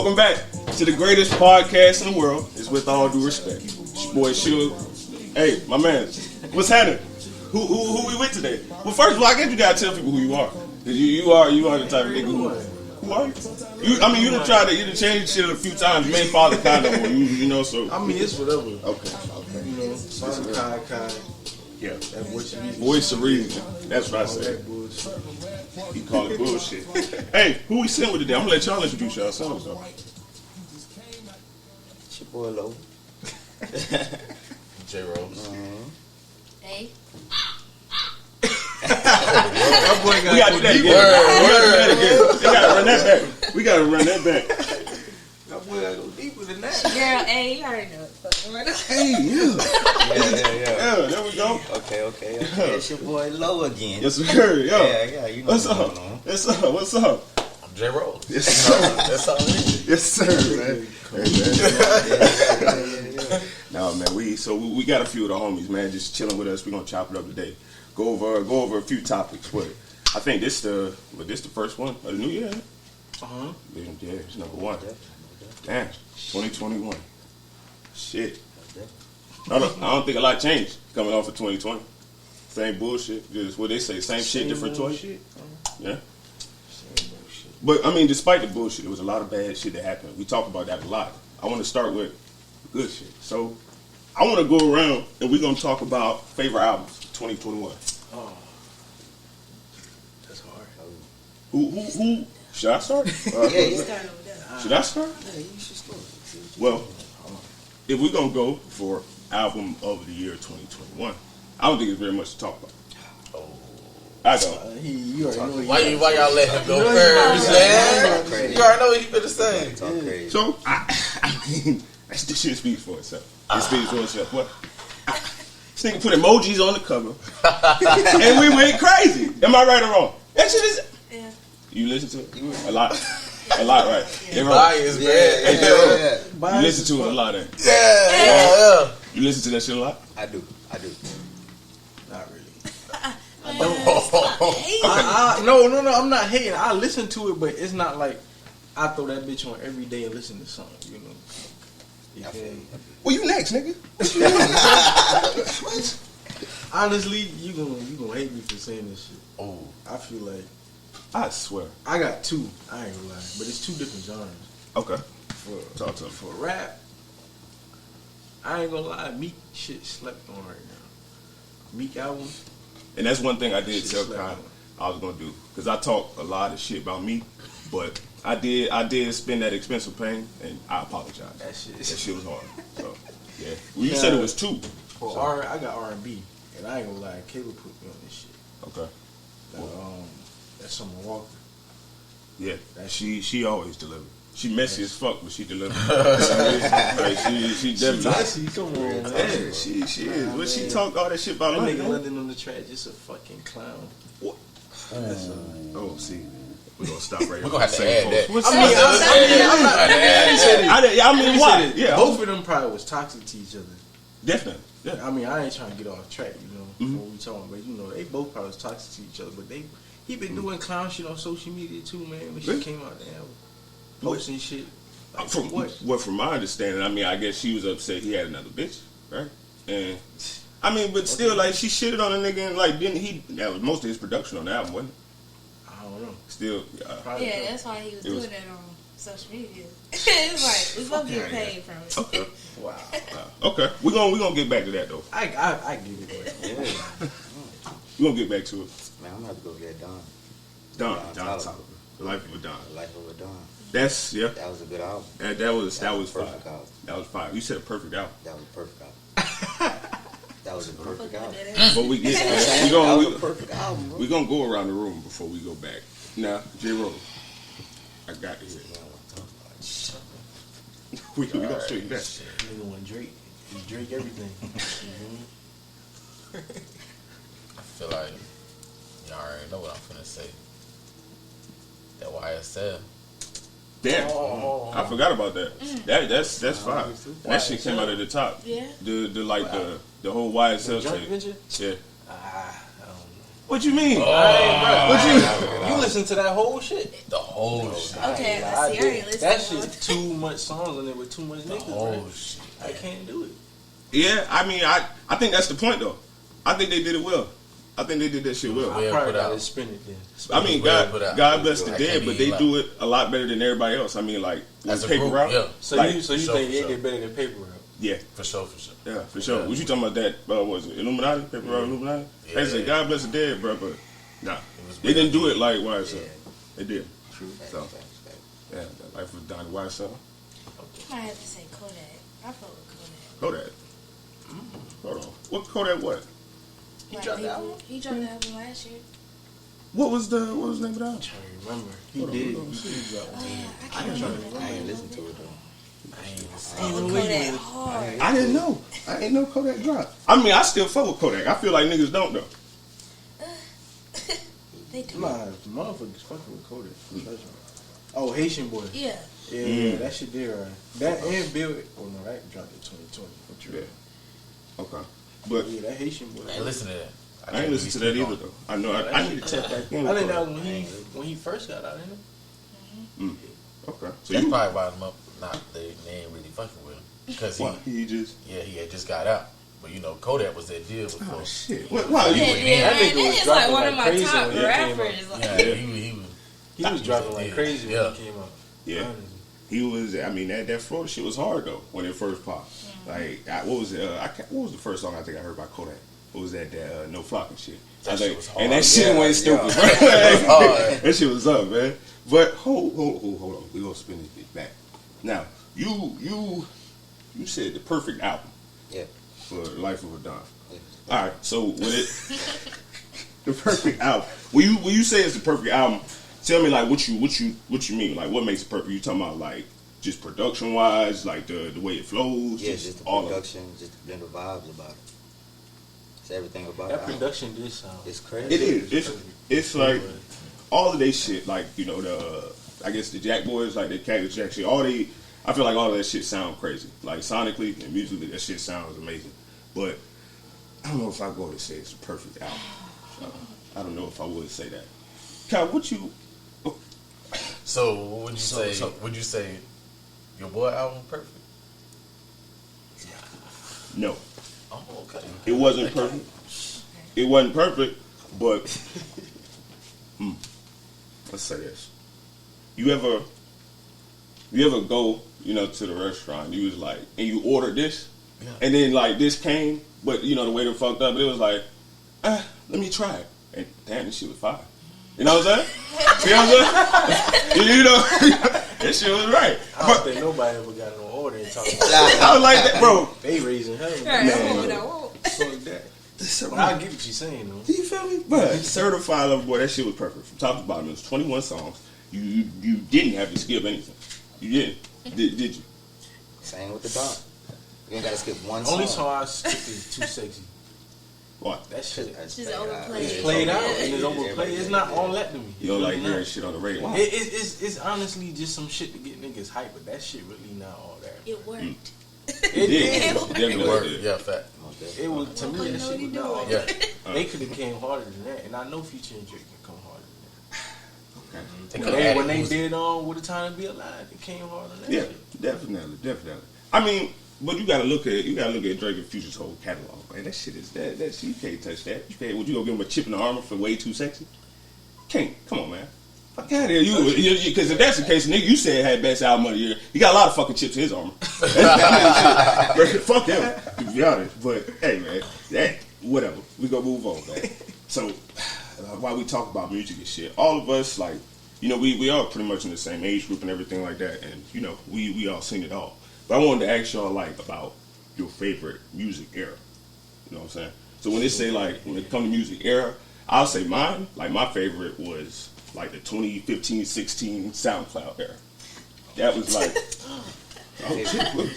Welcome back to the greatest podcast in the world. It's With All Due Respect. It's your boy Suge. Hey, my man, what's happening? Who we with today? Well, first of all, I guess you gotta tell people who you are. You are the type of nigga who are you? You done tried to, you done changed shit a few times. You ain't father kind of you know, so. I mean, it's whatever. Okay. You know, Suge Kai. Yeah. That voice of reason. That's what I said. You call it bullshit. Hey, who we sitting with today? I'm gonna let y'all introduce yourselves though. It's your boy Low. J Rose. Hey. That boy We gotta do that again. We gotta run that back. We gotta run that back. That boy gotta go deeper than that. Girl, hey, you already know it. Hey, yeah, there we go. Okay. It's your boy Low again. Yes, sir. Yo. Yeah, you know What's what's up? going on. What's up? I'm J Rose. Yes, sir. That's all it is. Yes, sir, man. Hey, man. No, man. We got a few of the homies, man, just chilling with us. We're gonna chop it up today. Go over a few topics. What? I think this the first one of the new year. Yeah, it's number one. Damn, 2021. Shit. I don't think a lot changed coming off of 2020. Same bullshit. Just what they say, same shit, different choice. Yeah. But I mean, despite the bullshit, there was a lot of bad shit that happened. We talk about that a lot. I want to start with good shit. So I want to go around and we're gonna talk about favorite albums 2021. Oh, that's hard. Who? Should I start? Yeah, you Start over there. Should I start? Yeah, you should start. Well, if we're gonna go for album of the year 2021, I don't think it's very much to talk about. I don't. You already know. Why y'all let him go first, man? You already know what he finna say. Talk crazy. So I mean, this shit speaks for itself. It speaks for itself. What? This nigga put emojis on the cover, and we went crazy. Am I right or wrong? That shit is. Yeah. You listen to it a lot, right? Hey, Ro. Bias, man. Hey, J-Ro. You listen to it a lot, ain't you? Yeah. You listen to that shit a lot? I do. Not really. Yeah. No, I'm not hating. I listen to it, but it's not like I throw that bitch on every day and listen to something, you know. You feel me? Well, you next, nigga. Honestly, you gonna hate me for saying this shit. Oh, I feel like I swear. I got two. I ain't gonna lie, but it's two different genres. Okay. Talk to him. For rap, I ain't gonna lie, Meek shit slept on right now. Meek album. And that's one thing I did Shit tell slept Kai on. I was gonna do, because I talk a lot of shit about me, but I did spend that expensive pain, and I apologize. That shit. That shit was hard. So yeah, well, you said it was two. For I got R&B, and I ain't gonna lie, Kayla put me on this shit. Okay. That's Summer Walker. Yeah, she always delivered. She messy as fuck, but she delivered. Like, she definitely. Messy, come on, man. Yeah, she is. What she talked all that shit about? That Like, nigga London on the track, just a fucking clown. What? Oh, see, we're gonna stop right here. we're gonna have to add that. I mean, why? Yeah, Both of them probably was toxic to each other. definitely. Yeah. I mean, I ain't trying to get off track, you know, what we talking about. You know, they both probably was toxic to each other, but he been doing clown shit on social media too, man. When she came out there, posting shit. Like, From my understanding, I mean, I guess she was upset he had another bitch, right? And I mean, but still, like, she shitted on a nigga, and like, that was most of his production on the album, wasn't it? I don't know. Still, Yeah, that's why he was doing that on social media. It's like, we gonna get paid from it. Okay. Wow. Okay, we're gonna get back to that though. I get it. Yeah. We're gonna get back to it. Man, I'm gonna have to go get Don. Don Tyler. Tyler. The Life of a Don. The Life of a Don. That's That was a good album. That was fire. perfect album. That was fire. You said a perfect album. That was a perfect album. That was a perfect album. But we get That was a perfect album, bro. we gonna go around the room before we go back. Now, J Rose, I got to hear. We gonna straighten that. Nigga want Drake. He Drake everything. I feel like y'all already know what I'm finna say. That YSL. Damn, I forgot about that. That's fire. That shit came out of the top. Yeah. The whole YSL Joint tape. venture? Yeah. I don't know. What you mean? You listen to that whole shit. The whole shit. Okay, Like, I see. I ain't listening. that shit too much songs on it with too much The niggas. whole Bro. shit. I can't do it. Yeah, I mean, I think that's the point though. I think they did it well. I think they did that shit well. I Yeah, probably put gotta out. spin it then. I mean, Well put out. God bless the I dead, can't but even they lie. do it a lot better than everybody else. I mean, like As a paper group, route. yeah. So Like, you for think sure. they did better than paper route? Yeah, For sure, for sure. yeah, for sure. Yeah. What you talking about? That what was it Illuminati? Paper route Illuminati? Yeah. They said God bless the dead, bro, but nah, was they didn't do better. it like YSL. Yeah. They did. True. So. Facts. Yeah, the life of Donnie YSL. I might have to say Kodak. I fuck with Kodak. Kodak. Hold on. What Kodak? What? He dropped the album? He dropped the album last year. What was the name of the album? I'm trying to remember. He Hold on, did. hold on, He did drop Oh, one. yeah, I I can't ain't trying to remember. I ain't listen to it though. I ain't even I saying. fuck with Wait, Kodak wait. hard. I didn't know. I didn't know Kodak dropped. I mean, I still fuck with Kodak. I feel like niggas don't though. They do. Nah, motherfuckers fucking with Kodak. Trust me. Oh, Haitian boy. Yeah. Yeah, that shit did right. That and Bill. Oh no, that dropped in 2020. What you Yeah. Okay. But Yeah, that Haitian boy. I ain't listen to that. I ain't listen to that either though. I know. I need to tap back in. I with think that Kodak. was when he first got out, didn't Okay. So That's you probably why them up. Not they ain't really fucking with him because what? He just. he had just got out. But you know, Kodak was that deal before. Oh shit. What? Wow. Yeah, You. yeah, That nigga man, was it's like dropping one of like my crazy top when he came rappers. Like, Yeah, he was. he was dropping like Yeah. crazy when Yeah. he came out. Yeah. Honestly. He was. I mean, that Florida shit was hard though when it first popped. Like, what was it? What was the first song I think I heard by Kodak? What was that? No Flocking shit. That I shit think, was hard. and that shit Yeah, went stupid, yeah. bro. hard. That shit was up, man. But hold on. We gonna spin this bitch back. Now, you said the perfect album Yeah. for the Life of a Don. Yeah. All right, so with it, the perfect album. When you say it's the perfect album, tell me like what you mean. Like what makes it perfect? You talking about like just production wise, like the way it flows, Yeah, just the all of it. production, just the blend of vibes about it. It's everything about That it. production did sound. It's crazy. It is. It's like all of they shit. Like I guess the Jack Boys, like the Cactus Jack shit. I feel like all of that shit sound crazy. Like sonically and musically, that shit sounds amazing. But I don't know if I go to say it's a perfect album. I don't know if I would say that. Kyle, what you? So what would you say? So- Would you say your boy album perfect? No, Oh, okay. it wasn't perfect. It wasn't perfect, but let's say this: you ever go, to the restaurant? You was like, and you ordered this, Yeah. and then like this came, but the waiter fucked up. But it was like, let me try it, and damn, this shit was fire. You know what I'm saying? You know what I'm saying? That shit was right. I don't think nobody ever got no order and talking about I was like that, bro. they raising hell. Right, Man. what I want. Fuck that. But I get what you're saying though. Do you feel me? But certified lover boy, that shit was perfect from top to bottom. It was 21 songs. You didn't have to skip anything. You didn't. Did you? Same with the dog. You ain't gotta skip one Only song. song I skip is Too Sexy. What? That shit. That's Just played out. overplayed. It's played out and it's Yeah, overplayed. It's yeah, not yeah. all that to me. You don't like It's hearing not. shit on the radio? Wow. It's honestly just some shit to get niggas hype, but that shit really not all that. It worked. It It did. did. It Definitely worked. did. Yeah, fact. Most definitely. It was to me that shit was not all Yeah. that. They could have came harder than that, and I know Future and Drake can come harder than Okay. They that. could've When added they music. did With a Time to Be Alive, it came harder than that. Yeah, shit. definitely. I mean, but you gotta look at Drake and Future's whole catalog, man. That shit is that you can't touch that. You can't. Would you go give him a chip in the armor for Way Too Sexy? Can't. Come on, man. Fuck out of here, you. Because if that's the case, nigga, you said had best album of the year. He got a lot of fucking chips in his armor. Fuck him, to be honest. But hey, man, whatever. We gonna move on, man. So while we talk about music and shit, all of us like, we all pretty much in the same age group and everything like that, and we all seen it all. But I wanted to ask y'all like about your favorite music era. You know what I'm saying? So when they say like when it comes to music era, I'll say mine. Like my favorite was like the 2015-16 SoundCloud era. That was like, oh shit, look.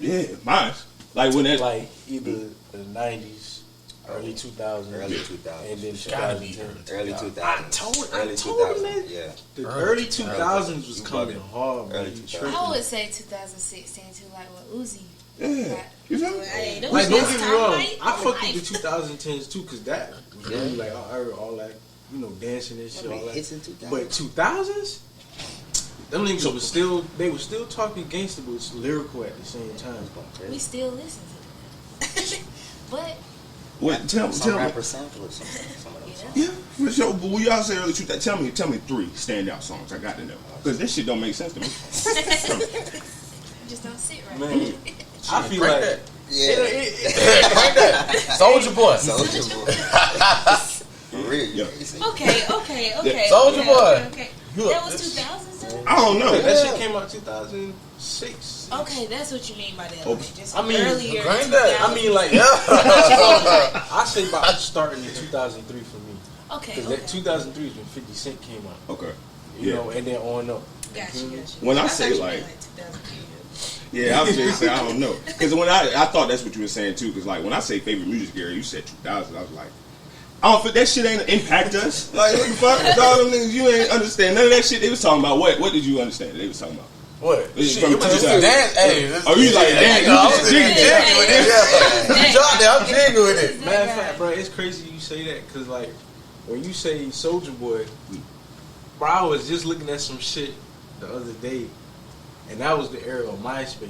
Yeah, mine. Like when that Like either the 90s, early 2000s, Early 2000s. and then Gotta be 2010. Early 2000s. I told Early him that. 2000s. Yeah. The Early early 2000s was You coming bugging. hard, man. Early You 2000s. tripping. I would say 2016 too, like what Uzi. yeah. You feel me? Hey, those Like, don't was get me time wrong, hype. I fucked Hype. with the 2010s too, because that was Really, like all that, dancing and shit, all that. Hits in 2000. But 2000s, them niggas was still talking gangster, but was lyrical at the same time. We still listen to them. But What? Tell me. Rapper sample or some of those songs. Yeah, for sure. But when y'all say earlier, tell me 3 standout songs. I got to know because this shit don't make sense to me. just don't sit right. Man, I feel like that. Yeah. Crank that. Soldier Boy. Soulja Boy. For real. Yeah. Okay. Soulja Boy. Okay. You That up was this- 2000s. I don't know. that shit came out 2006. Okay, that's what you mean by that. Oh, Like, just I mean, earlier. Granddad, 2000s. I mean, like, I say about starting in 2003 for me. Okay. Because that 2003 is when 50 Cent came out. Okay. You know, and then on up. Gotcha. When I thought say, you like- meant 2003. Yeah, I was just saying, I don't know. Because when I thought that's what you were saying too. Because like when I say favorite music era, you said 2000. I was like, I don't feel that shit ain't impact us. Like what the fuck? All them niggas, you ain't understand none of that shit they was talking about. What did you understand they was talking about? What? It's Shit, from it was just 2000. dance. Hey, Oh, you like dance? You I just was jigging. jigging with it. Yeah. You dropped it. I'm jigging with it. Matter of fact, bro, it's crazy you say that. Because, like, when you say Soulja Boy, bro, I was just looking at some shit the other day. And that was the era of MySpace.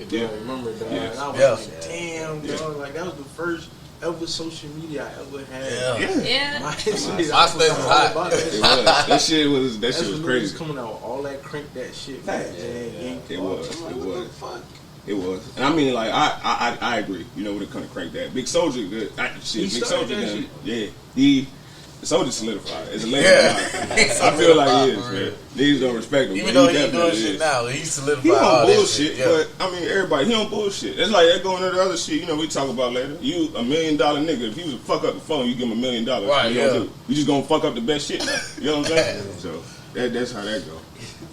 If you don't remember, dog. Yes. And I was Yeah. like, damn, Yeah. dog. Like, that was the first ever social media I ever had. Yeah. Yeah. MySpace. MySpace was hot. About that It shit. was. That shit was That's crazy. when niggas coming out, all that crank that shit back then. It was. I'm like, It what was. the fuck? It was, and I mean, like I agree. You know, when it comes to crank that, Big Soulja, good. Big started Soulja, that shit. yeah. The Soulja solidified. It's a legend. I feel like he is, man. Niggas don't respect him. Even but though he he doing definitely shit is. now, he solidified He all on that bullshit, shit. Yeah. but I mean, everybody he on bullshit. It's like that going to the other shit. You know, we talk about later. You $1 million nigga. If you was a fuck up the phone, you give him $1 million. Right, What you gonna yeah. do? You just gonna fuck up the best shit now. You know what I'm saying? So that's how that go.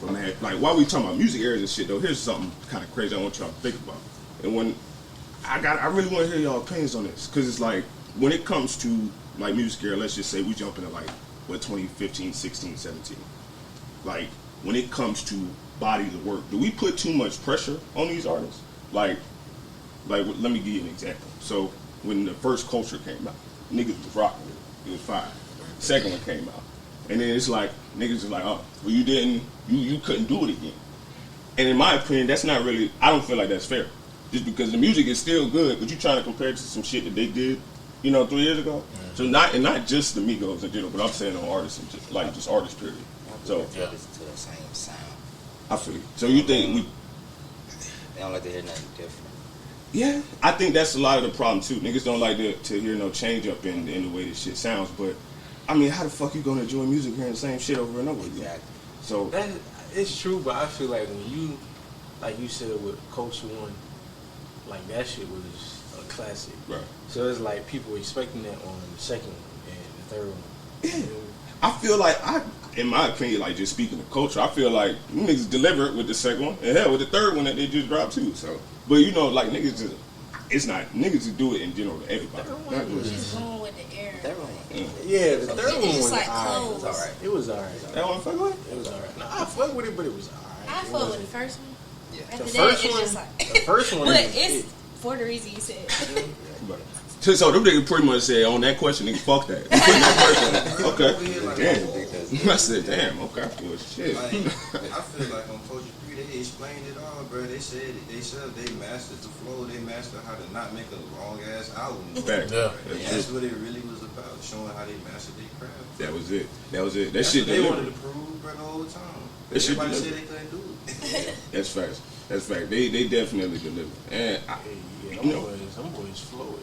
But man, like while we talking about music eras and shit though, here's something kind of crazy I want y'all to think about. And when I really want to hear y'all opinions on this because it's like when it comes to like music era, let's just say we jump into like 2015, 16, 17. Like when it comes to bodies of work, do we put too much pressure on these artists? Like let me give you an example. So when the first Culture came out, niggas was rocking with it. It was fire. Second one came out, and then it's like niggas is like, oh, well you couldn't do it again. And in my opinion, that's not really. I don't feel like that's fair. Just because the music is still good, but you trying to compare it to some shit that they did, 3 years ago. Mm-hmm. So not just the Migos in general, but I'm saying on artists and just artists period. So They listen to the same sound. I feel you. So you think we? They don't like to hear nothing different. Yeah, I think that's a lot of the problem too. Niggas don't like to hear no change up in the way this shit sounds. But I mean, how the fuck you gonna enjoy music hearing the same shit over and over again? Exactly. So It's true, but I feel like when you, like you said with Culture One, like that shit was a classic. right. So it's like people expecting that on the second one and the third one. Yeah. I feel like in my opinion, like just speaking of Culture, I feel like you niggas delivered with the second one and hell with the third one that they just dropped too. So, but like niggas just, it's not niggas who do it in general to everybody. Not just, Just going with the air. That one. Yeah, the third one It's was like alright. clothes. It's alright. It was alright. that one fuck with? It was alright. No, I fuck with it, but it was alright. I It fuck with wasn't- the first one. Yeah. After The that, first it's one. just like. The first one. But is it's it. for the reason you said. But, so them niggas pretty much said on that question, nigga, fuck that. Okay. Damn. I said, damn. Okay. Well, shit. Like, I feel like on Culture 3, they explained it all, bro. They said it. They said they mastered the flow. They mastered how to not make a long ass album. Fact. Yeah. And that's what it really was about, showing how they mastered their craft. That was it. That That's shit what they wanted delivered. to prove, bro, the whole time. That shit Everybody said delivered. they couldn't do it. That's facts. That's fact. They definitely delivered. And Yeah, you know, them boys flow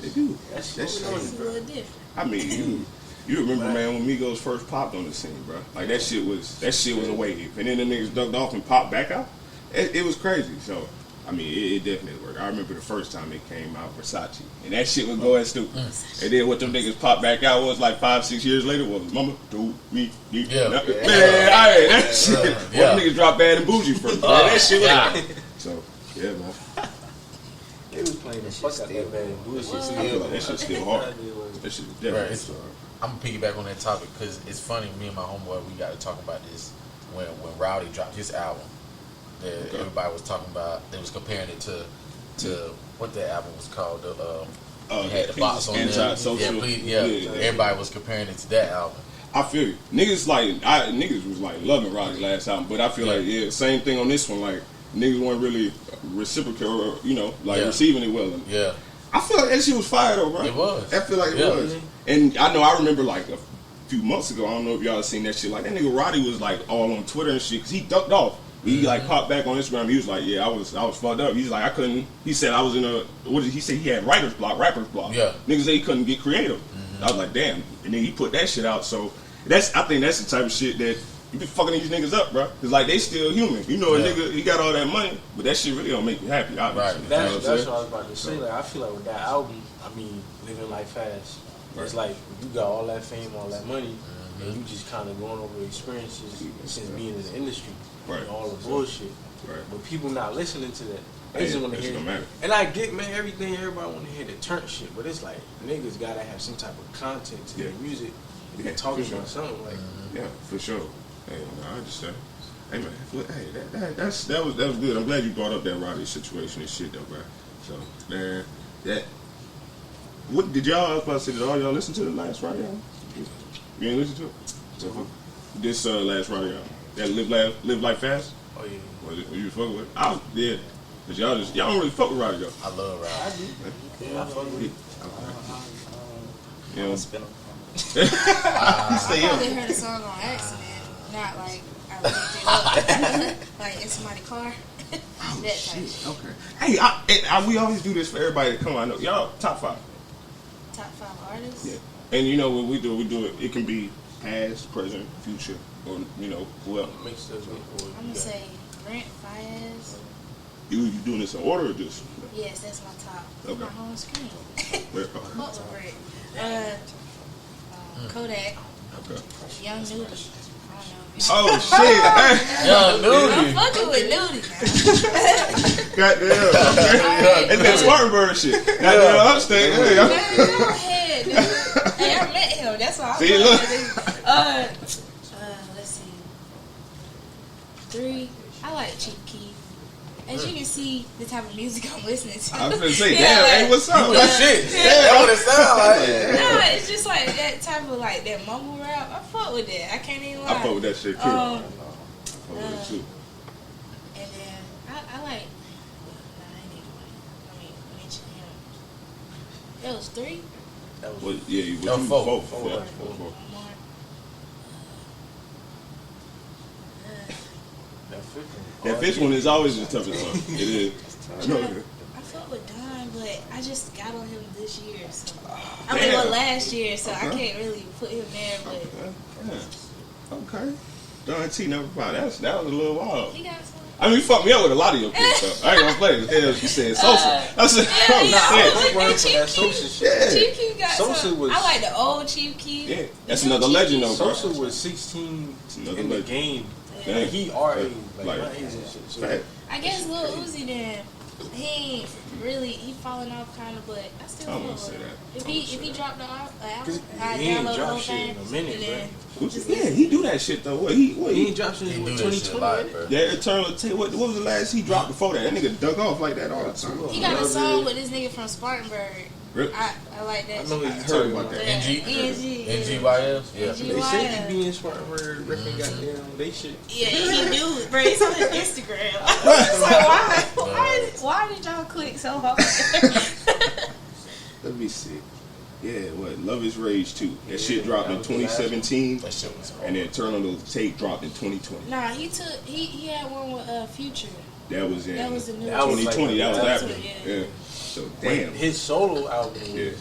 they is. do. That's That's flow It's a little different. I mean, you remember, man, when Migos first popped on the scene, bro? Like that shit was a wave, and then the niggas ducked off and popped back out. It was crazy. So, I mean, it definitely worked. I remember the first time it came out, Versace, and that shit was going stupid. And then what them niggas popped back out was like 5-6 years later was Mama Do Me Deep. Yeah. Man, that shit. What them niggas dropped Bad and Bougie first? Man, that shit was yeah. like, so yeah, man. They was playing the fuck out that bad bullshit. I feel like that shit's still hard. That shit is definitely Right. still hard. I'm gonna piggyback on that topic because it's funny. Me and my homeboy, we got to talk about this when Rowdy dropped his album. Everybody was talking about. They was comparing it to what that album was called. It had the box on there. Anti-social. Yeah, everybody was comparing it to that album. I feel you. Niggas was like loving Roddy last album, but I feel like same thing on this one. Like niggas weren't really reciprocal or receiving it well. Yeah. I feel like that shit was fire though, bro. It was. I feel like it was. And I remember like a few months ago, I don't know if y'all seen that shit. Like that nigga Roddy was like all on Twitter and shit because he ducked off. He like popped back on Instagram. He was like, "Yeah, I was fucked up." He's like, "I couldn't." He said, "I was in a what did he say? He had writer's block, rapper's block." Yeah, niggas say he couldn't get creative. I was like, "Damn!" And then he put that shit out. So I think that's the type of shit that you be fucking these niggas up, bro. Cause like they still human. You know, a nigga he got all that money, but that shit really don't make you happy. Obviously. Right. That's what I was about to say. Like I feel like with that album, I mean, Living Life Fast. It's like you got all that fame, all that money, and you just kind of going over experiences since being in the industry, and all the bullshit. Right. But people not listening to that. They just want to hear it. And I get, man, everything everybody want to hear the turn shit, but it's like niggas gotta have some type of content to their music. They're talking about something like. Yeah, for sure. Hey, I understand. Hey man, hey, that was good. I'm glad you brought up that Roddy situation and shit though, bro. So man, what did y'all? I was about to say, did all y'all listen to the last Roddy album? You ain't listen to it? This last Roddy album, that Live Life Fast. Oh yeah. Was you fucking with? Cause y'all don't really fuck with Roddy though. I love Roddy. I do. Yeah, I fuck with it. Yeah. Spin them. I probably heard a song on accident, not like I looked it up, like in somebody's car. Oh, that type shit. shit. Okay. Hey, we always do this for everybody to come on. I know y'all top 5. Top 5 artists. Yeah. And you know when we do it. It can be past, present, future, or whoever. Makes us I'm gonna say Brent Fayez. You doing this in order or just? Yes, that's my top. Okay. My home screen. Where? What was Brent? Kodak. Okay. Young Nudie. I don't know. Oh shit! Young Nudie. I'm fucking with Nudie. Goddamn. Okay. And that Spartanburg shit. Goddamn upstate. Hey, Go ahead, dude. Hey, I met him. That's why I'm See, look. Let's see. 3. I like Chief Keef. As you can see, the type of music I'm listening to. I was gonna say, damn, hey, what's up? Shit. That's what it sound like. No, it's just like that type of like that mumble rap. I fuck with that. I can't even lie. I fuck with that shit too. I fuck with it too. And then I like. I ain't even like. Let me mention him. That was 3. That was Well, yeah, you No, 4. Four. More. That fifth one is always the toughest one. It is. I know. I fuck with Don, but I just got on him this year. So last year, so I can't really put him there. But Okay. Don T number 5. That was a little wild. he got some. I mean, you fucked me up with a lot of your picks, though. I ain't gonna play it. Hell, you said Sosa. I said, that Sosa shit. Chief Keef got Sosa some. was- I like the old Chief Keef. Yeah, that's another legend, though, bro. Sosa was 16 Another in the legend. game. Yeah. And he already Like, my age and shit. So fact. I guess Lil Uzi then he ain't really falling off kind of, but I still I fuck wouldn't with say him. that. If he dropped the album, 'Cause I he ain't download the dropped whole shit thing. in a minute, and then Yeah, he do that shit, though. What he he ain't dropped shit He in do that shit 2020. live, right? bro. Yeah, Eternal. What was the last he dropped before that? That nigga dug off like that all the time. he got a song with this nigga from Spartanburg. Really? I like that. I know shit. what you heard talking about about. that. Yeah, NG? yeah. NGYS? Yeah. NG. They say he be in Spartanburg repping goddamn they shit. Yeah, he do, bro. It's on his Instagram. It's like, why did y'all click so hard? Let me see. Yeah, what? Love is Rage 2. That shit dropped in 2017, That shit was and then Eternal Take dropped in 2020. Nah, he had one with Future. That was in That was the new That was 2020. That was like- after. Yeah. Yeah. So damn. His solo album was. Yeah.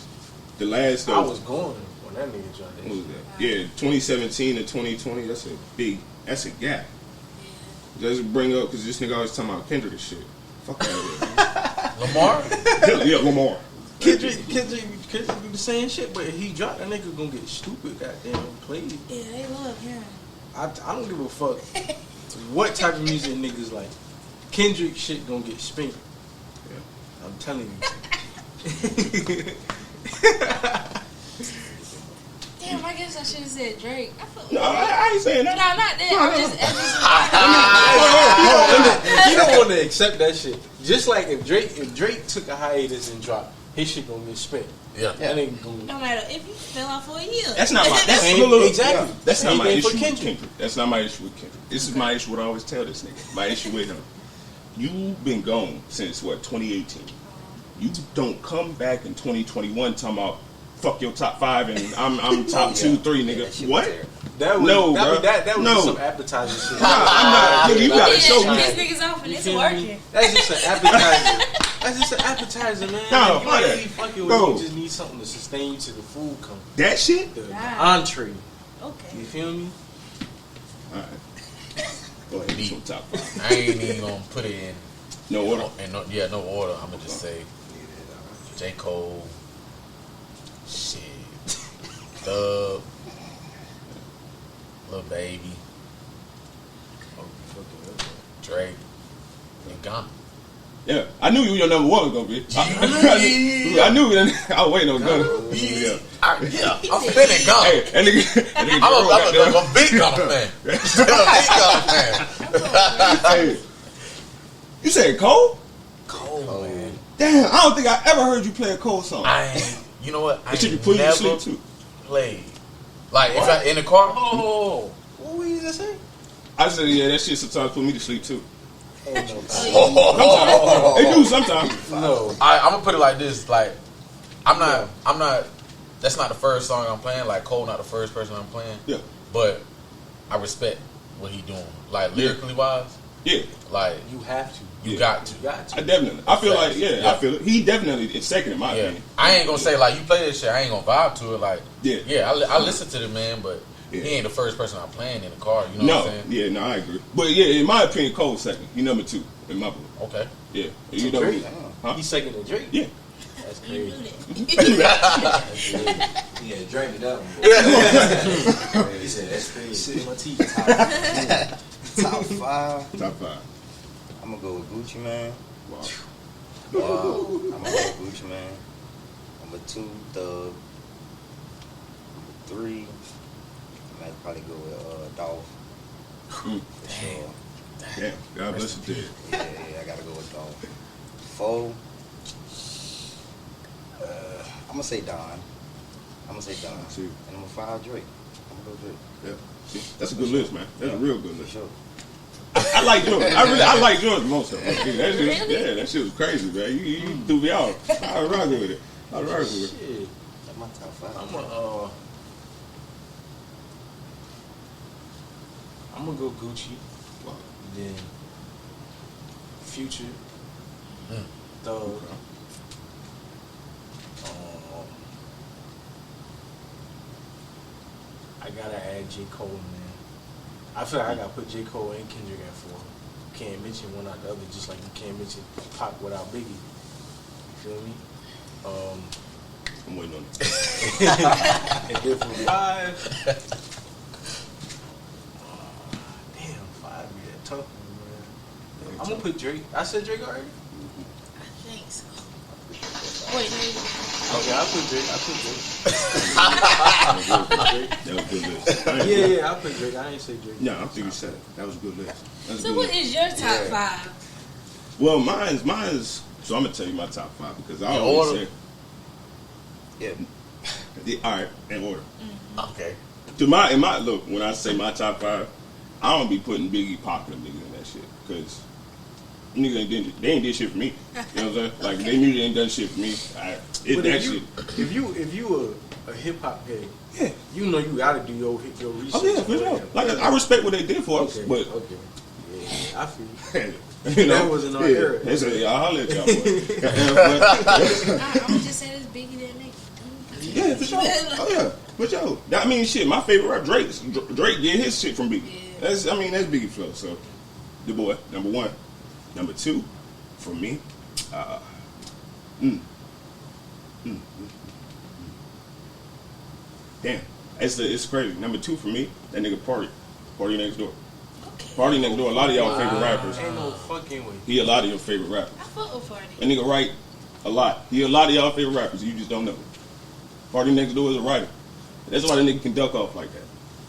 The last I though. was going when that nigga dropped What that. was that? Yeah, 2017 to 2020. That's a gap. Just bring up because this nigga always talking about Kendrick and shit. Fuck that. Lamar? Yeah, Lamar. Kendrick do the same shit, but if he dropped, that nigga gonna get stupid goddamn played. Yeah, they love him. I don't give a fuck what type of music niggas like. Kendrick shit gonna get spanked. Yeah. I'm telling you. Damn, I guess I should have said Drake. I feel No, I ain't saying no, that. not that. I'm just He don't want to accept that shit. Just like if Drake took a hiatus and dropped his shit gonna get spent. Yeah. That ain't gonna. No matter if you fell off for a year. That's not my. That's Same- look, exactly. That's not Same my thing issue for with Kendrick. Kendrick. That's not my issue with Kendrick. This is my issue. What I always tell this nigga. My issue with him. You've been gone since what 2018. You don't come back in 2021 talking about fuck your top 5 and I'm top 2, 3, Yeah, nigga. that shit What? was terrible. That was No, that bro. was, that was No. just some appetizer shit. Nah, I'm not. Nigga, you gotta Yeah, show me. this nigga's off and You it's feel me? working. That's just an appetizer. That's just an appetizer, man. No, you fuck ain't that. really fucking Bro. with it. You just need something to sustain you till the food comes. That shit. The Nah. entree. Okay. You feel me? All right. Go ahead. Get some top 5. I ain't even gonna put it in. No order. No order. I'm gonna just say J. Cole, shit, Thug, Lil Baby, Drake, and Ghana. Yeah, I knew your number 1 was gonna be. I knew. I was waiting on Gunna. Yeah. I'm spinning Ghana. Hey, that nigga I'm a big Ghana fan. I'm a big Ghana fan. Hey, you said Cole? Cole, man. Damn, I don't think I ever heard you play a Cole song. I ain't. You know what? I That shit be ain't putting you to never sleep too. played. Like if I in the car. Oh, what were you just saying? I said, yeah, that shit sometimes put me to sleep too. Oh, no. Sometimes. They do sometimes. No. I'm gonna put it like this. Like I'm not. That's not the first song I'm playing. Like Cole, not the first person I'm playing. Yeah. But I respect what he doing. Like lyrically wise. Yeah, Like You have to. you Yeah. got to. You got to. I definitely. I feel like, Yeah. I feel it. He definitely is second in my Yeah. opinion. I ain't gonna say like you play this shit. I ain't gonna vibe to it. Like Yeah. I listen to the man, but Yeah. he ain't the first person I'm playing in the car. You know what I'm No, saying? yeah, no, I agree. But yeah, in my opinion, Cole's second. He number 2 in my book. Okay. Yeah, you know. Drake? Huh? He's second to Drake. Yeah. That's You crazy. knew that. Yeah, Drake did that one. He said that's crazy. Shit in my teeth. Top 5. Top 5. I'm gonna go with Gucci Man. Wow. I'm gonna go with Gucci Man. Number 2, Thug. Number 3, I might probably go with Dolph. Mm. For sure. Damn, God bless you, dead. Yeah, I gotta go with Dolph. 4, I'm gonna say Don. See. And number 5, Drake. I'm gonna go Drake. Yeah. See, that's a good list, man. That's a real good For list. sure. I like yours. I like yours the most. Of that shit, Really? yeah, that shit was crazy, man. You threw me off. I was rocking with it. Shit. That's my top 5. I'm gonna go Gucci. Wow. Then Future. Mm. Thug. Okay. I gotta add J. Cole, man. I feel like I gotta put J. Cole and Kendrick at 4. You can't mention one out the other, just like you can't mention Pac without Biggie. You feel me? I'm waiting on it. And then for 5, damn, 5 be that tough one, man. I'm gonna put Drake. I said Drake already. I think so. Wait, no, Okay, I put Drake. That was a good list. Yeah, I put Drake. I ain't say Drake. No, I think you said it. That was a good list. That's a So good what list. is your top Yeah. 5? Well, mine's. So I'm gonna tell you my top 5 because I In always order? say. Yeah. All right, in order. Okay. In my look, when I say my top 5, I don't be putting Biggie, Pac, and niggas in that shit because niggas ain't did shit for me. You know what I'm saying? Like they music ain't done shit for me. But That if shit. if you a hip hop head, Yeah. you know you gotta do your research. Oh yeah, for sure. Like I respect what they did for us, Okay, but okay, yeah, I feel you. you know, That wasn't our era. They said, y'all holler at y'all. I'm gonna just say this Biggie that nigga. Yeah, for sure. Oh yeah, but yo, I mean, shit. My favorite rap, Drake get his shit from Biggie. Yeah. That's Biggie flow. So, the boy, number 1, number 2, for me. Damn, it's crazy. Number 2 for me, that nigga Party Next Door. Okay. Party Next Door. A lot of y'all favorite rappers. Ain't no fucking way. He a lot of your favorite rappers. I fuck with 40. That nigga write a lot. He a lot of y'all favorite rappers. You just don't know. Party Next Door is a writer. That's why the nigga can duck off like that.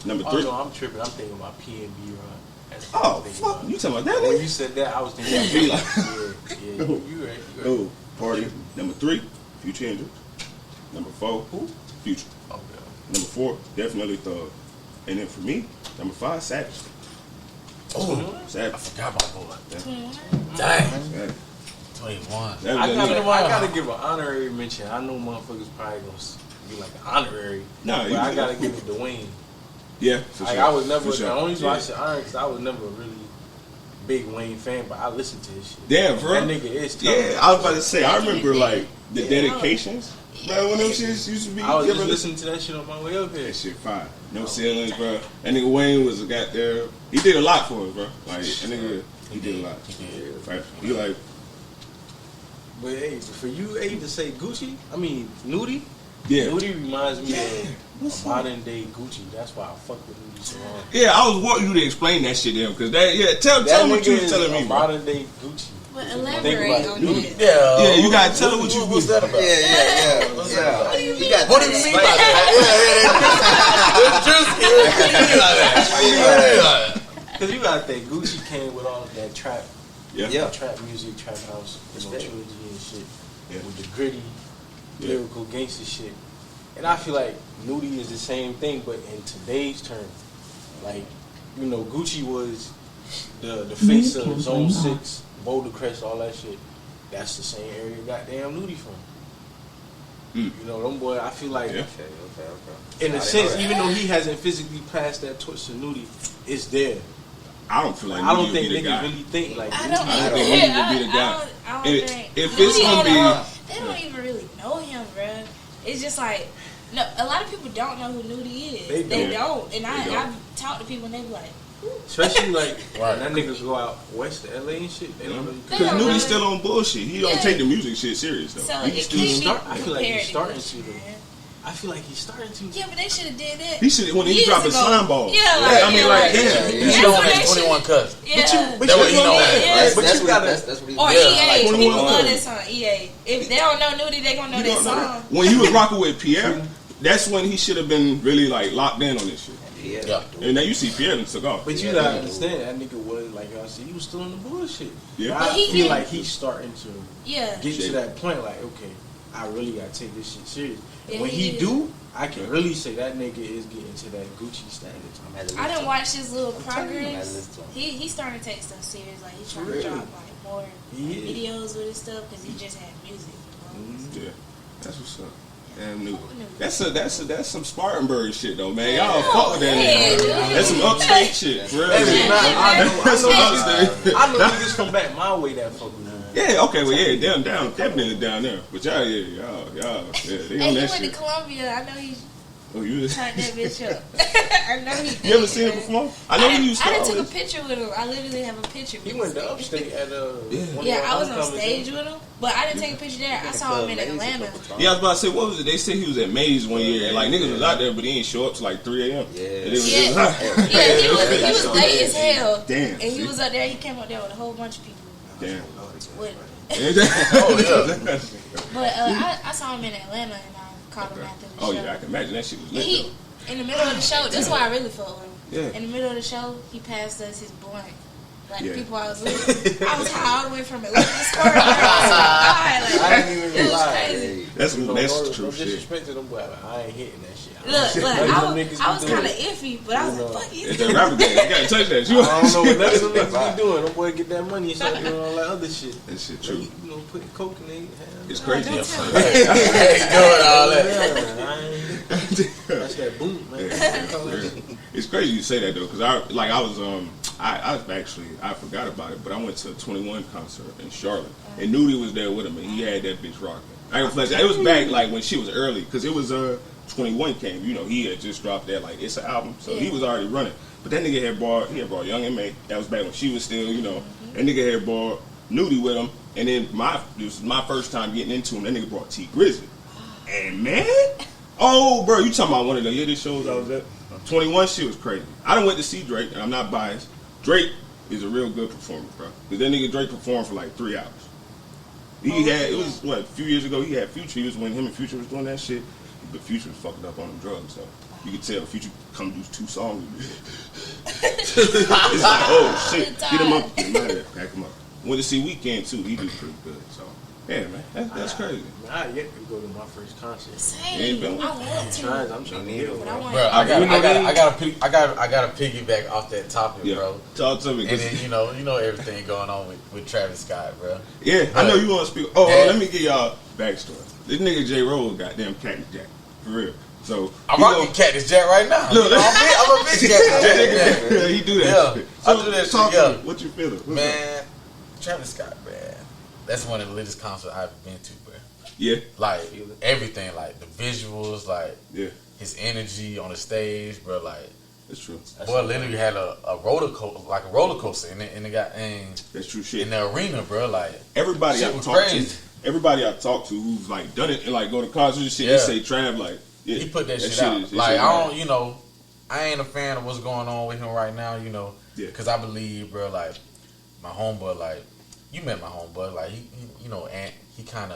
Number 3. Oh no, I'm tripping. I'm thinking about PNB Run. That's what Oh, I'm thinking fuck. about. You talking about that When you nigga? said that, I was thinking Yeah, about be yeah, like- you right. You right. Oh, Party. Number 3, Future Hendrix. Number 4, Who? Future. Okay. Number 4, definitely Thug. And then for me, number 5, Savage. Oh, I Savage. forgot my boy. Yeah. Dang. Savage. 21. That I was gotta give an honorary mention. I know motherfuckers probably gonna be like an honorary. Nah, but you I good. gotta give it to Wayne. Yeah, for Like sure. I was never For sure. the only reason why I Yeah. said honorary because I was never a really big Wayne fan, but I listened to his shit. Damn, bro. That nigga is tough. Yeah, I was about to say, I remember like the Yeah. dedications. Man, when them shits used to be. I was you just ever listening to that shit on my way up here. That shit fire. No ceilings, bro. That nigga Wayne was a goddamn. He did a lot for us, bro. Like, that nigga, he did a lot. Right? He like, But hey, for you, to say Gucci, I mean Nudie. yeah. Nudie reminds me of a modern day Gucci. That's why I fuck with Nudie so hard. Yeah, I was wanting you to explain that shit to him, because that, yeah, tell him what you was telling me, bro. Modern day Gucci. But Think elaborate about on it. it. Yeah, you gotta tell him what you What's that about? Yeah. What do you mean? got What do you mean by that? Because you gotta think Gucci came with all of that trap, Yeah. trap music, trap house, Respect. trilogy and shit, Yeah. with the gritty, Yeah. lyrical gangster shit. And I feel like Nudie is the same thing, but in today's term, like Gucci was the face of Zone 6, Boulder Crest, all that shit. That's the same area goddamn Nudie from. Mm. Them boy, I feel like Yeah. Okay. in a I sense, didn't know even though he hasn't physically passed that torch to Nudie, it's there. I don't feel like I don't Nudie think would be the niggas guy. really think like I Gucci. don't I don't even. think Nudie would be the guy. I don't If- think. if it's Nudie gonna don't be- know- they don't even really know him, bruh. It's just like no. A lot of people don't know who Nudie is. They They don't. don't. And They don't. I've talked to people and they be like, Especially like Right. when that niggas go out west to LA and shit. They don't really They Because don't Nudie's really- still on bullshit. He don't Yeah. take the music shit serious, though. so He it still can't be start- I feel like he's compared to starting Gucci, to, though. man. I feel like he's starting to. Yeah, but they should have did that. He should when he years dropped his ago. slime ball. Yeah, I like, mean, yeah, like, like- damn. Yeah. He He's should- That's showing what that they 21 cuts. Yeah. But That you way you know know that. Yeah. But you gotta. That's what he Or was. Yeah, EA. like People 21 love cuts. that song, EA. If they don't know Nudie, they gonna know You that don't know that. song. When he was rocking with Pierre, that's when he should have been really like locked in on this shit. Yeah. And now you see Pierre done took off. But you Yeah, gotta yeah. understand that nigga was like I said, he was still in the bullshit. Yeah. But But I he feel didn't- like he's starting to Yeah. get to Shit. that point. Like, okay, I really gotta take this shit serious. And Yeah, when he he is. do, I can really say that nigga is getting to that Gucci standard. I didn't watch his little telling you, progress. man, He's starting to take stuff serious. Like he's trying Really? to drop like more He is. videos with his stuff because he just had music. Yeah, that's what's up. Damn new. Who knew? That's some Spartanburg shit though, man. Y'all fuck with that Yeah, nigga. dude. That's some upstate shit, for real. Hey, man, That's some I upstate. know niggas from back my way that fuck with me. Yeah, okay, well, yeah, down, definitely down there. But y'all, y'all, they Hey, on he that went shit. to Columbia. I know he Oh, you turned that bitch up. I know he did. You ever seen it man. before? I know he used to I done took a always. picture with him. I literally have a picture. He with went him. to upstate at one Yeah, of the I was on homecomings. stage with him, but I didn't take a picture there. I saw him in Atlanta. Yeah, I was about to say, what was it? They said he was at Maze one year, and like niggas was out there, but he ain't show up till like 3 a.m. Yeah. And it was Yeah. just, Yeah, he was late as hell. Damn. And he was up there. He came up there with a whole bunch of people. Damn. With, Oh, yeah. but I saw him in Atlanta, and I called him after the Oh show. yeah, I can imagine that shit was lit. He, in the middle of the show, that's why I really fuck with him. Yeah. In the middle of the show, he passed us his blunt. Like Yeah. the people I was with, I was high all the way from Atlanta to Spartanburg. I was like, I didn't even it was lie. crazy. That's No, that's no, true no shit. disrespect to them, but I ain't hitting that shit. Look, None of them I niggas was be kind doing of it. iffy, but I was You like, know. fuck you. It's that rapper game. You gotta touch that. You I don't know what none of them niggas be doing. Them boy get that money and start doing all that other shit. That shit Like, true. you know, putting coke in their hand. It's crazy. Don't tell me. Hey, doing all that. That's that boom, man. It's crazy you say that though, because I forgot about it, but I went to a 21 concert in Charlotte, and Nudie was there with him, and he had that bitch rocking. I ain't gonna flex. It was back like when she was early, because it was 21 came. You know, he had just dropped that like It's an album, so he was already running. But that nigga had brought Young M.A. That was back when she was still, you know. That nigga had brought Nudie with him, and then this was my first time getting into him. That nigga brought T Grizzly, and man, oh bro, you talking about one of the latest shows I was at? 21 shit was crazy. I done went to see Drake, and I'm not biased. Drake is a real good performer, bro. Because that nigga Drake performed for like 3 hours. It was, a few years ago, he had Future. He was when him and Future was doing that shit. But Future was fucking up on them drugs, so you could tell Future come do 2 songs. It's like, oh shit, get him up. Get him out of there, pack him up. Went to see Weeknd too. He do pretty good, so Yeah, man, that's crazy. Man, I yet to go to my first concert. Ain't Same. been- I want to. I'm trying to get But I one. want Bro, I gotta piggyback off that topic, Yeah, bro. talk to me. And 'Cause- then you know everything going on with Travis Scott, bro. yeah, I But- know you want to speak. Oh, Yeah. let me give y'all backstory. This nigga J. Rose goddamn Cactus Jack for real. So I'm he rocking go- Cactus Jack right now. Look, You know, I'm a big Cactus Jack. Yeah, he do that Yeah, shit. I do that shit, talk to yeah. me. What you feeling? What's up? Man, Travis Scott, man. That's one of the latest concerts I've been to, bro. Yeah, Like everything, like the visuals, like yeah, his energy on the stage, bro. Like that's true. boy, literally had a roller coaster, in That's true shit. the arena, bro. Like Everybody shit I was talk crazy. to, everybody I talk to who's like done it and like go to concerts and shit, Yeah. they say Trav like yeah, He put that shit out. is- Like shit I is- don't, you know, I ain't a fan of what's going on with him right now, you know, Yeah. because I believe, bro, like my homeboy, like you met my homeboy, like he you know, and he kind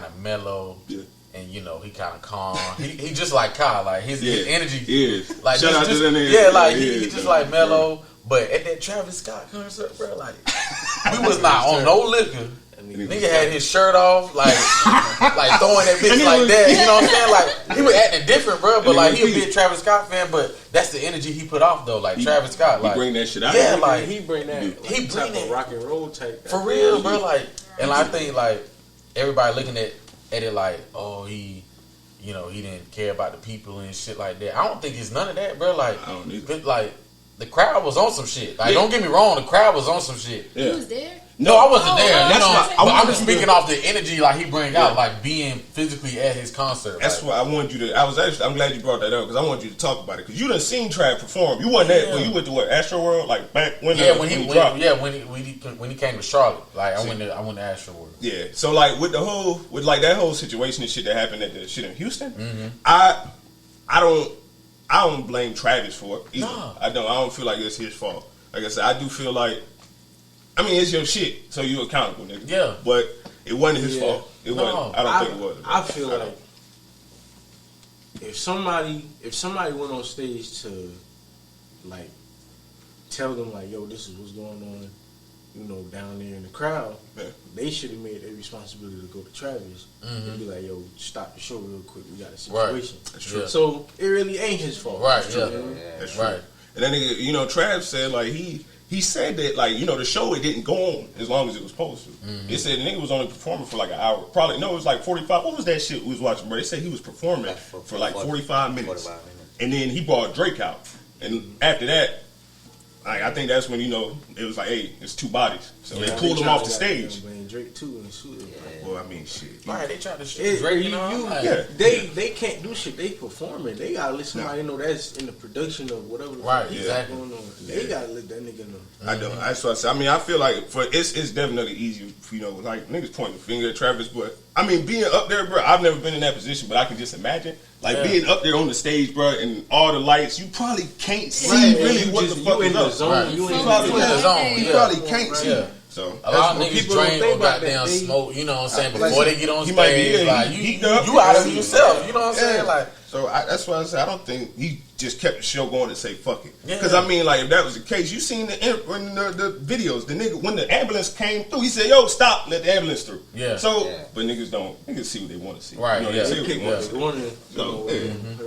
of mellow, Yeah. and you know he kind of calm. he just like Kai, like his energy, is. like Shout out to that nigga. yeah, like Yeah, he yeah, just yeah. like mellow. But at that Travis Scott concert, bro, like we was not on no liquor. Nigga had his shirt off, like throwing that bitch And he like was- that. You know what I'm saying? Like he was acting different, bro. But And like he he a was big Travis Scott fan. But that's the energy he put off though. Like Travis Scott, He like bring that shit out. yeah, He- like He bring that. He type bring of that. rock and roll type. for real, bro. Like, and I think like everybody looking at it like, oh, he didn't care about the people and shit like that. I don't think it's none of that, bro. Like, I don't either. like the crowd was on some shit. Like, Yeah. don't get me wrong, the crowd was on some shit. He Yeah. was there. No, I wasn't Oh, there. that's You know, why I but I'm wanted just to- speaking off the energy like he bring out, Yeah. like being physically at his concert. That's like, why I wanted you to. I'm glad you brought that up because I wanted you to talk about it because you done seen Trav perform. You wasn't there when you went to what Astro World like back when when he he dropped. when he came to Charlotte. Like I went to Astro World. Yeah. So like with like that whole situation and shit that happened at the shit in Houston, Mm-hmm. I don't blame Travis for it either. No. I don't feel like it's his fault. Like I said, I do feel like it's your shit, so you accountable, nigga. Yeah. But it wasn't his Yeah. fault. It No. wasn't. I don't think it was. I feel I don't. like if somebody went on stage to like tell them like, yo, this is what's going on, you know, down there in the crowd, Yeah. they should have made their responsibility to go to Travis Mm-hmm. and be like, yo, stop the show real quick. We got a Right. situation. That's true. Yeah. So it really ain't his fault. Right, It's yeah. true. That's true. Right. And that nigga, Trav said like he said that like the show it didn't go on as long as it was supposed to. Mm-hmm. It said the nigga was only performing for like an hour. Probably no, it was like 45. What was that shit we was watching, bro? They said he was performing Like for like 45 minutes. 45 minutes. And then he brought Drake out. And after that, I think that's when it was like, hey, it's two bodies. So Yeah. they pulled him off the stage. Blame Drake too and shoot it. Well, I mean, shit. Right, they tried to shoot It, Drake. you, Like, Yeah. they can't do shit. They performing. They gotta let somebody know that's in the production of whatever the Right, fuck he's exactly. going on. They gotta let that nigga know. I don't. That's what I say. I feel like it's definitely easy, like niggas pointing the finger at Travis, but being up there, bro. I've never been in that position, but I can just imagine, being up there on the stage, bro, and all the lights. You probably can't see Right, really you what just- the fuck you in is the up. zone. Right. You You in probably, in the zone, you yeah. probably can't see. Yeah. So a lot of what niggas people don't drink think or about goddamn that. They- smoke, you know what I'm saying, Like, before they get on he might be, stage, yeah, like he you up, out of yeah. yourself, you know what I'm saying? Yeah. Like So that's why I say I don't think he just kept the show going and say fuck it. Yeah. Because if that was the case, you seen the videos. The nigga when the ambulance came through, he said, "Yo, stop, let the ambulance through." Yeah. So, Yeah. but niggas see what they want to see. Right, They yeah. see what they want to see. So,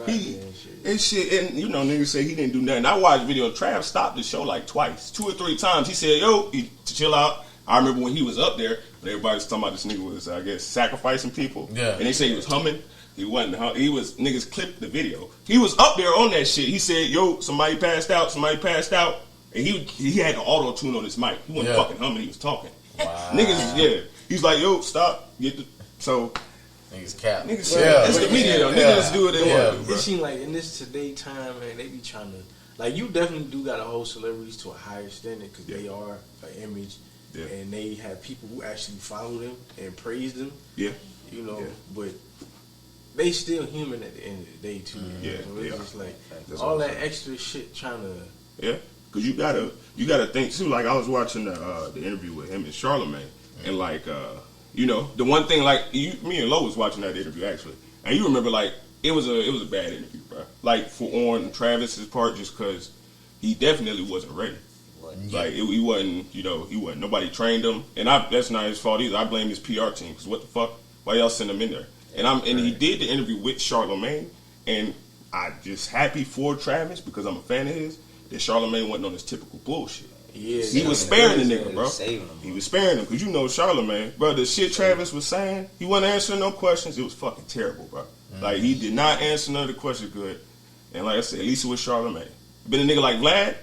He and shit, and niggas say he didn't do nothing. I watched video. Trav stopped the show like twice, 2 or 3 times. He said, "Yo, chill out." I remember when he was up there, but everybody was talking about this nigga was, I guess, sacrificing people. Yeah. And they say he was humming. He wasn't. He was. Niggas clipped the video. He was up there on that shit. He said, "Yo, somebody passed out. Somebody passed out." And he had the auto tune on his mic. He wasn't Yeah. fucking humming. He was talking. Wow. Niggas, yeah. He's like, "Yo, stop. Get the." So niggas cap. niggas, Yeah. it's the media though. Yeah. Niggas do what they Yeah. want to do, bro. It seems like in this today time, man, they be trying to you definitely do got to hold celebrities to a higher standard because they are an image, Yeah. and they have people who actually follow them and praise them. Yeah. You know, Yeah. but they still human at the end of the day too. Yeah, so they it's are. just like That's all what I'm that extra shit trying to. Yeah, because you gotta think too. Like I was watching the interview with him and Charlamagne, and the one thing me and Lo was watching that interview actually, and you remember it was a bad interview, bro. Like on Travis's part, just because he definitely wasn't ready. Like he wasn't, he wasn't. Nobody trained him, and that's not his fault either. I blame his PR team because what the fuck? Why y'all send him in there? And he did the interview with Charlamagne, and I just happy for Travis because I'm a fan of his that Charlamagne wasn't on his typical bullshit. Yeah, he was sparing the nigga, bro. Saving him, He was sparing him because Charlamagne, bro. The shit Travis was saying, he wasn't answering no questions. It was fucking terrible, bro. Like he did not answer none of the questions good. And like I said, at least it was Charlamagne. Been a nigga like Vlad.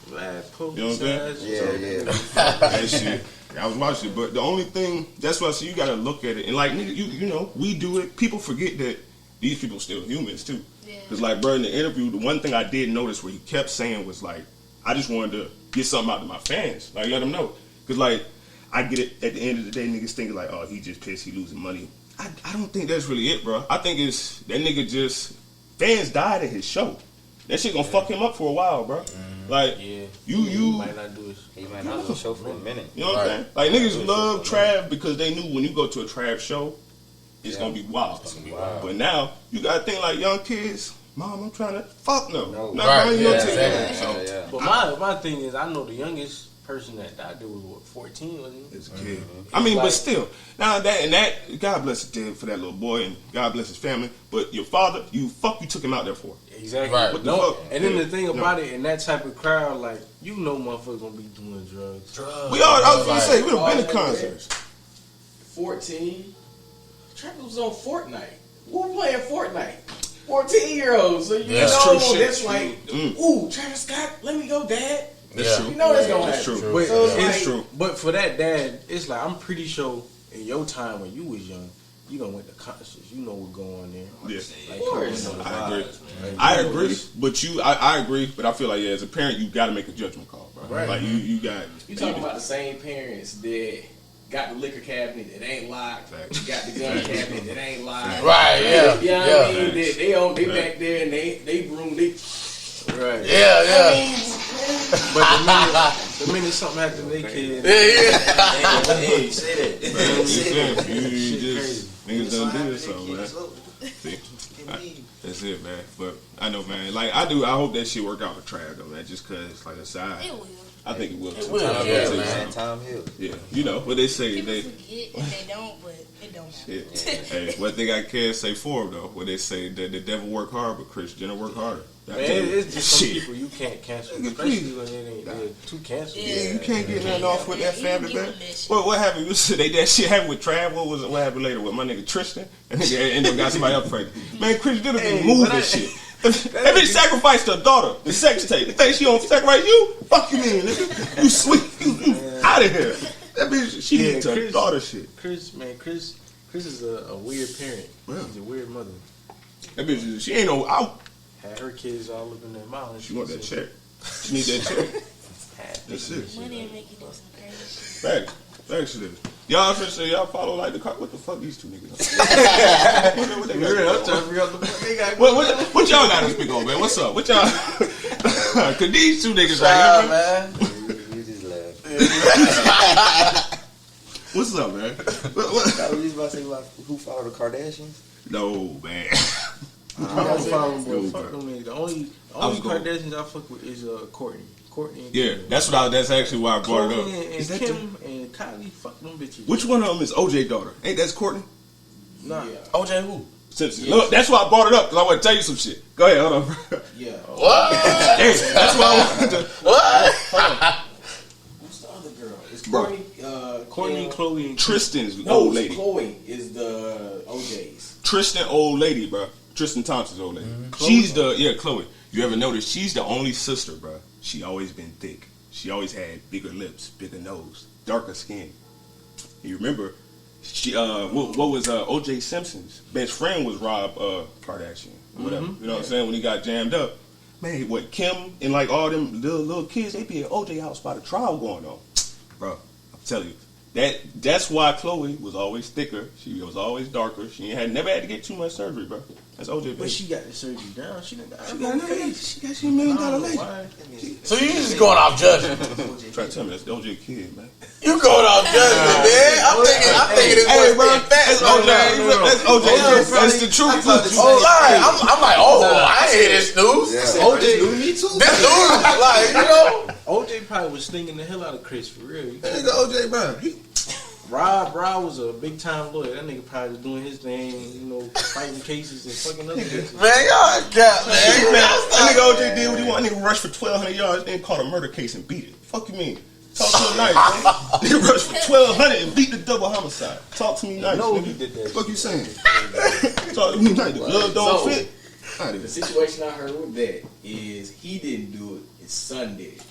Vlad, you know what I'm saying? Yeah. That shit. I was watching it, but the only thing, that's why I say you gotta look at it. And like, nigga, you know, we do it. People forget that these people still humans too. Because like, bro, in the interview, the one thing I did notice where he kept saying was like, I just wanted to get something out to my fans. Like, let them know. Because like, I get it, at the end of the day, niggas thinking like, oh, he just pissed, he losing money. I don't think that's really it, bro. I think it's, that nigga just, fans died at his show. That shit gonna fuck him up for a while, bro. Like, you might not do it. He might not do a show for a minute. You know what I'm saying? Like, niggas love Trav because they knew when you go to a Trav show, it's gonna be wild. But now, you gotta think like young kids, Mom, I'm trying to, fuck no. But my thing is, I know the youngest person that died there was what, 14, wasn't he? As a kid. I mean, but still, now that God bless his dad for that little boy, and God bless his family. But your father, you took him out there for. Exactly. Right. What the fuck? And then the thing about it, in that type of crowd, like, you know motherfuckers gonna be doing drugs. We all, I was gonna say, we done been to concerts. 14. Travis was on Fortnite. We were playing Fortnite. 14-year-olds. So that's like, ooh, Travis Scott, let me go, Dad. That's true. You know that's gonna happen. That's true. But It's true. But for that dad, it's like, I'm pretty sure in your time when you was young, you done went to concerts. You know what's going on there. Yeah. Like, Of course. I agree. But I agree. But I feel like, as a parent, you got to make a judgment call, bro. Right. Like, you got. You talking about the same parents that got the liquor cabinet that ain't locked, got the gun cabinet that ain't locked. Right, yeah. You know what I mean? They back there and they room, they... Right. Yeah. But the minute something happens to their kid, Hey, say that. Niggas done did it, so man. See, that's it, man. But I know, man. Like I hope that shit work out for Trav, though, man. Just cause, like I said, It will. I think it will. It will, yeah, man. Time Hill. Yeah, you know what they say. People They forget and they don't, but it don't matter. shit. Hey, what they got kids say for them though? What they say that the devil work hard, but Kris Jenner work harder. man, it's just some people you can't cancel, especially when they're too canceled. Yeah, you can't get nothing off with that family, You man. give them that shit. What happened? You said that shit happened with Trav. What happened later with my nigga Tristan? And nigga ended up got somebody else pregnant. Man, Kris Jenner be moving shit. That bitch sacrificed her daughter, the sex tape. You think she don't sacrifice you? Fuck you, man, nigga. You sweet. You out of here. That bitch, she needs her daughter shit. Kris is a weird parent. Yeah. She's a weird mother. That bitch, she ain't no out. Had her kids all up in their mouth. She want that check. She need that check. That's it. Money will make you do some crazy shit. Facts it is. Y'all should say y'all follow like the car. What the fuck these two niggas? What they got going on? I'm trying to figure out the fuck they got. What y'all got to speak on, man? What's up? What y'all? Cause these two niggas right here, man. You just laugh. What's up, man? I was just about to say about who followed the Kardashians. No, man. I don't follow them, Yo, bro. Fuck bro. them niggas. The only was going- Kardashians I fuck with is Courtney. Courtney and Yeah, Kim. that's actually why I brought it up. Khloe and Is that Kim and Kylie, fuck them bitches. Which one of them is OJ daughter? Ain't that Courtney? Nah. OJ who? Simpson. Look, that's why I brought it up because I want to tell you some shit. Go ahead, hold on. Yeah. What? Hey, that's why I wanted to. What? Who's the other girl? It's Bro. Courtney, Kim. Khloe, and Tristan's No, old lady. Chloe is the OJ's. Tristan old lady, bro. Tristan Thompson's old lady. She's Chloe. You ever notice she's the only sister, bro? She always been thick. She always had bigger lips, bigger nose, darker skin. You remember? She what was O.J. Simpson's best friend was Rob Kardashian, or whatever. You know what I'm saying? When he got jammed up, man, what Kim and like all them little kids, they be at O.J. house by the trial going on, bro. I'm telling you, That's why Chloe was always thicker. She was always darker. She never had to get too much surgery, bro. That's OJ. But she got the surgery down. She done got She got $1 million lady. So you just going off judgment? Try to tell me that's the OJ kid, man. You going off judgment, man? I'm thinking it's Hey, bro, that's OJ. That's OJ. That's the truth. Oh, right. I'm like, I ain't hear this news. OJ knew me too. This news, like, you know. OJ probably was stinging the hell out of Chris for real. Nigga OJ, bro. Rob was a big time lawyer. That nigga probably was doing his thing, you know, fighting cases and fucking other cases. Man, y'all got, man. That nigga OJ did what he wanted. Nigga rushed for 1,200 yards, then caught a murder case and beat it. Fuck you mean? Talk to me nice, man. Nigga rushed for 1,200 and beat the double homicide. Talk to me nice. No, nigga. he did that. Fuck you saying? Talk to me nice. The glove don't fit. The situation I heard with that is he didn't do it. His son did it.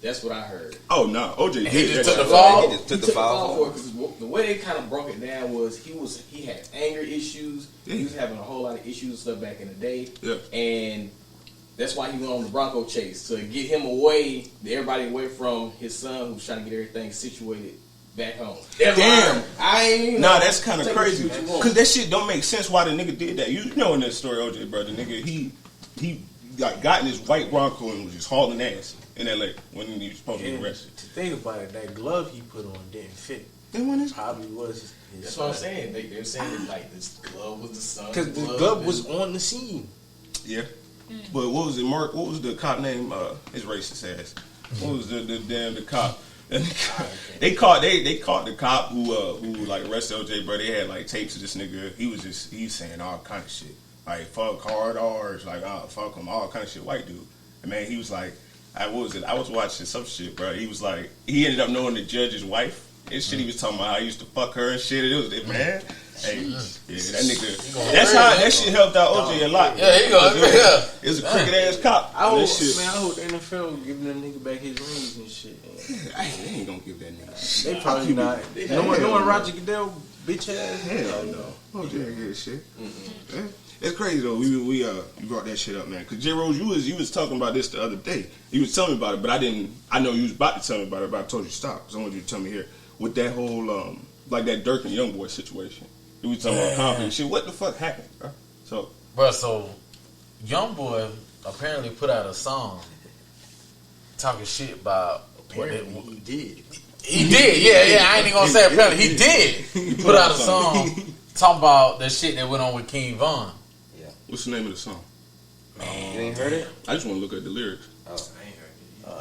That's what I heard. Oh no, OJ did. He just took the He fall. just took the fall for it. Because the way they kind of broke it down was he had anger issues. Yeah. He was having a whole lot of issues and stuff back in the day. Yeah. And that's why he went on the Bronco chase to get him away, everybody away from his son who was trying to get everything situated back home. Damn. I ain't. Nah, that's kind of take crazy. what you want. Cause that shit don't make sense why the nigga did that. You know in that story, OJ, bro, the nigga he got in his white Bronco and was just hauling ass in LA when he was supposed to be arrested. To think about it, that glove he put on didn't fit. That one is Probably was his That's what I'm saying. They're saying that, like, this glove was the son. because the glove was on the scene. yeah. But what was it, Mark? What was the cop name? His racist ass. What was the cop? They caught the cop who like arrested OJ, bro. They had like tapes of this nigga. He was saying all kind of shit. Like fuck hard R's, like fuck him, all kind of shit. White dude. And man, he was like, I was watching some shit, bro. He was like, he ended up knowing the judge's wife. And shit, he was talking about how he used to fuck her and shit. It was man. Hey, yeah, that nigga. That's how that shit helped out OJ a lot. Yeah, he go. Yeah. It was a crooked ass cop. I hope, That shit. man, I hope the NFL giving that nigga back his rings and shit. They ain't gonna give that nigga. They probably not. Knowing Roger Goodell, bitch ass. Hell no. OJ ain't get shit. Yeah. It's crazy though. We brought that shit up, man. Cause J Rose, you was talking about this the other day. You was telling me about it, but I didn't. I know you was about to tell me about it, but I told you to stop. So I want you to tell me here with that whole like that Dirk and YoungBoy situation. You was talking about confidence shit. What the fuck happened, bro? So YoungBoy apparently put out a song talking shit about. Apparently he did. He did, yeah. I ain't even gonna say apparently. He did. He put out a song talking about that shit that went on with King Von. What's the name of the song? Man, You ain't heard it? I just want to look at the lyrics.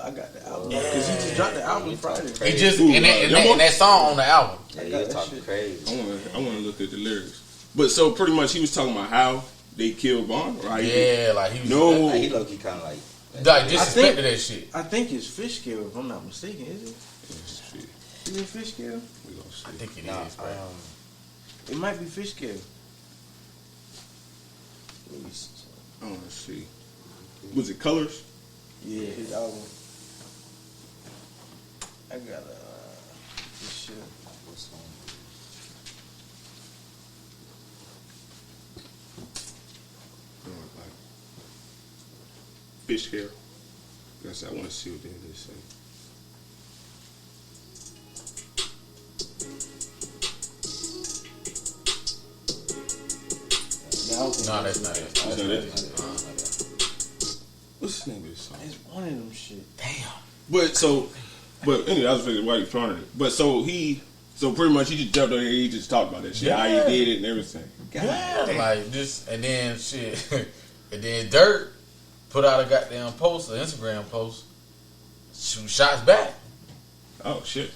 I got the album because he just dropped the album Friday. he just Ooh, and that song on the album. Yeah, you was talking crazy. I want to look at the lyrics. But so pretty much he was talking about how they killed Vaughn, or how he did. Yeah, like he was Like, he low-key kind of like disrespected that shit. I think it's Fish Scale, if I'm not mistaken. Is it? Shit, Is it Fish Scale? we gonna see. I think it nah, is, bro. It might be Fish Scale. Let me see. I want to see. Was it Colors? Yeah, his album. I got this shit. Like Fish Scale. Guess I want to see what they say. No, that's not it. Is that it? What's the name of this song? It's one of them shit. But anyway, I was thinking why you trying it. But so pretty much he just jumped on there. He just talked about that shit, how he did it and everything. God damn. Like just and then shit, and then Dirt put out a goddamn post, an Instagram post, shoot shots back. Oh shit!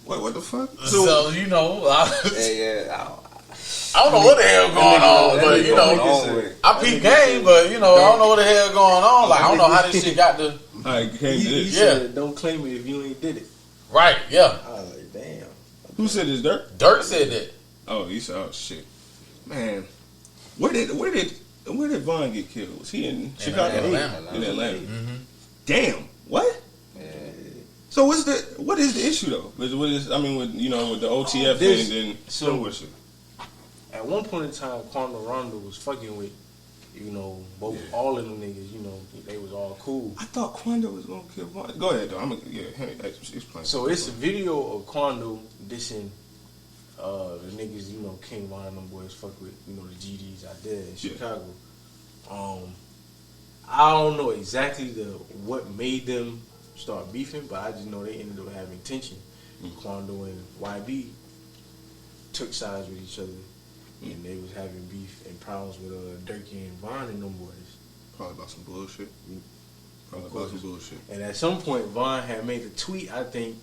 What the fuck? So you know, I don't know what the hell going on, but you know, I peep game, but you know, I don't know what the hell going on. Like I don't know how this shit got to. I came to He this. said, don't claim it if you ain't did it. Right? Yeah. I was like, damn. Who said this? Dirt? Dirt said that. Oh, he said, oh shit, man. Where did Vaughn get killed? Was he in Chicago? Atlanta. In Atlanta. Mm-hmm. Damn. What? Yeah. So what is the issue though? With the OTF This- thing, then so- what's it? At one point in time, Quando Rondo was fucking with You know, both all of them niggas, you know, they was all cool. I thought Quando was gonna kill Von. Go ahead though. Explain. So it's a video of Quando dissing the niggas, you know, King Von and them boys fuck with, you know, the GDs out there in Chicago. I don't know exactly what made them start beefing, but I just know they ended up having tension. Quando and YB took sides with each other, and they was having beef and problems with Durkee and Von and them boys. Probably about some bullshit. And at some point, Von had made a tweet, I think,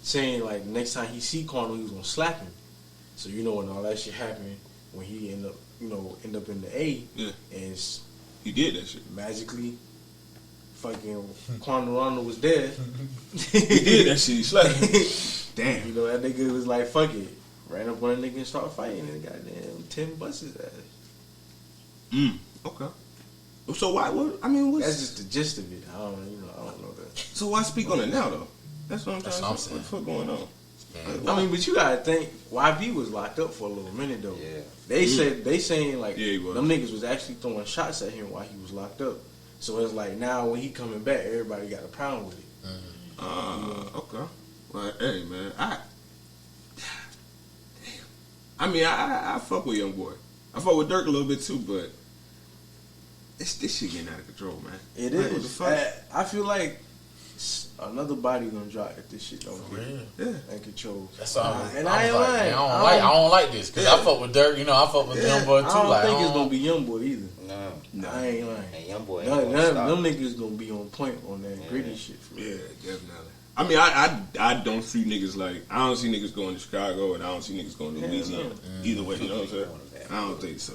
saying like next time he see Quando, he was gonna slap him. So you know when all that shit happened, when he end up in the A, and he did that shit magically. Fucking Quando Rondo was there. He did that shit. He slapped him. Damn. You know that nigga was like, fuck it. Ran up on a nigga and started fighting, and goddamn 10 buses ass. Okay. So why? What's that's just the gist of it. I don't know that. So why speak on it now though? That's what I'm trying to say. saying. What the fuck going on? I mean, but you gotta think YB was locked up for a little minute though. Yeah. They saying like he was. them niggas was actually throwing shots at him while he was locked up. So it's like now when he coming back, everybody got a problem with it. Okay. Well, hey man, I fuck with Young Boy. I fuck with Dirk a little bit too, but this shit getting out of control, man. It like, is. What the fuck? I feel like another body gonna drop if this shit don't get in control. That's all. And I ain't lying. I don't like this because I fuck with Dirk. You know, I fuck with Young Boy too. I don't think it's gonna be Young Boy either. No. I ain't lying. And Young Boy None ain't of gonna them stop. niggas gonna be on point on that gritty shit. For real. Yeah, definitely. I mean, I don't see niggas like I don't see niggas going to Chicago and I don't see niggas going to Louisiana. Either way, you know what I'm saying? I don't think so.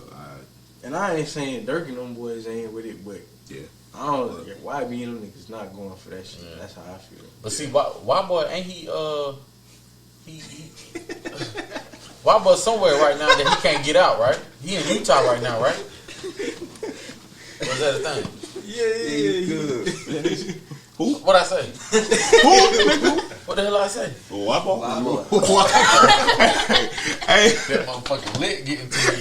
And I ain't saying Dirk and them boys ain't with it, but Yeah. I don't. Why be them niggas not going for that shit? Yeah. That's how I feel. But see, why boy ain't he why boy somewhere right now that he can't get out, right? He in Utah right now, right? Was that a thing? Yeah. Who? What I say? Who? What the hell I say? Wapo? Hey, That motherfucking lit getting to me.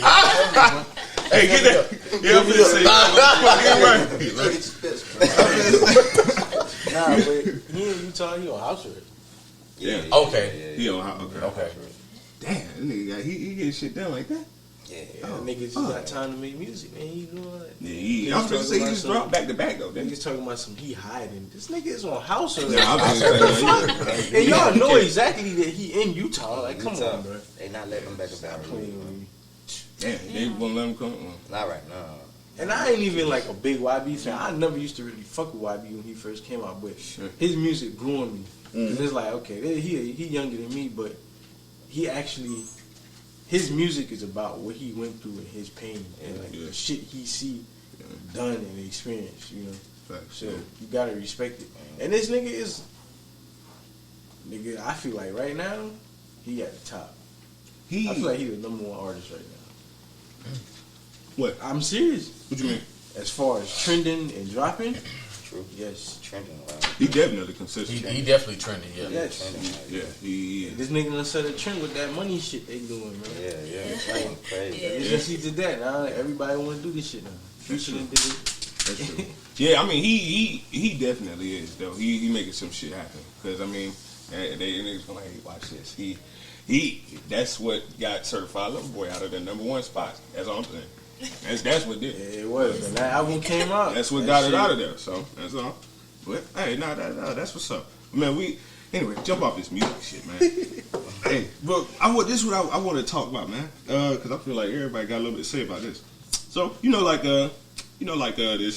Hey, get that. Yeah, I'm gonna say. nah, but he in Utah, he on house arrest. Yeah. Okay. He on how? Okay. Okay. Damn, that nigga he get shit done like that. Yeah. Niggas just got time to make music, man. He doing that. Yeah, I'm gonna say he just dropped back to back though. Niggas talking about some he hiding. This nigga is on house arrest. Yeah, I'm And y'all know exactly that he in Utah. Like, come Utah. on, bro. They not letting him back to Stop back. playing with me. Damn, they won't let him come. Not right now. And I ain't even like a big YB fan. I never used to really fuck with YB when he first came out, but his music grew on me. And it's like, okay, he younger than me, but he actually, his music is about what he went through and his pain and like the shit he see done and experienced, you know. Facts. So you gotta respect it. And this nigga is, I feel like right now, he at the top. I feel like he the #1 artist right now. What? I'm serious. What you mean? As far as trending and dropping, True. yes. Trending. He definitely consistent. He definitely trending, yeah. Yes. Yeah, he is. This nigga done set a trend with that money shit they doing, man. Yeah. Like, crazy. Ever since he did that, now everybody want to do this shit now. Future done did it. That's true. Yeah, I mean he definitely is though. He making some shit happen because I mean they niggas gonna hey watch this. He that's what got Certified Lover Boy out of the #1 spot. That's all I'm saying. That's what did. Yeah, it was. When that album came out, That's what got it out of there. So that's all. But hey, no, that's what's up. Man, anyway, jump off this music shit, man. Hey, but this is what I want to talk about, man. Because I feel like everybody got a little bit to say about this. So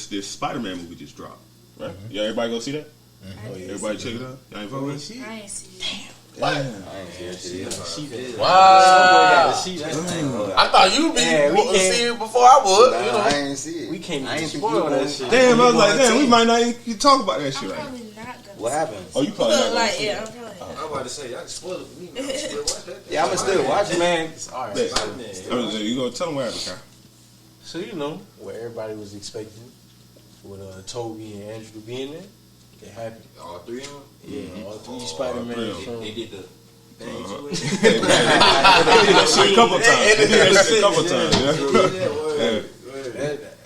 this Spider-Man movie just dropped, right? Mm-hmm. Yeah, everybody go see that? I didn't Everybody check it out. Y'all ain't fuck with it? see I ain't see it. I ain't see that shit either. see that. Wow. See that. I thought you'd be Man, we can't- see it before I would. Nah, You know. I ain't see it. We can't I even ain't think spoil you that gonna- shit. Damn, I was like, You damn, gonna we might not even talk about that shit I'm right now. probably not gonna. What happened? Oh, you probably not Look, gonna like, see it. yeah, I'm probably not. I'm about to say, y'all can spoil it for me, man. I'm still watch that. Yeah, I'ma still watch it. Man, all right. Bet. Spider-Man. You gonna tell them what happened, Kyle? So you know what everybody was expecting with Toby and Andrew being there, it happened. All three of them? Yeah, all three all three Spider-Man of them. They did the thing to it. They did that shit a couple times. They did that shit a couple times. Yeah.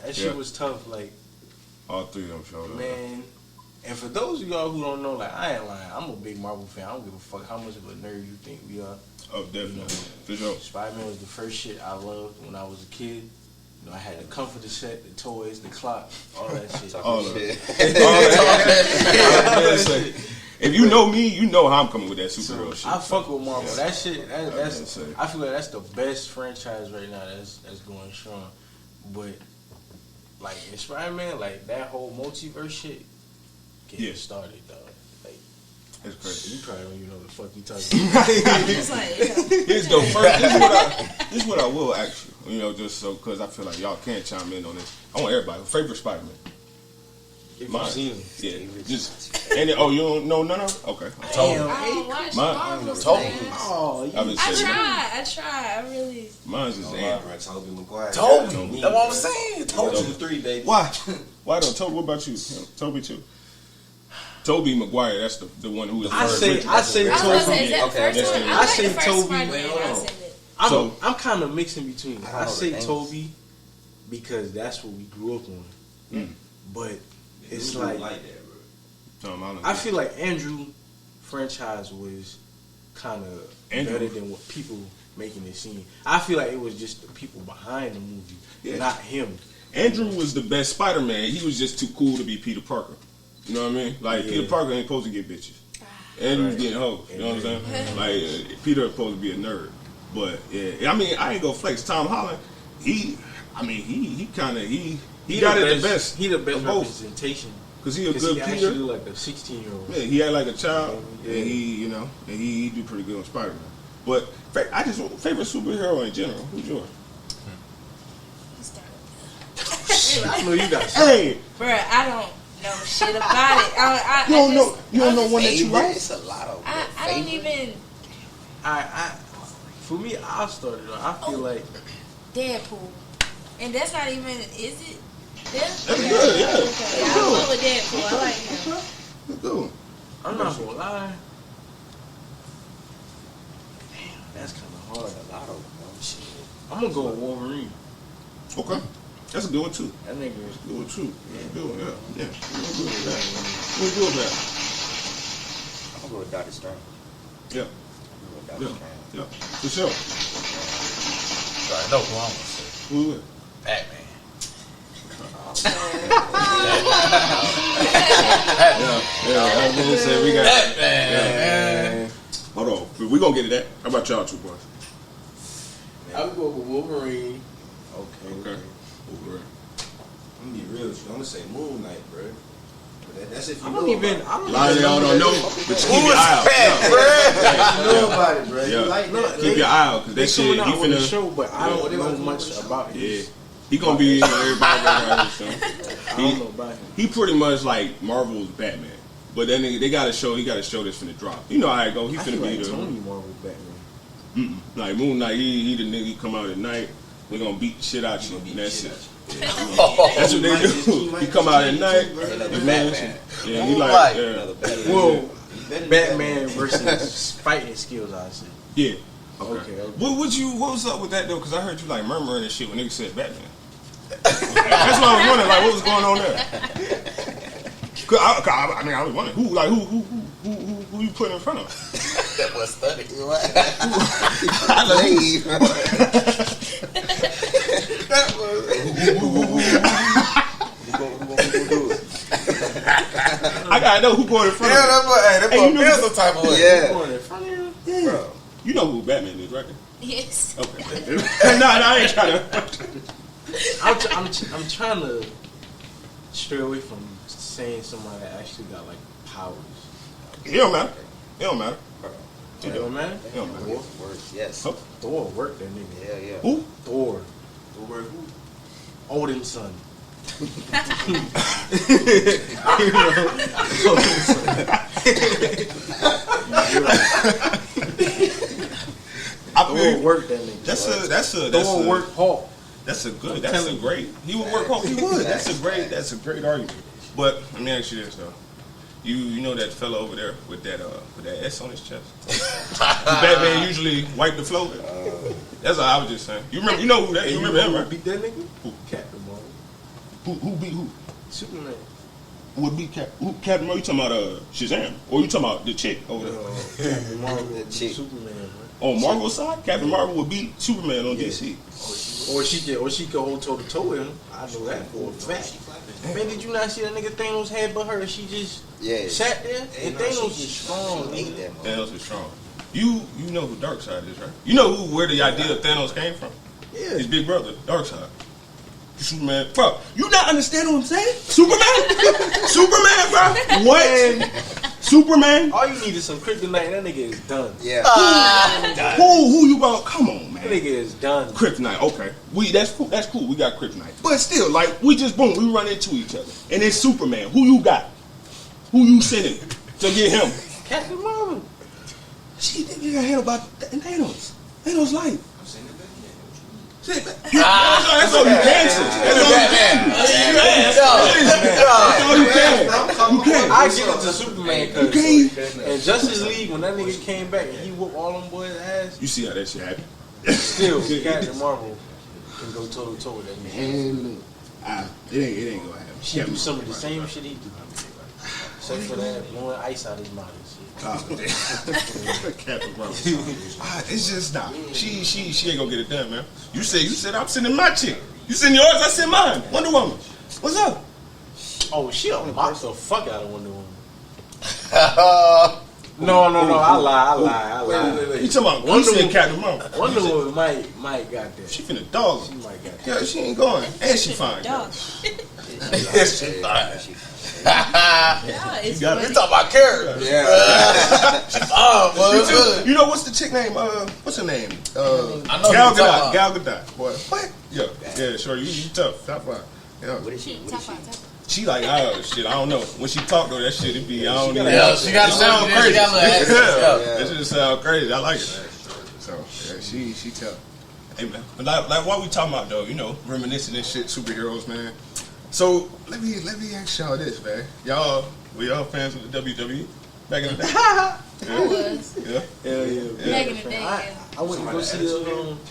That That shit was tough. Like, all three of them showed up. man. And for those of y'all who don't know, like, I ain't lying. I'm a big Marvel fan. I don't give a fuck how much of a nerd you think we are. Oh, definitely. For sure. Spider-Man was the first shit I loved when I was a kid. You know, I had the comforter set, the toys, the clock, all that shit. All of it. If you know me, you know how I'm coming with that superhero shit. I fuck with Marvel. That shit, that's insane. I feel like that's the best franchise right now that's going strong. But like in Spider-Man, like that whole multiverse shit getting started, dog. Like it's crazy. You probably don't even know what the fuck you talking about. It's like, Here's the first. This is what I will ask you. You know, just so because I feel like y'all can't chime in on this. I want everybody favorite Spider-Man. If Mine. you've seen him. Yeah, just and you don't know none of them? Okay. I don't watch Mine. Marvel Toby. things. Oh, I've been I saying try. I really. mine's is Andrew. Toby Maguire. Toby. That's what I'm saying. Toby Toby. 3, baby. Why? Why don't Toby? What about you? Toby too. Toby Maguire. That's the one who was. I say I was gonna say, is that the Okay, first one? I I like say the first Toby. Spider-Man. Wait, hold I on. said it. I'm kind of mixing between. I know say the names. Toby because that's what we grew up on. But it's like like that, bro. I feel like Andrew franchise was kind of Andrew. better than what people making it seem. I feel like it was just the people behind the movie, not him. Andrew was the best Spider-Man. He was just too cool to be Peter Parker. You know what I mean? Like Peter Parker ain't supposed to get bitches. Andrew's getting hoes. You know what I'm saying? Like Peter is supposed to be a nerd. But yeah, I mean, I ain't gonna flex. Tom Holland, he got it the best. He the best of both. representation. Cause he a Because good he Peter. actually look like a 16-year-old. Yeah, he had like a child, Yeah. and he do pretty good on Spider-Man. But I just favorite superhero in general. Who's yours? I know you got. Hey, Bruh, I don't know shit about it. you don't know one that you like? It's a lot of I don't even. For me, I started. I feel like Deadpool. And that's not even. Is it? That's good, yeah. Okay. I fuck with Deadpool. I like him. Good. I'm not gonna lie. Damn, that's kind of hard. a lot of shit. I'm gonna go with Wolverine. Okay, that's a good one too. That nigga is Good one too. Good one, yeah. We'll do with that. We'll do with that. I'm gonna go with Doctor Strange. Yeah, I'm gonna go with Doctor Strange. yeah, for sure. I know who I'm gonna say. Who is it? Batman. Yeah, I was gonna say we got. Batman. Hold on, we gonna get to that. How about y'all two boys? I would go with Wolverine. Okay. Wolverine. I'm gonna be real with you. I'm gonna say Moon Knight, bro. But that's if you I know don't even. about I don't A lot of even y'all don't know, but keep your eye out. it. You know about it, bro. Yeah. You like that. Keep your eye out, cause They that shit, coming he out with the finna. show, but I Yeah. don't know They much about Yeah, this. he gonna be everybody around this show. I don't know about him. He pretty much like Marvel's Batman, but then he got to show this finna drop. You know how it go. He I finna feel be like the Tony Marvel Batman. like Moon Knight. He the nigga. He come out at night. We gonna beat the shit out you. And that's it. That's what they do. He come out at night. Another the man- Batman. Yeah, he like Right. yeah, Another Batman. Whoa, Batman versus fighting skills. I say. yeah. Okay. What was up with that though? Because I heard you like murmuring and shit when niggas said Batman. That's what I was wondering. Like, what was going on there? 'Cause I mean, I was wondering who you putting in front of? That was funny. I gotta know who going in front of. That Hey, you know feel some type of way. Yeah. Going in front of him? Bro. You know who Batman is, right? Yes. Okay. no, I ain't trying to. I'm trying to stray away from saying somebody that actually got like powers. It don't matter. It don't matter. You know, man. It don't matter. Works, yes. Oh. Thor worked that nigga. Yeah, yeah. Who? Thor, Over who? Odin's son. I Thor feel worked that nigga. Thor worked Hulk. That's a great. He would work home. He would. That's a great argument. But let me ask you this though. You know that fella over there with that S on his chest? Batman usually wipe the floor with? That's what I was just saying. You remember? You know who that? You remember him, right? Beat that nigga? Who? Captain Marvel. Who beat who? Superman. Would beat Captain Marvel? You talking about Shazam? Or you talking about the chick over there? Captain Marvel, The chick. Superman, man. On Marvel's side, Captain Marvel would beat Superman on DC. Or she could hold toe to toe with him. I know that for a fact. Man, did you not see that nigga Thanos headbutt her and she just sat there? And Thanos is strong, nigga. Thanos is strong. You know who Darkseid is, right? You know where the idea of Thanos came from? Yeah. His big brother, Darkseid. Superman, bro. You not understand what I'm saying? Superman, Superman, bro. What? Superman. All you need is some kryptonite. That nigga is done. Yeah. Who you about? Come on, man. That nigga is done. Kryptonite, okay. That's cool. That's cool. We got kryptonite, but still, like we run into each other, and it's Superman. Who you got? Who you sending to get him? Captain Marvel. She didn't got hit about Thanos. Thanos life. That's all you can say. That's all you can. You can. I give it to Superman because in Justice League when that nigga came back and he whooped all them boys' ass. You see how that shit happened? Still, Captain Marvel can go toe to toe with that nigga. It ain't gonna happen. She do some of the same shit he do. Except for that blowing ice out his mouth and shit. Captain Marvel. It's just not. She ain't gonna get it done, man. You said I'm sending my chick. You send yours, I send mine. Wonder Woman. What's up? Oh, she'll box the fuck out of Wonder Woman. No, I lie. Wait. You talking about Wonder Woman? Captain Marvel. Wonder Woman might got that. She finna dog. She might got that. Yeah, she ain't going. And she fine. Dog. She fine. Yeah, it's got funny. We talking about characters. Yeah. You know what's the chick name? What's her name? I know Gal who you Gadot. talking Gal Gadot. Boy, what? Yeah, sure. You tough. Top five. Yeah. What is she? Top five. She like, shit. I don't know. When she talk though, that shit it be. I don't even. Yeah, she got it sound she crazy. got a little accent, Yeah, it just sound crazy. I like it. So yeah, she tough. Hey man, but like what we talking about though? You know, reminiscing and shit, superheroes, man. So let me ask y'all this, man. We all fans of the WWE back in the day. I was. Yeah. Hell yeah. Back in the day, I went to go see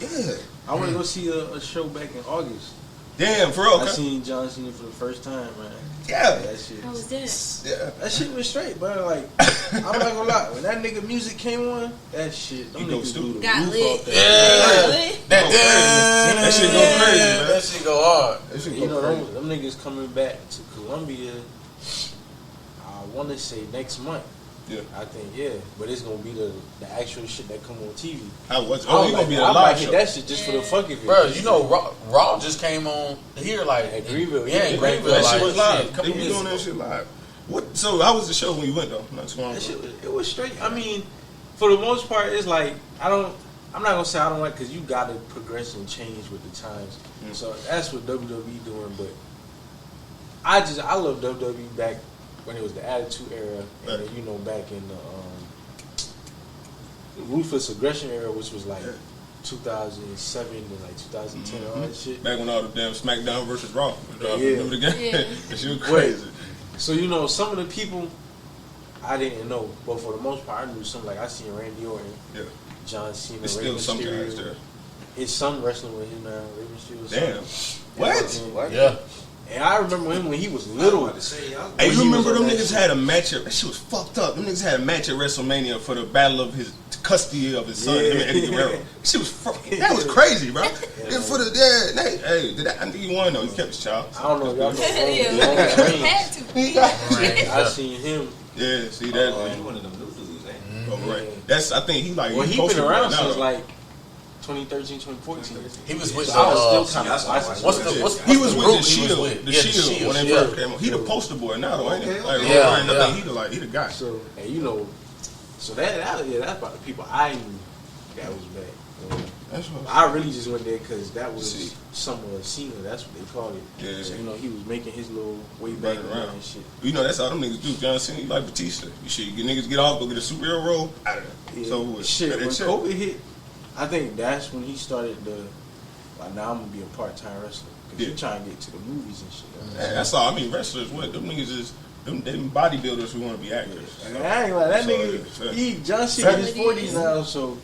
Yeah. I went to go see a show back in August. Damn, for real. I Okay. seen John Cena for the first time, man. Yeah. That shit. How was that? Yeah. That shit was straight, but like, I'm not gonna lie. When that nigga music came on, that shit, them You go niggas stupid. blew the Got roof lit. off Yeah. that. That shit go crazy, man. That shit go hard. That shit You go know, crazy. them niggas coming back to Columbia, I want to say next month. Yeah. I think, yeah. But it's going to be the actual shit that come on TV. How was? I Oh, you gonna be a might live hit show? that shit just for the fuck of it. Bro, you know Raw just came on here like At Greenville. Yeah, Yeah, Greenville. That Like, shit was live. shit, couple They be years doing that ago. shit live. What? So how was the show when you went though? Not too long That ago. shit, it was straight. I mean, for the most part, it's like, I'm not going to say I don't like, because you got to progress and change with the times. So that's what WWE doing, but I love WWE back when it was the Attitude Era, and then, you know, back in the Ruthless Aggression Era, which was like 2007 and like 2010 and all that shit. Back when all the damn SmackDown versus Raw. Yeah. Remember the game? Yeah. That shit was crazy. So, you know, some of the people I didn't know, but for the most part, I knew some. Like, I seen Randy Orton, Yeah. John Cena, It's Rey still some guys Mysterio. there. His son wrestling with him now, Rey Mysterio's son. Damn. What? What? Yeah. And I remember him when he was little. Hey, When you he remember was them on that niggas shit. had a match at, that shit was fucked up. Them niggas had a match at WrestleMania for the battle of his custody of his son, him and Eddie Guerrero. Shit was that was crazy, bro. And for the hey, did I think he won though? He kept his child. I don't know if y'all Yeah, know. Roman Reigns. had to. I seen him. Yeah, see that. He one of them new dudes, ain't he? Oh, right. That's I think he like Well, he posted been around right now, since though. like 2013, 2014. He was with So I was still kind that's of why I watching. what's He was the with group the he was Shield. with? The Yeah, Shield when they yeah. first came on. He the poster boy now though, ain't he? Okay, Like, okay. Yeah, I yeah. think he the guy. So, and you know, so that's about the people I knew that was back. That's what. I really just went there because that was See. Summer of Cena. That's what they called it. Yeah. So, you know, he was making his little way back Running around around. and shit. You know that's how them niggas do. John Cena, you like Batista. You shit, you get niggas get off, go get a superhero role out of there. Yeah. So what? Shit, That when shit. COVID hit, I think that's when he started the. Like, now I'm gonna be a part-time wrestler because Yeah. you trying to get to the movies and shit. Yeah, that's all. I mean, wrestlers. What them niggas is? Them bodybuilders who want to be actors. And I ain't like that So, nigga. yeah. He John Cena in his Fact. 40s now, so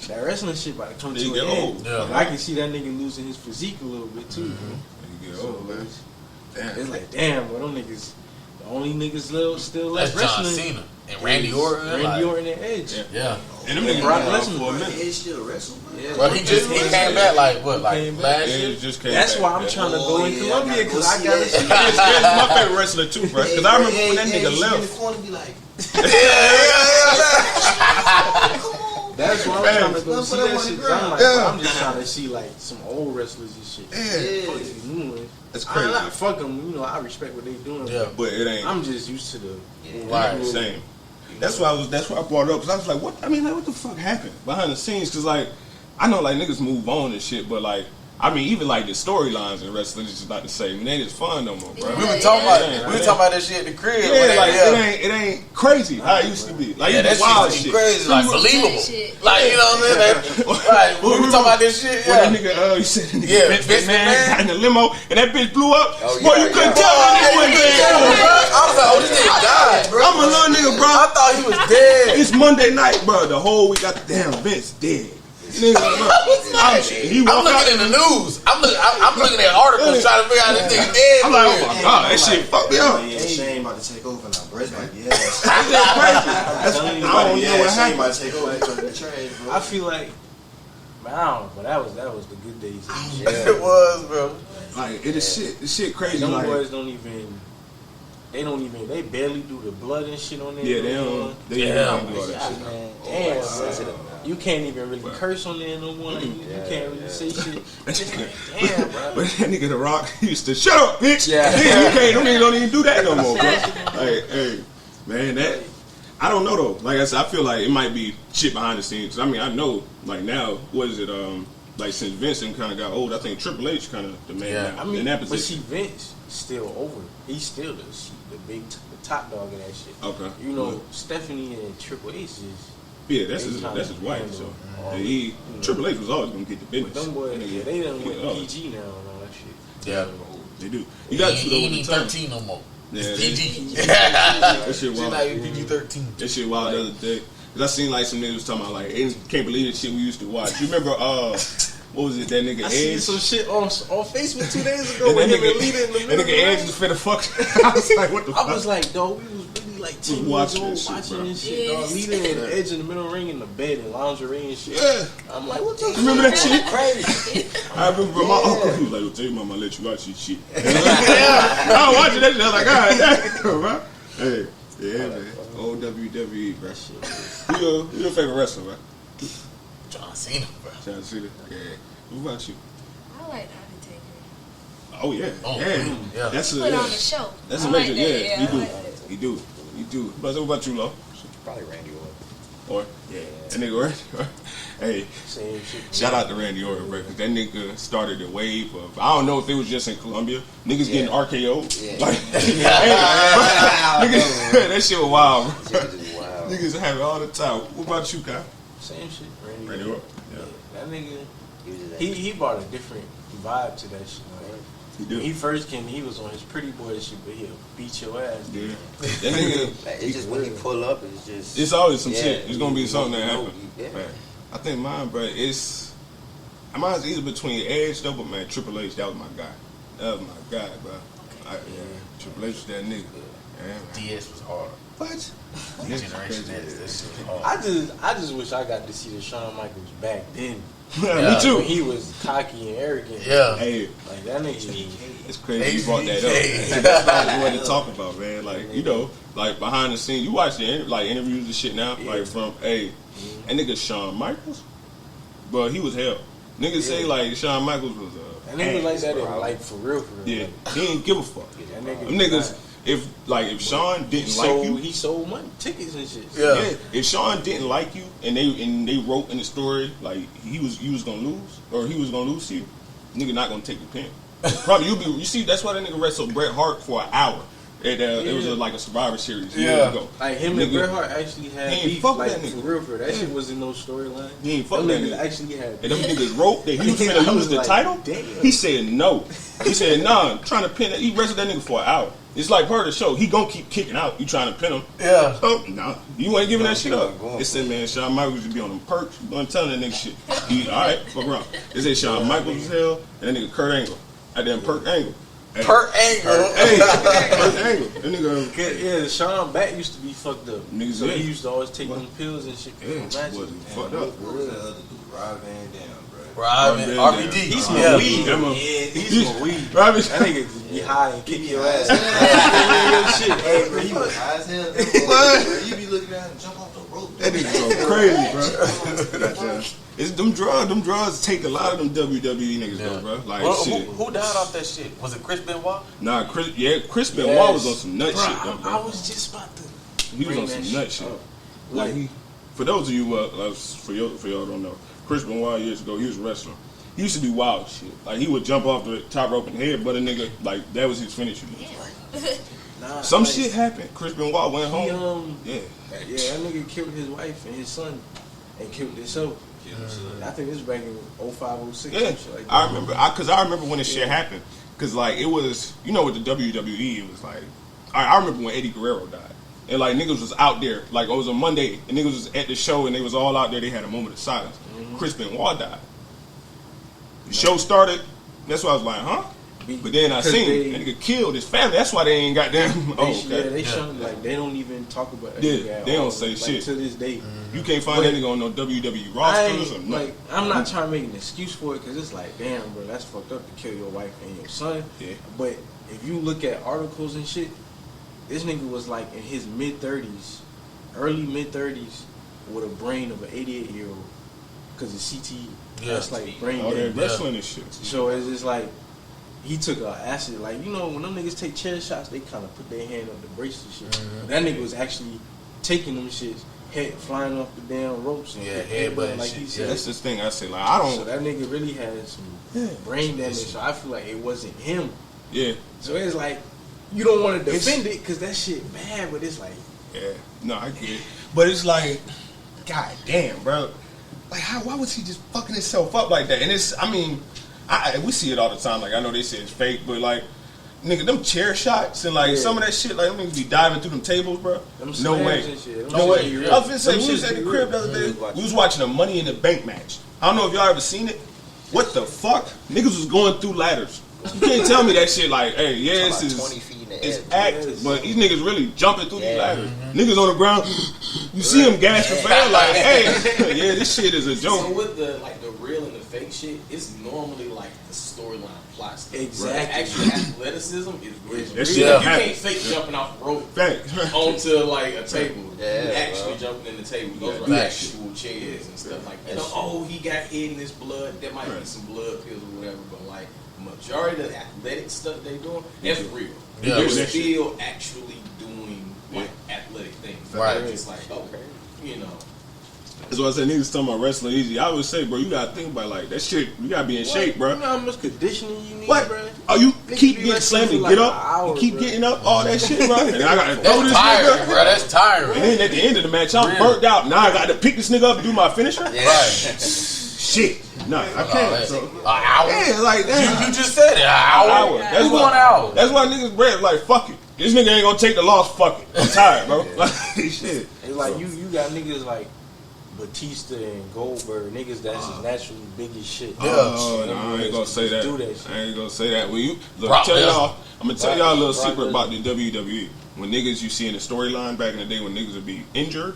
that wrestling shit about to come They to get an end. old. Yeah. And I can see that nigga losing his physique a little bit too. You get So, old, man. It's like, damn, bro, them niggas, the only niggas still That's left John wrestling. Cena and Randy Orton. Randy Orton and Edge. Yeah. And them niggas Brock been around Lesnar. for a minute. Edge still wrestle. Yeah, Well, he came back like what, like Came back. last Yeah, year? it just came That's back. why I'm trying to go in Columbia because I gotta see Edge is my favorite wrestler too, bro. Because I remember when that nigga left. In the corner, be like, That's why I'm trying to go see that shit. 'Cause I'm like, bro, I'm just trying to see like some old wrestlers and shit. Yeah. Fuck these new ones. That's crazy. Fuck them. You know, I respect what they doing. Yeah. But it ain't. I'm just used to the Right. Same. That's why I brought it up because I was like, what? I mean, like, what the fuck happened behind the scenes? Because like, I know like niggas move on and shit, but like, I mean, even like the storylines in wrestling is just not the same. It ain't as fun no more, bro. We were talking about that shit at the crib. Yeah, like it ain't crazy how it used to be. Like Yeah, that that wild shit shit. crazy, like believable. Shit. Like, you know what I'm saying? Right. We were talking about this shit. When Yeah. that nigga, you said that nigga Yeah, Vince Vince McMahon McMahon. got in the limo and that bitch blew up. Oh, Boy, yeah, you couldn't yeah. tell that nigga wasn't dead. I was like, oh, this nigga died, bro. I'm a little nigga, bro. I thought he was dead. It's Monday night, bro. The whole week, got the damn Vince dead. Nigga, bro. He I'm walk out. looking in the news. I'm looking at articles trying to figure out this nigga dead. I'm like, oh my god, that shit fucked me up. yeah, Shane about to take over now, bro. It's like, yes. That's crazy. I don't know Yeah, what Shane happened. about to take over the trash, bro. I feel like, man, I don't know, but that was the good days. It was, bro. Like it is shit. This shit crazy. Them Like boys they barely do the blood and shit on there. yeah, they don't. They Yeah. don't do all that shit. Man, damn, bro. You can't even really curse on there no more. Like, you can't really say shit. Damn, bro. But that nigga The Rock he used to shut up, bitch. Yeah. Nigga, you can't. Them niggas don't even do that no more, bro. Like, hey, man, that. I don't know though. Like I said, I feel like it might be shit behind the scenes. I mean, I know. Like now, what is it? Like since Vincent kind of got old, I think Triple H kind of the man now I mean, in that but position. see, Vince still over. He's still the top dog of that shit. Okay. You know, Stephanie and Triple H is. Yeah, that's They his kinda wife. handle So all he you know. Triple H was always gonna get the business. Them boys, Nigga, yeah, they done yeah, went PG now and all that shit. Yeah. They do. You got to He though ain't with the even time. 13 no more. Yeah, It's they- PG. that shit She's wild. not even PG-13. That shit wild the other day. Cause I seen like some niggas was talking about like, can't believe the shit we used to watch. You remember what was it? That nigga I seen Edge. some shit on Facebook 2 days ago And with that him and Lita in the nigga, middle. that nigga Edge was finna fuck. I was like, what the fuck? I was like, dog, we was really like 10 years watching old this shit, watching bro. this shit, dog. Yes. Lita and Edge in the middle ring in the bed in lingerie and shit. Yeah. I'm like, what the fuck? Remember that shit? Crazy. I remember my uncle. He was like, "Well, tell your mama I let you watch this shit." I was watching that shit. I was like, "God damn, bro." Hey, yeah, man. Old WWE, bro. Who your favorite wrestler, bro? John Cena, bro. John Cena. Yeah. What about you? I like Undertaker. Oh yeah, Oh, yeah. yeah. That's a Put on the yeah. show. That's I a like major. that. Yeah, I you do. like that. You do. You do. But what about you, Lo? Probably Randy Orton. Or Yeah. that nigga Orton. Hey, Same shit. shout out to Randy Orton, bro, because that nigga started a wave of, I don't know if it was just in Colombia, niggas getting RKO'd. Yeah. Like, niggas, that shit was wild, bro. Shit was just wild. Niggas have it all the time. What about you, Kai? Same shit. Randy Orton. Yeah. That nigga, He was just he brought a different vibe to that shit. Like, He when he do. first came, he was on his pretty boy shit, but he'll beat your ass. Yeah. That nigga, like, it's just when he pull up, it's just. it's always some Yeah, shit. It's gonna be you something that know, happens. yeah. Man, I think mine, bro, mine's either between Edge though, but man, Triple H, that was my guy. That was my guy, bro. Triple H was that nigga. Yeah, man. DS was hard. What? Generation X, that shit was hard. I just wish I got to see the Shawn Michaels back then. Me Yeah. too. When he was cocky and arrogant. Yeah. Hey, Like that nigga. it's crazy you brought that up. HBK. That's not what to talk about, man. Like, you know, like behind the scenes, you watch the interviews and shit now, like from, that nigga Shawn Michaels, but he was hell. Niggas say like Shawn Michaels was That nigga like that, bro. like for real. yeah, he didn't give a fuck. That nigga. Them niggas, if Shawn didn't like you, he sold money, tickets and shit. Yeah. if Shawn didn't like you and they wrote in the story like you was gonna lose or he was gonna lose to you, nigga not gonna take the pin. Probably you see that's why that nigga wrestled Bret Hart for an hour. It was like a Survivor Series years ago. Like him and Bret Hart actually had he ain't beef. fuck Like with that nigga. for real. That shit wasn't no storyline. He ain't fuck Them with that niggas nigga. actually had And them beef. niggas wrote that he was I finna was lose the like, title. damn. He said no. He said nah. I'm trying to pin it. He wrestled that nigga for an hour. It's like part of the show. He gonna keep kicking out. You trying to pin him? Yeah. Oh no, you ain't giving that shit up. going It said man, Shawn Michaels should be on them perks. I'm telling that nigga shit. He all right, fuck around. It said Shawn Michaels was hell and that nigga Kurt Angle. At that perk Angle. Per angle. Hey, first angle. That nigga. Yeah, Sean back used to be fucked up. Niggas, So yeah. he used to always take them pills and shit. Yeah, Imagine. was fucked What up. was that other dude? Rob Van Dam, bro. Robin, RBD. He smoke Yeah. weed. That He smoke weed. Robin. That nigga just be high and kick your ass. Shit, hey, bro, he was high as hell. Bro, you be looking at him and jump off the rope. That nigga go crazy, bro. It's them drugs. Them drugs take a lot of them WWE niggas, though, bro. Like, Well, shit. who died off that shit? Was it Chris Benoit? Nah, Chris Benoit was on some nut shit, though, I bro. was just about to. He was on bring some that nut shit shit. up. Like, for those of you, for y'all don't know, Chris Benoit years ago, he was a wrestler. He used to do wild shit. Like, he would jump off the top rope and head, but a nigga, like, that was his finisher. Nah, Some like, shit happened. Chris Benoit went He, home. Yeah. yeah, that nigga killed his wife and his son and killed himself. I think this was back in 05, 06. Yeah, Shit like that. I remember. I remember when this shit happened. Cause like it was, you know, with the WWE, it was like, I remember when Eddie Guerrero died, and like niggas was out there, like it was a Monday, and niggas was at the show, and they was all out there. They had a moment of silence. Chris Benoit died. The show started. That's why I was like, huh? But then I seen that nigga killed his family. That's why they ain't got them. They show like they don't even talk about. Yeah, they don't say like, shit to this day. You can't find that nigga on no WWE rosters or nothing. Like, I'm not trying to make an excuse for it because it's like, damn, bro, that's fucked up to kill your wife and your son. Yeah. But if you look at articles and shit, this nigga was like in his mid-30s, early mid-30s, with a brain of an 88-year-old because of CTE. Yeah. That's like brain All that damage. wrestling and shit. So it's just like, he took a acid, like, you know, when them niggas take chair shots, they kind of put their hand up the brace and shit. But that nigga was actually taking them shits, head flying off the damn ropes. And headbutting like shit. he Yeah. said. That's the thing I say. Like I don't. So that nigga really had some brain damage. So I feel like it wasn't him. Yeah. So it's like, you don't want to defend it because that shit bad, but it's like, Yeah, no, I get it. But it's like, god damn, bro. Like, why was he just fucking himself up like that? And it's, I mean, we see it all the time. Like, I know they say it's fake, but like, nigga, them chair shots and like some of that shit, like, them niggas be diving through them tables, bro. them No slams way. and shit. No way. Them I was finna say, them we was shits at the be crib real. the other day. We was watching a Money in the Bank match. I don't know if y'all ever seen it. What the fuck? Niggas was going through ladders. You can't tell me that shit like, hey, yeah, this is 20 feet in the it's air. act, but these niggas really jumping through these ladders. Niggas on the ground, you see them gasping for air like, hey, yeah, this shit is a So joke. with the the real and the fake shit, it's normally like the storyline plots. Exactly. Actually, athleticism is real. That shit You happen. can't fake jumping off the rope Facts. onto like a table. Yeah, You actually bro. jumping in the table. Those Yeah, are facts. actual chairs and stuff like that. That shit. Oh, he got hit in his blood. There might be Right. some blood pills or whatever, but like majority of the athletic stuff they doing, that's real. Yeah, They're that shit. still actually doing like athletic things. Right. They're just like, okay, you know. That's why I said niggas talking about wrestling easy. I always say, bro, you gotta think about like that shit. You gotta be in shape, You bro. know how much conditioning you need, What? bro? Oh, you Niggas keep be getting wrestling slammed for and like get an up. hour, You keep bro. getting up, all that shit, bro. And I gotta throw That's this tiring, nigga. bro. That's And tiring. then at the end of the match, I'm burnt out. Now I got to pick this nigga up and do my finisher. Right. Shit. No, I can't. So, An hour. yeah, like that. You just said it. An hour. That's Who why, 1 hour? That's why niggas bread like fuck it. This nigga ain't gonna take the loss. Fuck it. I'm tired, bro. Like shit. It's like you got niggas like Batista and Goldberg, niggas that's just naturally big as shit. Oh, no, I ain't gonna say that. Do that shit. I ain't gonna say that. Well, you look, Brock tell Lesnar. y'all. I'm gonna tell y'all a little Brock secret Lesnar. about the WWE. When niggas you see in the storyline back in the day when niggas would be injured,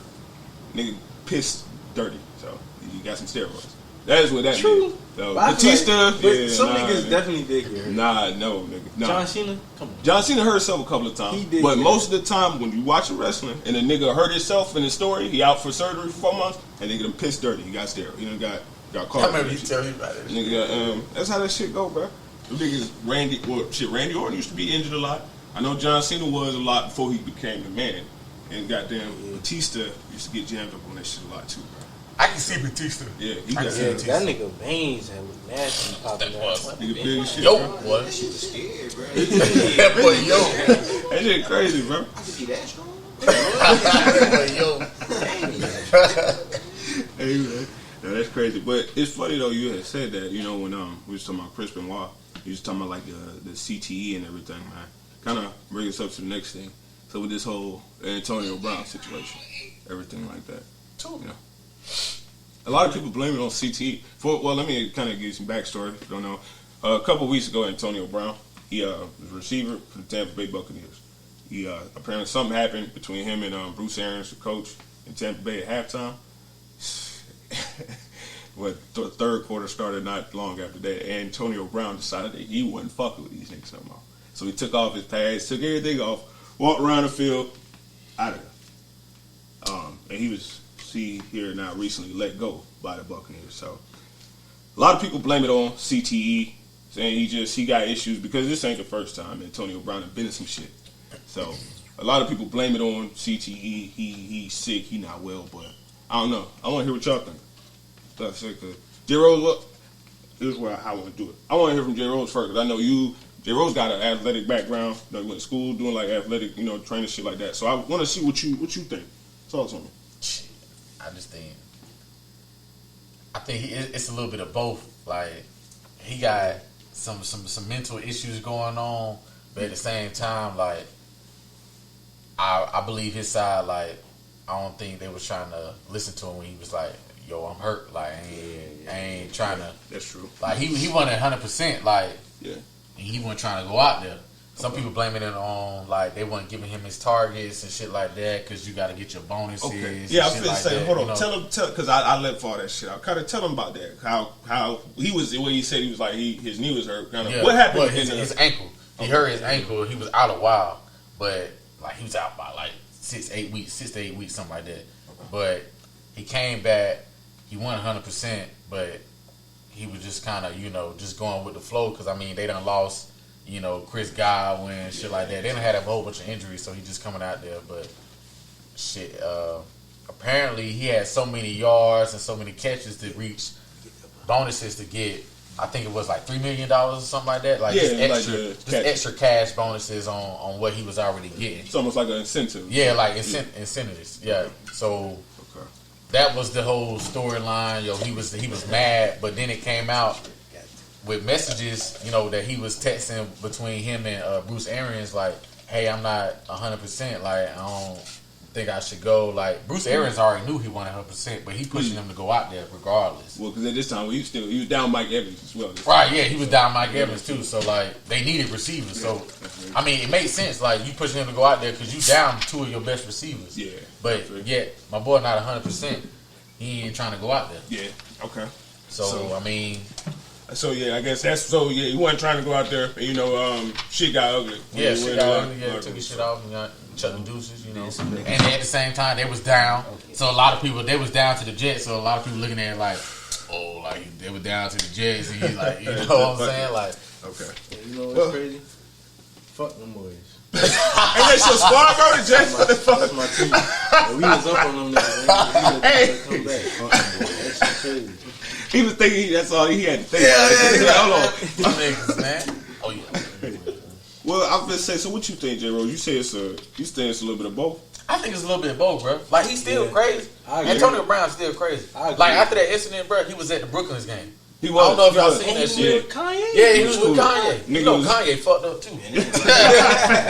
nigga pissed dirty. So you got some steroids. That is what that True. means. So, But I feel Batista, like- but yeah, some nah, niggas man. definitely did get hurt. Nah, no, nigga. Nah. John Cena, come on. John Cena hurt himself a couple of times. He did, but yeah. most of the time when you watch wrestling and a nigga hurt himself in the story, he out for surgery for 4 months, and nigga done pissed dirty. He got steroids. He done got caught. I remember you telling me about it. Nigga, that's how that shit go, bro. Them niggas, Randy Orton used to be injured a lot. I know John Cena was a lot before he became the man. And goddamn, Batista used to get jammed up on that shit a lot too, bro. I can see Batista. Yeah, he I got can see Yeah, Batista. that nigga veins had looked nasty popping That out. was- Nigga big as shit, Yo, bro. boy. That shit was scared, bro. That boy, yo. That shit crazy, bro. I could be that strong. That boy, yo. Hey, man. No, that's crazy. But it's funny, though, you had said that, you know, when we was talking about Chris Benoit, you was talking about, like, the CTE and everything, man. Kind of bring us up to the next thing. So with this whole Antonio Brown situation, everything like that, you know. A lot of people blame it on CTE. Well, let me kind of give you some backstory if you don't know. A couple weeks ago, Antonio Brown, He was a receiver for the Tampa Bay Buccaneers. He apparently something happened between him and Bruce Arians, the coach in Tampa Bay at halftime. Well, the third quarter started not long after that. Antonio Brown decided that he wasn't fucking with these niggas no more. So he took off his pads, took everything off, walked around the field, out of there. And he was, here now, recently let go by the Buccaneers. So a lot of people blame it on CTE, saying he got issues because this ain't the first time Antonio Brown has been in some shit. So a lot of people blame it on CTE. He's sick, he not well, but I don't know. I want to hear what y'all think. J. Rose, look, here's how I want to do it. I want to hear from J. Rose first, because I know J. Rose got an athletic background. You went to school doing like athletic, training shit like that. So I want to see what you think. Talk to me. I think it's a little bit of both. Like, he got some mental issues going on, but at the same time, like, I believe his side. Like, I don't think they was trying to listen to him when he was like, yo, I'm hurt. Like, I ain't trying to. That's true. Like, he wasn't 100%. Like, yeah. And he wasn't trying to go out there. Some people blaming it on, like, they wasn't giving him his targets and shit like that because you got to get your bonuses. Okay. Yeah, I was going to say, hold on. You know? Tell him, because I let fall that shit out. Kind of tell him about that. How he was, the way he said he was like, his knee was hurt. Kind of. Yeah. What happened with his ankle? He hurt his ankle. He was out a while. But, like, he was out by, like, 6 to 8 weeks, something like that. But he came back. He won 100%, but he was just kind of, just going with the flow because, I mean, they done lost, Chris Godwin, shit like that. They done had a whole bunch of injuries, so he just coming out there. But, shit, apparently he had so many yards and so many catches to reach bonuses to get, I think it was like $3 million or something like that. Like, extra cash bonuses on what he was already getting. It's almost like an incentive. Yeah, like incentives. Yeah, so... That was the whole storyline. He was mad, but then it came out with messages, that he was texting between him and Bruce Arians, like, "Hey, I'm not 100%. Like, I don't think I should go." Like, Bruce Arians already knew he wanted 100%, but he pushing him to go out there regardless. Well, because at this time he was down Mike Evans as well. Right? Yeah, he was down Mike Evans too. So like, they needed receivers. So I mean, it made sense. Like, you pushing him to go out there because you down two of your best receivers. Yeah. But yet, my boy not 100%. He ain't trying to go out there. Yeah. Okay. So I mean. So yeah, I guess that's so. Yeah, he wasn't trying to go out there. Shit got ugly. Yeah, shit got ugly. Yeah, took his shit off and got chucking deuces. And at the same time, they was down. So a lot of people, they was down to the Jets. So a lot of people looking at it like, oh, like they were down to the Jets, and he's like, you know what I'm saying? Like, okay. You know what's crazy? Fuck them boys. Ain't that your squad, bro? The Jets, what the fuck? That's my team. And we was up on them niggas. Hey, come back. Fuck them boys. That shit crazy. He was thinking that's all he had to think. Yeah. Hold on. Niggas, man. Oh yeah. Well, I was gonna say. So, what you think, J. Rose? You say it's a little bit of both. I think it's a little bit of both, bro. Like, he's still crazy. Antonio Brown's still crazy. Like, after that incident, bro, he was at the Brooklyn's game. He was. I don't know if y'all seen that shit. With Kanye? Yeah, he was with Kanye. Kanye fucked up too.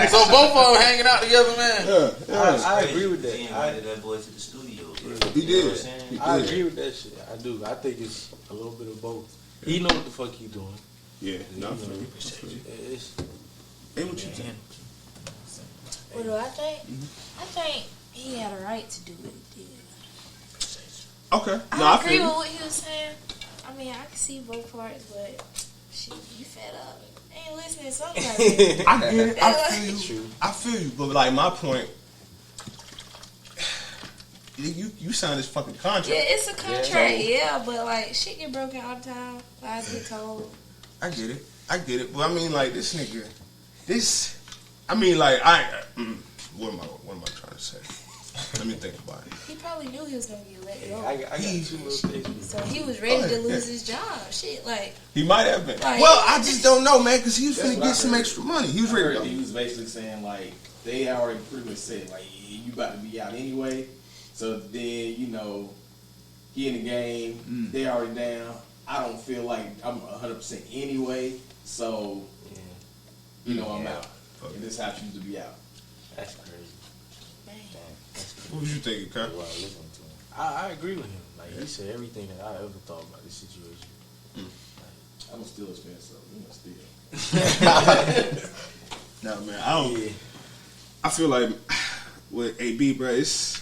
So both of them hanging out together, man. Yeah. I agree with that. He invited that boy to the studio. He did. I agree with that shit. I do. I think it's a little bit of both. He know what the fuck he doing. Yeah. No. Hey, what you think? What do I think? I think he had a right to do what he did. Okay. No, I agree with what he was saying. I mean, I can see both parts, but shit, you fed up. Ain't listening sometimes. I get it. I feel you. But like, my point, you signed this fucking contract. Yeah, it's a contract. Yeah, but like, shit get broken all the time. Lies get told. I get it. But I mean, like, this nigga, what am I trying to say? Let me think about it. He probably knew he was gonna get let go. I got two little things. So he was ready to lose his job. Shit, like, he might have been. Like, well, I just don't know, man, because he was finna get some extra money. He was ready to go. He was basically saying, like, they already pretty much said, like, you about to be out anyway. So then, he in the game, they already down. I don't feel like I'm 100% anyway. So, I'm out. And this is how I choose to be out. That's crazy. What was you thinking, Kyle? I agree with him. Like, he said everything that I ever thought about this situation. I'm still a fan, so still. No, man, I feel like with AB, bro, it's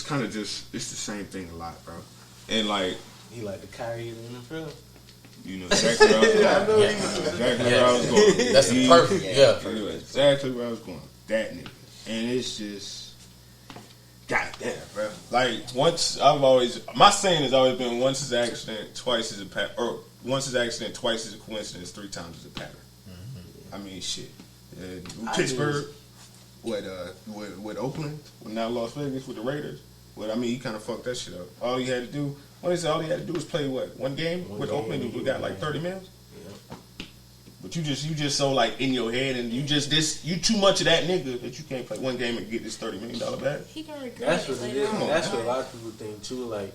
kind of just it's the same thing a lot, bro. And like He like the Kyrie in the NFL. you know exactly where I was going. Exactly where I was going. That's the perfect. Yeah. You know exactly where I was going. That nigga, and it's just goddamn, bro. Like once my saying has always been once is an accident, twice is a pattern, or once is an accident, twice is a coincidence, 3 times is a pattern. I mean, shit. Pittsburgh, with Oakland, with now Las Vegas with the Raiders. Well, I mean, he kind of fucked that shit up. All he had to do, all he had to do was play one game with Oakland. We got like 30 mils. Yeah. But you just so like in your head, and you too much of that nigga that you can't play one game and get this $30 million back. He gonna regret That's it what it later is. on. That's what a lot of people think too. Like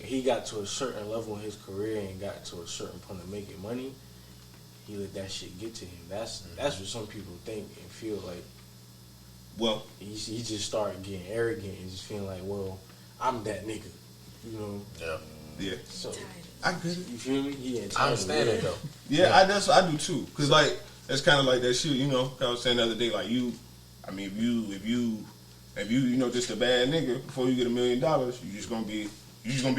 he got to a certain level in his career and got to a certain point of making money. He let that shit get to him. That's what some people think and feel like. Well, he just started getting arrogant and just feeling like, well, I'm that nigga, you know. Yeah. So I get it. you feel me? He entitled. I understand it though. Yeah, I do too. Cause like it's kind of like that shit. You know, I was saying the other day, like if you know just a bad nigga before you get $1 million, you just gonna be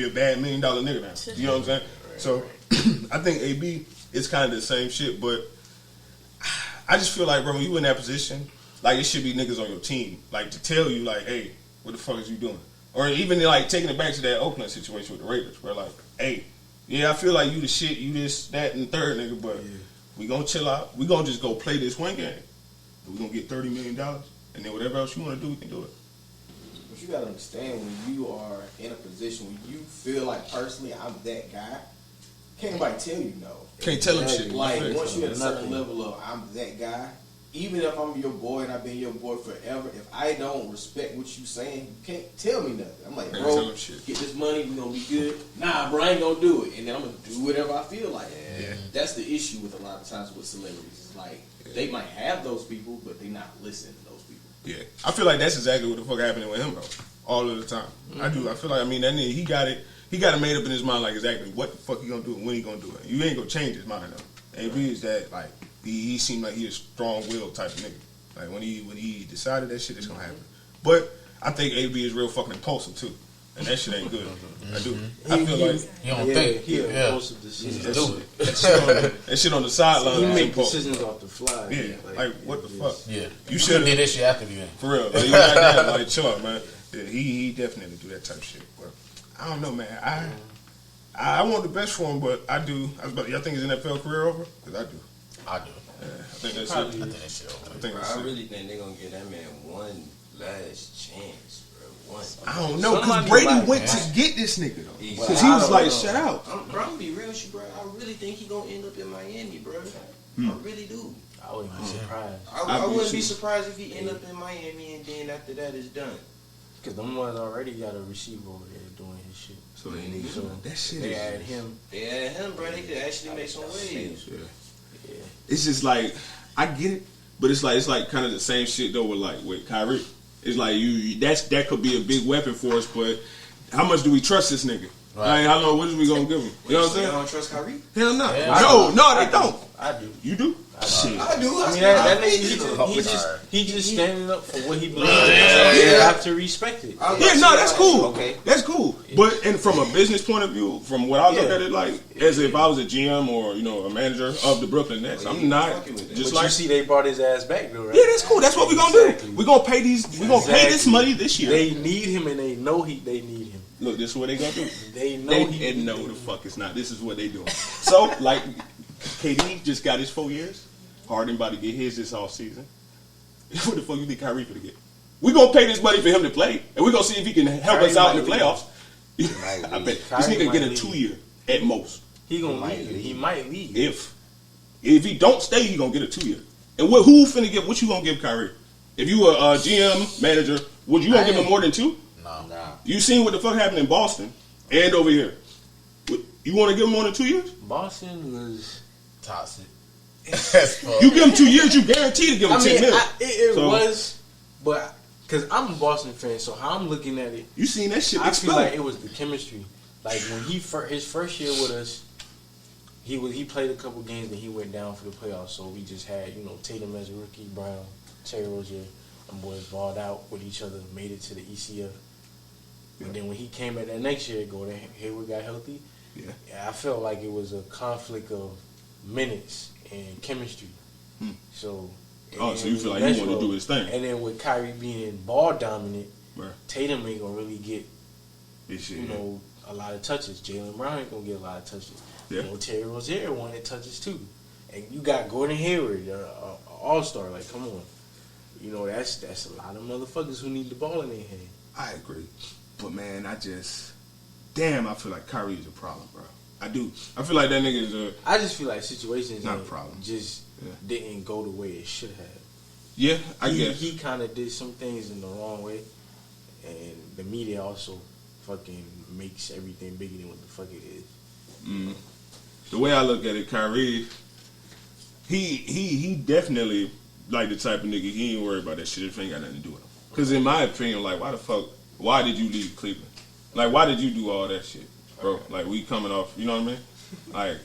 a bad $1 million nigga now. You know what I'm saying? So I think AB is kind of the same shit, but I just feel like, bro, when you in that position, like it should be niggas on your team, like to tell you, like, hey, what the fuck is you doing? Or even like taking it back to that Oakland situation with the Raiders, where like, hey, yeah, I feel like you the shit, you this, that, and the third nigga, but we gonna chill out. We gonna just go play this one game. We gonna get $30 million, and then whatever else you want to do, we can do it. But you gotta understand when you are in a position where you feel like personally I'm that guy, can't nobody tell you no. Can't tell them shit. Like once you at a certain level of I'm that guy, even if I'm your boy and I've been your boy forever, if I don't respect what you saying, you can't tell me nothing. I'm like, bro, get this money, we gonna be good. Nah, bro, I ain't gonna do it, and then I'm gonna do whatever I feel like. Yeah. That's the issue with a lot of times with celebrities. It's like they might have those people, but they not listening to those people. Yeah, I feel like that's exactly what the fuck happening with him, bro. All of the time. I do. I feel like, I mean, that nigga, he got it made up in his mind, like exactly what the fuck he gonna do and when he gonna do it. You ain't gonna change his mind though. AB is that like he seemed like he a strong-willed type of nigga. Like when he decided that shit is gonna happen. But I think AB is real fucking impulsive too, and that shit ain't good. I do. I feel like you don't think he impulsive decisions. that shit on the sideline. He make decisions off the fly. Yeah, like what the fuck? Yeah, you should did this shit after the game. For real, like, you goddamn, like chill out, man. Yeah, he definitely do that type of shit. But I don't know, man. I want the best for him, but I do. Y'all think his NFL career over? Because I do. I do. Yeah, I think that's it. I think that shit over. I really think they're gonna give that man one last chance, bro. One. I don't know, because Brady went to get this nigga though. Because he was like, shut out. I'm gonna be real with you, bro. I really think he gonna end up in Miami, bro. I really do. I wouldn't be surprised. I wouldn't be surprised if he end up in Miami and then after that it's done. Because them ones already got a receiver over there doing his shit. So that shit they is. add him. They add him, bro. They could actually make some waves. Yeah. It's just like I get it, but it's like kind of the same shit though with Kyrie. It's like that could be a big weapon for us, but how much do we trust this nigga? Right. Like, how long? What is we gonna give him? You know what I'm saying? You don't trust Kyrie? Hell no. Yeah, No, they don't. I do. You do? Shit. I do. I mean, that nigga, he just standing up for what he believes. You have to respect it. Yeah, no, that's cool. Okay. That's cool. But and from a business point of view, from what I look at it like, as if I was a GM or a manager of the Brooklyn Nets, I'm not just But like. you see, they brought his ass back though, right? Yeah, that's cool. That's what we're gonna do. We're gonna pay these. We're gonna pay this money this year. They need him, and they know they need him. Look, this is what they gonna do. They know and no, the fuck it's not. This is what they doing. So like, KD just got his 4 years. Harden about to get his this off season. What the fuck you think Kyrie finna get? We gonna pay this money for him to play, and we gonna see if he can help us out in the playoffs. I bet this nigga get a 2 year at most. He gonna leave. He might leave. If he don't stay, he gonna get a 2 year. And who finna get? What you gonna give Kyrie? If you were a GM manager, would you gonna give him more than 2? Nah. You seen what the fuck happened in Boston and over here? You want to give him more than 2 years? Boston was toxic. You give him 2 years, you guarantee to give him 10 million. It was, but because I'm a Boston fan, so how I'm looking at it, you seen that shit I explode. feel like it was the chemistry. Like when his first year with us, He played a couple games and he went down for the playoffs. So we just had Tatum as a rookie, Brown, Terry Rozier, and boys balled out with each other, made it to the ECF. And then when he came at that next year, Gordon Hayward got healthy. Yeah, I felt like it was a conflict of minutes and chemistry. So. So you feel like he wanted to do his thing. And then with Kyrie being ball dominant, right. Tatum ain't gonna really get this shit, a lot of touches. Jaylen Brown ain't gonna get a lot of touches. Yeah. Terry Rozier wanted touches too. And you got Gordon Hayward, all-star. Like, come on. That's a lot of motherfuckers who need the ball in their hand. I agree. But, man, I feel like Kyrie is a problem, bro. I do. I feel like that nigga is I just feel like situations not a problem. Just didn't go the way it should have. Yeah, I guess. He kind of did some things in the wrong way. And the media also fucking makes everything bigger than what the fuck it is. The way I look at it, Kyrie, he definitely like the type of nigga, he ain't worried about that shit if it ain't got nothing to do with him. Because in my opinion, like, why did you leave Cleveland? Like, why did you do all that shit, bro? Like, we coming off, you know what I mean? Like,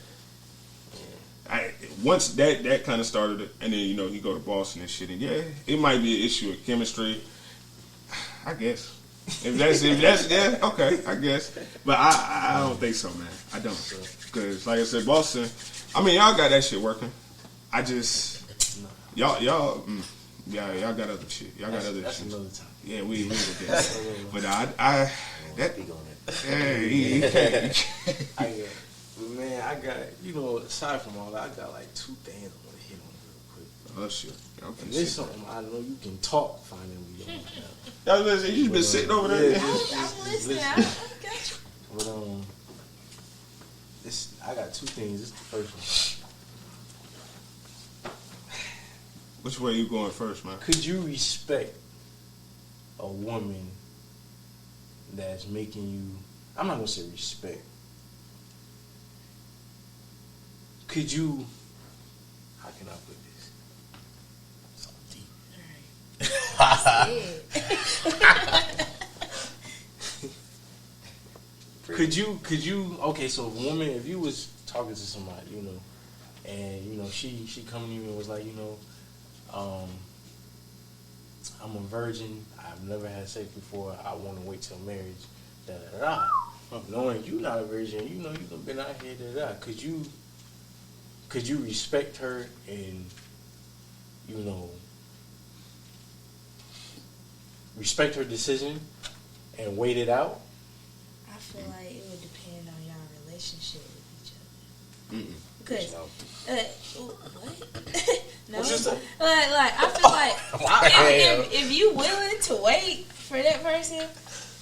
once that kind of started it, and then, he go to Boston and shit, and it might be an issue of chemistry, I guess. If that's okay, I guess. But I don't think so, man. I don't. Because, like I said, Boston, I mean, y'all got that shit working. I just, y'all got other shit. Y'all got other that's shit. Another time. Yeah, we with that. But he can't. Man, I got, aside from all that, I got like 2 things I want to hit on real quick. Oh, shit. Okay, and this something I know you can talk finally. Y'all listen, you been sitting over there. I'm listening. I got you. But, I got 2 things. This is the first one. Which way you going first, man? Could you respect a woman that's making you, I'm not going to say respect. Could you, how can I put this? So deep. Could you, okay, so a woman, if you was talking to somebody, and, she come to you and was like, I'm a virgin, I've never had sex before, I want to wait till marriage, da-da-da. Knowing you not a virgin, you've been out here, da-da-da. Could you respect her and, respect her decision and wait it out? I feel like it would depend on y'all relationship with each other. Because, what? No. What you say? Like, I feel like if you willing to wait for that person,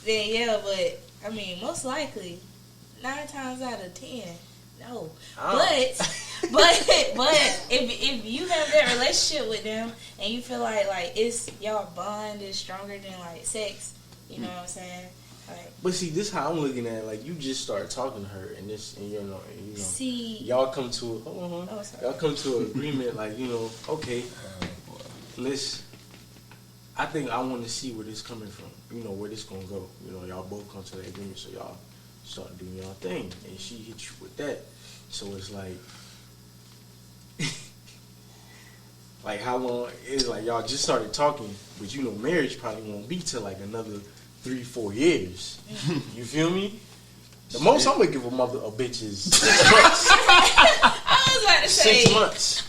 then yeah, but, I mean, most likely, 9 times out of 10, no. But if you have that relationship with them and you feel like it's y'all bond is stronger than like sex, you know what I'm saying? Like, but see, this is how I'm looking at it. Like, you just start talking to her, and see, y'all come to y'all come to an agreement. Like, okay, I think I want to see where this coming from. Where this gonna go. Y'all both come to that agreement, so y'all start doing y'all thing, and she hit you with that. So it's like, like how long? It's like y'all just started talking, but marriage probably won't be till like another 3-4 years. You feel me? The most I'm gonna give a bitch is 6 months. I was about to say 6 months.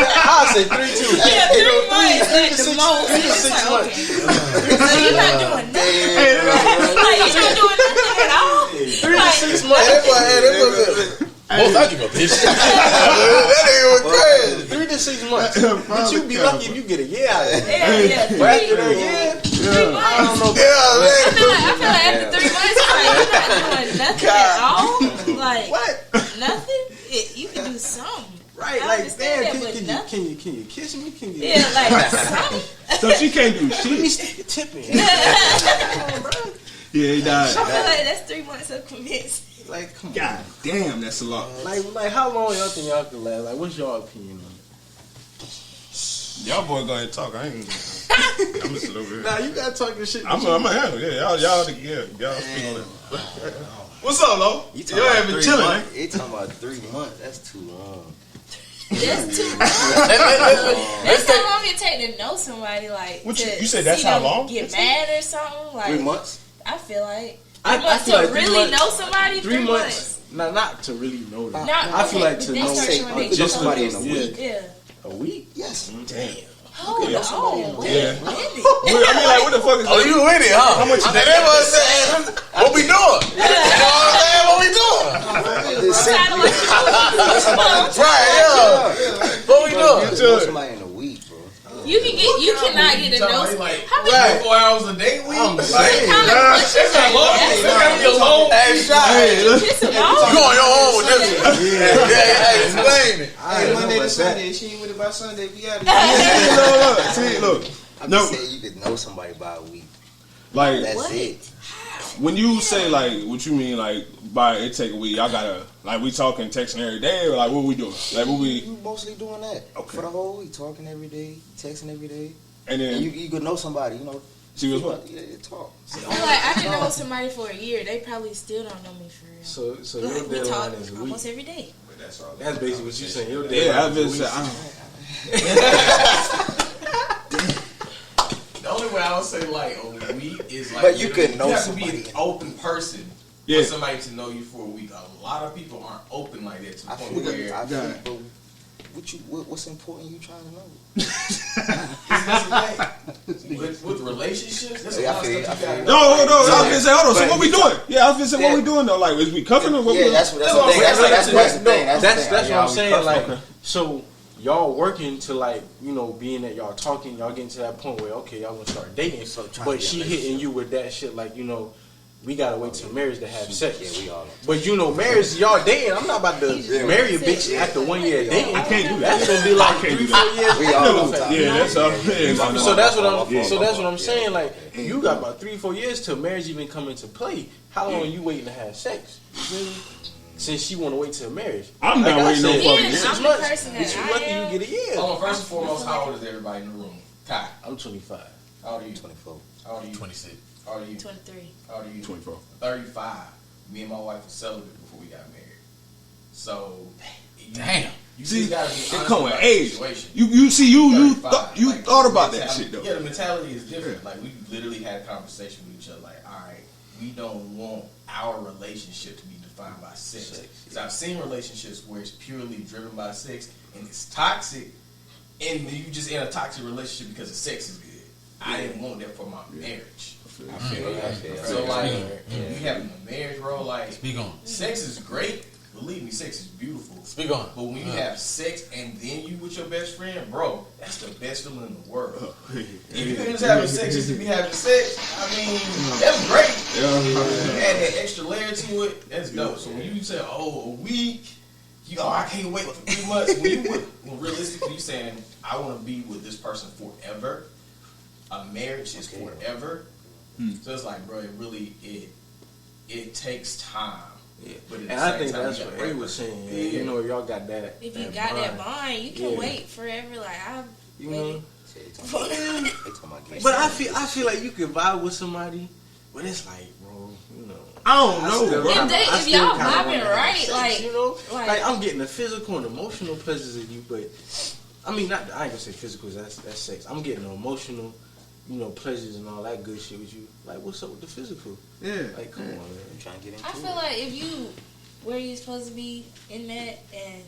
I said 3 too. Yeah, 3 months like the most. 3 to 6 months. So you're not doing nothing. Like you're not doing nothing at all. 3 to 6 months. Most I give a bitch. That nigga was crazy. 3 to 6 months. But you be lucky if you get a year out of it. Yeah. But after that year, 3 months. I don't know. I feel like after 3 months, you're not doing nothing at all. Like What? nothing. You can do something. Right, I like, understand damn, that, but can you kiss me? Can you? Yeah, like something. So she can't do Let me shit. stick your tip in. Yeah, he died. I feel like that's 3 months of commitment. Like, come on. God damn, that's a lot. Like, how long y'all think y'all can last? Like, what's your opinion on it? Y'all boy go ahead and talk. I'm gonna sit over here. Nah, you gotta talk your shit. I'm a handle. Yeah, y'all speak on it. What's up, Lo? You Your ass been 3 chilling, man. months. You talking about 3 months? That's too long. That's too long. Let's That's how long it take to know somebody. Like, What to you said that's see how them long? Get mad or something. Like 3 months? I feel like. I To feel like 3 really months- know somebody. 3 months. Not to really know them. Not, I feel like to then know start showing they just know somebody in this. a week. Yeah. A week? Yes. Damn. Hold on. Wait Yeah. a minute. I mean, like, what the fuck is Oh, you with it, huh? How much you That was saying, what we doing? You know what I'm saying? What we doing? Just say- Kinda like Right, yeah. What we You doing? just know somebody in a week, bro. you cannot get to know. Like, How many? 4 hours a day week? I'm Like, saying. Kind of it's a long. It's gotta be a long. Hey, shot. piss them You off. on your own with this one. Yeah, explain it. I Hey, ain't know Monday to about Sunday, she ain't with it by Sunday. We out of Look. I'm No. just saying you could know somebody by a week. Like, That's What? it. when you say, like, what you mean, like, by it take a week, y'all gotta, like, we talking, texting every day, or, like, what we doing? Like, what we, You mostly doing that Okay. for the whole week, talking every day, texting every day, and and then, you could know somebody. You know, she was what? Yeah, talk. I'm like, I can know somebody for a year. They probably still don't know me for real. So your Like, we talk deadline is a week. almost every day. That's all. That's basically what you saying. Your deadline Yeah, I've is a been week. saying, The only way I would say like a week is like, But you could know have to be somebody. an open person Yeah. for somebody to know you for a week. A lot of people aren't open like that to the I point feel, where I feel, but what's important? You trying to know? with relationships, there's a Yeah, I lot of feel- stuff I you gotta feel- know. no, I was gonna say, hold on, so But what we you doing? Yeah, I was gonna say, what we doing, though? Like, is we cuffing or what we Yeah, doing? that's the thing. That's the thing. That's what I'm saying. cuffing. Like, Okay. so y'all working to like, you know, being that y'all talking, y'all getting to that point where okay, y'all gonna start dating. So trying to But get she a hitting you with that shit like, you know, we gotta wait till marriage to have sex. Yeah, we all. But you know, marriage, y'all dating. I'm not about to marry a bitch after 1 year of dating. I can't do that. That's gonna be like I can't 3, do 4 that. years. We all on top. Yeah, that's all. So that's what I'm. Yeah. So that's what I'm saying. Like, you got about 3, 4 years till marriage even come into play. How long are you waiting to have sex? You feel me? Since she want to wait till marriage. I'm not Like I waiting no said, fucking Yeah, year. I'm the months. person that Bitch, you I lucky am. you get a year. Hold on, first and foremost, how old is everybody in the room? Kai, I'm 25. how old are you? 24. How old are you? 26. How old are you? 23. How old are you? 24. 35. Me and my wife were celibate before we got married. So, Damn. you See, just gotta be it honest come with about the age. situation. You see, you 35, you like, thought the about that mentality- shit, though. Yeah, the mentality is different. Like, we literally had a conversation with each other. Like, all right, we don't want our relationship to be defined by sex. Because I've seen relationships where it's purely driven by sex and it's toxic, and you just in a toxic relationship because the sex is good. I didn't want that for my marriage. I feel So like, if you having a marriage, bro, like, Speak on. sex is great. Believe me, sex is beautiful. Speak on. But when you have sex and then you with your best friend, bro, that's the best feeling in the world. If you just having sex just to be having sex, I mean, that's great. You add that extra layer to it, that's dope. So when you say, oh, a week, I can't wait for 3 months. When realistically you saying, I want to be with this person forever. A marriage is forever. So it's like, bro, it takes time. Yeah. But at And the I same think time, that's you got what the Ray right was person. saying. Yeah. You know, y'all got that. If you got that bond, you can Yeah. wait forever. Like, I've You know. waited. But I feel like you can vibe with somebody, but it's like, bro, you know. I don't know, bro. If y'all vibing right, like, you know, like- like I'm getting the physical and emotional pleasures of you, but I mean, I ain't gonna say physical, that's sex. I'm getting the emotional, you know, pleasures and all that good shit with you. Like, what's up with the physical? Yeah. Like, come on, man. I'm trying to get into I feel like if you where you supposed to be in that, and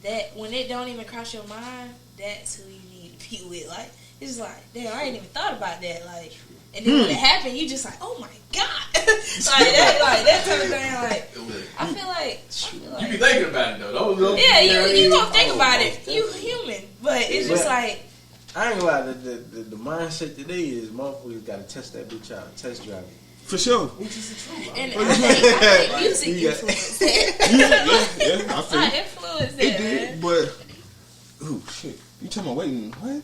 that when it don't even cross your mind, that's who you need to be with. Like, it's just like, damn, I ain't even thought about that. Like, and then when it happened, you just like, oh my god, like that type of thing. Like, I feel like You be thinking about it though. Those yeah, you gonna Oh, think about it. You human, but it's just like. I ain't gonna lie, the mindset today is motherfuckers gotta test that bitch out, test drive it. For sure. And I think music influenced that. Yeah, I feel I it. influenced It that, did, man. but shit. You talking about waiting? What?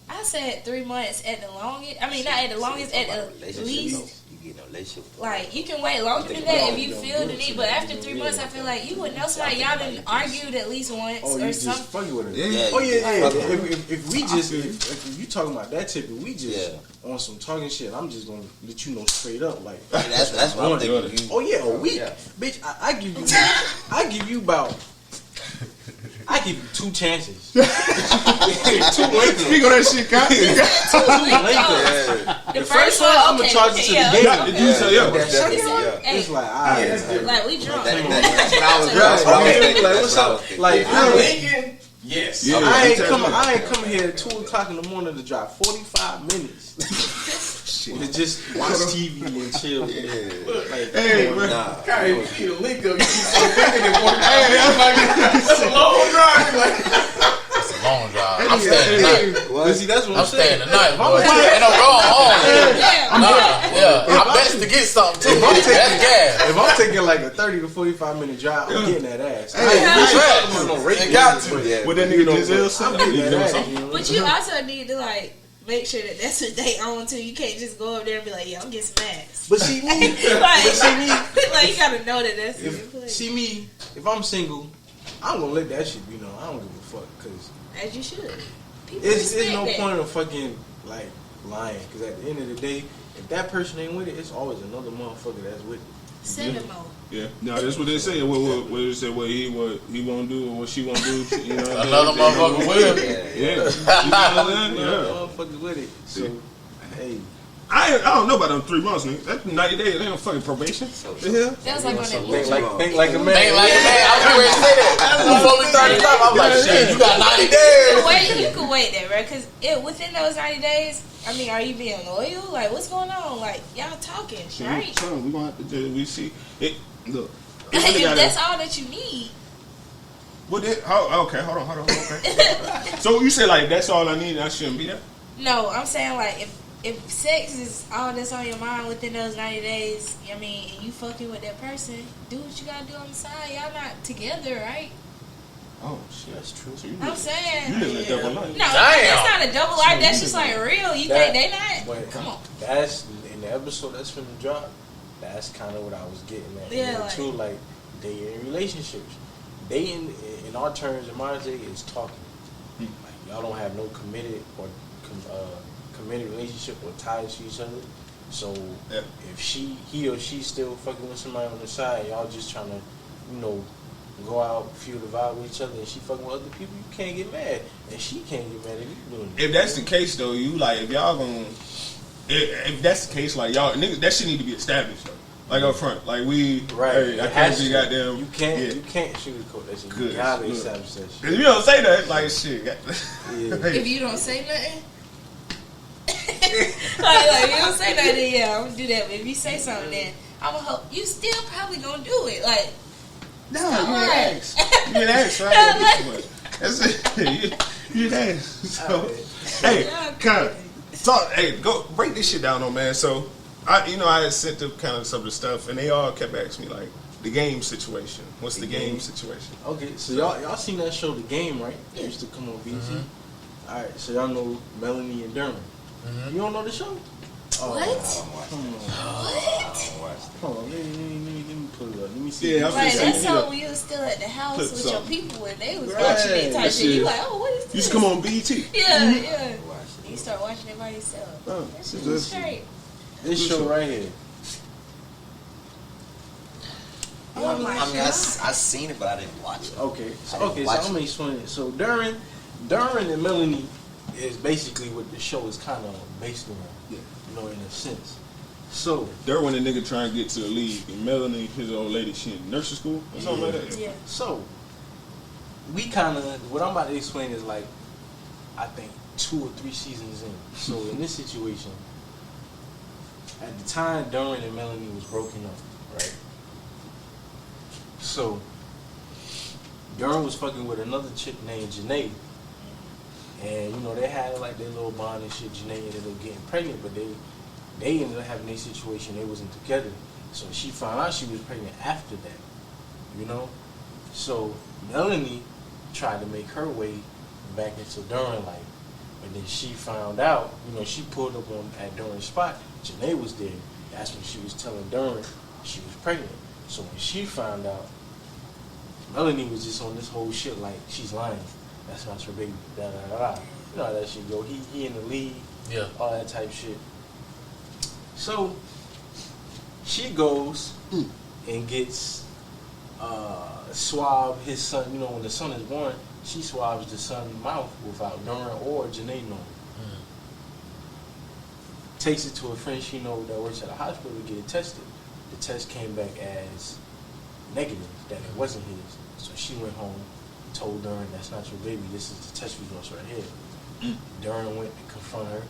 I said 3 months at the longest. I mean, not at the longest, at the least. You get in a relationship. Like, you can wait longer than that if you feel the need, but after 3 months, I feel like you would know somebody. Y'all done argued at least once Oh, you or just something. fucking with her. Yeah. Oh yeah. Fuck with her. If we just if you talking about that tip, if we just on some talking shit, I'm just gonna let you know straight up. Like That's what I'm thinking. oh yeah, a week, bitch. I give you I give you 2 chances. 2 windows. Speak on that shit, Kai. The first one, I'm gonna charge you to the game. That second one, it's like, Like, we drunk. That's what I was thinking. Like, what's up? Like, Lincoln. Yes. Yeah. I ain't coming here at 2 o'clock in the morning to drive 45 minutes to just watch TV and chill. Like, Hey, man. Kai, if you need a link up, you can so thinking it more. That's a long drive. It's a long drive. I'm staying tonight. but see, that's what I'm I'm saying. staying tonight, boy. Ain't no going home. Yeah. I best to get something too. That's gas. If I'm taking like a 30 to 45 minute drive, I'm getting that ass. I You got to. With that nigga Giselle, I'm getting that ass. But you also need to, like, make sure that that's what they own too. You can't just go up there and be like, yeah, I'm getting some ass. But see me, like, like, you gotta know that that's the place. see me, if I'm single, I'm gonna let that shit be known. I don't give a fuck, cause As you should. People it's respect no that. point of fucking like lying. Cause at the end of the day, if that person ain't with it, it's always another motherfucker that's with it. Send them on. Yeah, no, that's what they say. What they say? What he won't do or what she won't do. You know, Another motherfucker will. Yeah, Motherfuckers with it. So, hey, I don't know about them 3 months, nigga. That's 90 days. They don't fucking probation. The hell? That was like on that think bullshit. like a man. Ain't like a man. I was ready to say that. Before we started talking, I was like, shit, you got 90 days. You can wait that, right? Because within those 90 days, I mean, are you being loyal? Like, what's going on? Like, y'all talking, right? Son, we gonna have to do. We see it. Look, If that's all that you need. What? Okay, hold on. Okay. So you say like that's all I need, and I shouldn't be there? No, I'm saying like if sex is all that's on your mind within those 90 days, I mean, and you fucking with that person, do what you gotta do on the side. Y'all not together, right? Oh shit, that's true. So you I'm saying. you live a double life. No, that's not a double life. That's just like real. You That- can't. They not. But Come on. that's in the episode that's from the drop. That's kind of what I was getting at. Yeah, And like- too, like dating in relationships. Dating in our terms, in my day, is talking. Like y'all don't have no committed relationship or ties to each other. So if he or she still fucking with somebody on the side, y'all just trying to, go out, feel the vibe with each other, and she fucking with other people, you can't get mad, and she can't get mad at you doing it. If that's the case, though, you like if y'all gonna, if that's the case, like y'all niggas, that shit need to be established, though. Like up front, like we, Right? Hey, I can't be goddamn. You can't sugarcoat that shit. Good. You gotta Look. establish that shit. Cause if you don't say that, like shit. If you don't say nothing. like you don't say nothing, yeah, I'm gonna do that. But if you say something, then I'm gonna hope you still probably gonna do it. Like, No, you an ass. You an ass, right? That's it. You an ass. So, hey, kind of talk. Hey, go break this shit down, though, man. So, I had sent them kind of some of the stuff, and they all kept asking me like the game situation. What's the game situation? Okay, so y'all seen that show, The Game, right? It used to come on BT. Mm-hmm. All right, so y'all know Melanie and Dermot. You don't know the show? what? Hold on, let me pull it up. Let me see. Yeah, Like, Say, that's so when you was still at the house Put with something. your people and they was Right. watching it type That shit. You shit. like, oh, what is this? You should come on BET. Yeah. You start watching it by yourself. Oh, That shit that's- was straight. This show right here. Oh my I mean, god. I seen it, but I didn't watch it. Okay, so I didn't watch I'm gonna explain it. So Darren and Melanie is basically what the show is kind of based on. Yeah. In a sense. So They're when the nigga trying to get to the league, and Melanie, his old lady, she in nursing school or something like that. Yeah. So, we kind of, what I'm about to explain is like, I think 2 or 3 seasons in. So in this situation, at the time, Darren and Melanie was broken up, right? So, Darren was fucking with another chick named Janae. And, they had like their little bond and shit. Janae ended up getting pregnant, but they ended up having their situation. They wasn't together. So she found out she was pregnant after that, So Melanie tried to make her way back into Durham life. But then she found out, she pulled up at Durham's spot. Janae was there. That's when she was telling Duran she was pregnant. So when she found out, Melanie was just on this whole shit like she's lying. That's not her baby. Da da da da. You know how that shit go. He in the lead. Yeah. All that type shit. So she goes and gets swab his son. You know, when the son is born, she swabs the son's mouth without Duran or Janae knowing. Takes it to a friend she knows that works at a hospital to get it tested. The test came back as negative, that it wasn't his. So she went home, told Duran, that's not your baby, this is the test results right here. Duran went to confront her,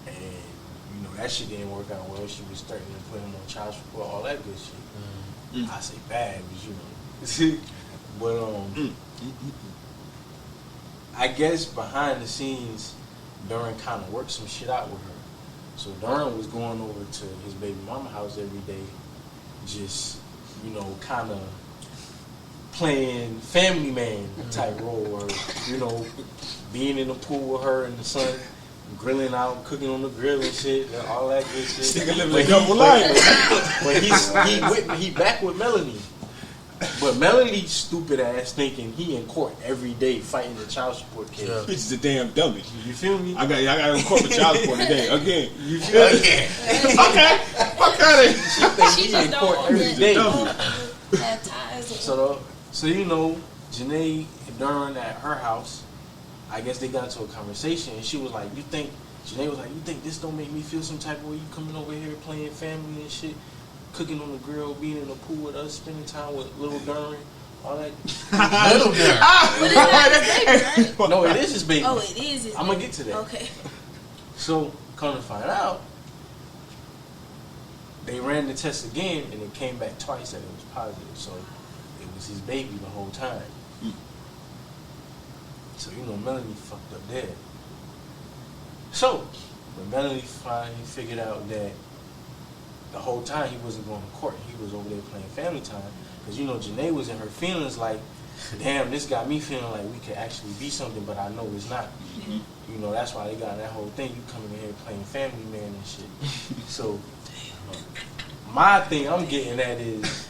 and you know, that shit didn't work out well. She was threatening to put him on child support, all that good shit. I say bad, but you know. But I guess behind the scenes, Duran kind of worked some shit out with her. So Duran was going over to his baby mama house every day, just, you know, kind of playing family man type role, or, you know, being in the pool with her and the son, grilling out, cooking on the grill and shit, and all that good shit. Nigga living a double life. But he back with Melanie. But Melanie's stupid ass thinking he in court every day fighting the child support case. Bitch is a damn dummy. You feel me? I got in court for child support today. Again. You feel me? Okay. Fuck out of She think he in court every day. Have ties. So you know, Janae and Duran at her house, I guess they got into a conversation, and she was like, Janae was like, you think this don't make me feel some type of way? You coming over here playing family and shit, cooking on the grill, being in the pool with us, spending time with little Duran, all that. Little Duran. But it's not his baby, right? No, it is his baby. Oh, it is his I'm gonna baby. get to that. Okay. So, come to find out, they ran the test again, and it came back twice that it was positive. So, it was his baby the whole time. So, you know, Melanie fucked up there. So, when Melanie finally figured out that the whole time he wasn't going to court, he was over there playing family time, because, you know, Janae was in her feelings like, damn, this got me feeling like we could actually be something, but I know it's not. You know, that's why they got that whole thing, you coming in here playing family man and shit. So, my thing I'm getting at is,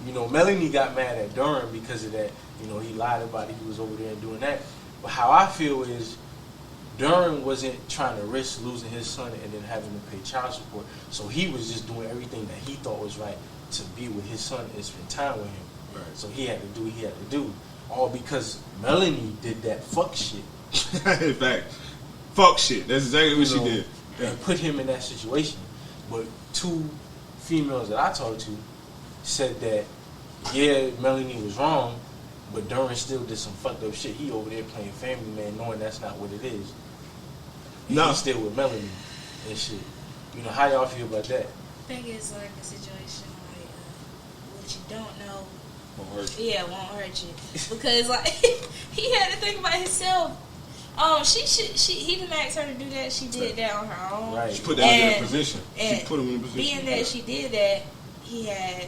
you know, Melanie got mad at Duran because of that. You know, he lied about it, he was over there doing that. But how I feel is, Duran wasn't trying to risk losing his son and then having to pay child support. So he was just doing everything that he thought was right to be with his son and spend time with him. Right. So he had to do what he had to do. All because Melanie did that fuck shit. In fact, fuck shit. That's exactly what she did. Yeah. And put him in that situation. But two females that I talked to said that, yeah, Melanie was wrong, but Duran still did some fucked up shit. He over there playing family man, knowing that's not what it is. And No. he's still with Melanie and shit. You know, how y'all feel about that? I think it's like a situation like what you don't know. Won't hurt you. Yeah, won't hurt you because like he had to think about himself. He didn't ask her to do that. She did that on her own. Right. She put that in a position. She and put him in a position. Being that she did that, he had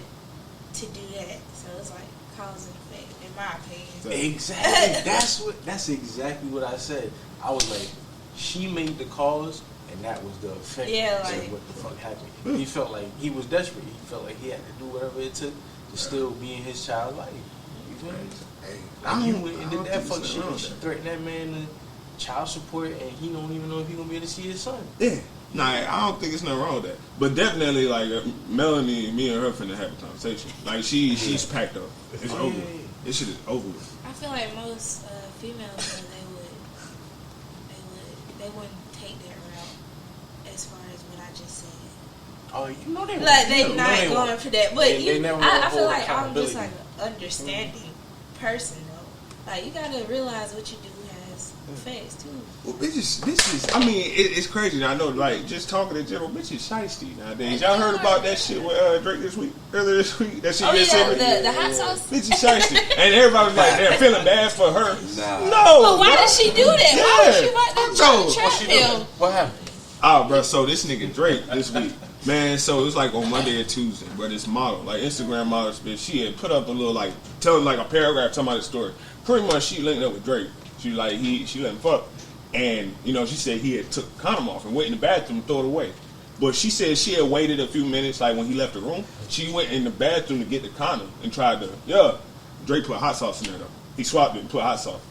to do that. So it's like cause and effect, in my opinion. Exactly. That's exactly what I said. I was like, she made the cause, and that was the effect Yeah, of like- what the fuck happened. He felt like he was desperate. He felt like he had to do whatever it took to still be in his child's life. You feel me? Like he went and did that fuck shit, and she threatened that man to child support, and he don't even know if he gonna be able to see his son. Yeah. Nah, I don't think it's nothing wrong with that. But definitely, like, Melanie, me and her finna have a conversation. Like, she's packed up. It's over. This shit is over with. I feel like most females, they wouldn't take that route as far as what I just said. Oh, you know they Like they won't. not They going won't. for that, but They never I gonna feel hold like I'm just accountability. like an understanding person though. Like you gotta realize what you do has effects too. Well, bitches, I mean, it's crazy. I know, like, just talking in general, bitches shiesty nowadays. Y'all heard about that shit with Drake earlier this week? That shit Oh you said yeah, the hot sauce. bitches shiesty. And everybody was like, they're feeling bad for her. Nah. No. But why bro. did she do that? Why was she Yeah. about to Bro, trap him? What happened? Oh, bro, so this nigga Drake this week, man, so it was like on Monday or Tuesday, bro, this model, like Instagram model, bitch, she had put up a little, like, telling, like, a paragraph talking about the story. Pretty much she linked up with Drake. She, like, she let him fuck. And, you know, she said he had took the condom off and went in the bathroom and throw it away. But she said she had waited a few minutes, like when he left the room. She went in the bathroom to get the condom and tried to, Drake put hot sauce in there though. He swapped it and put hot sauce.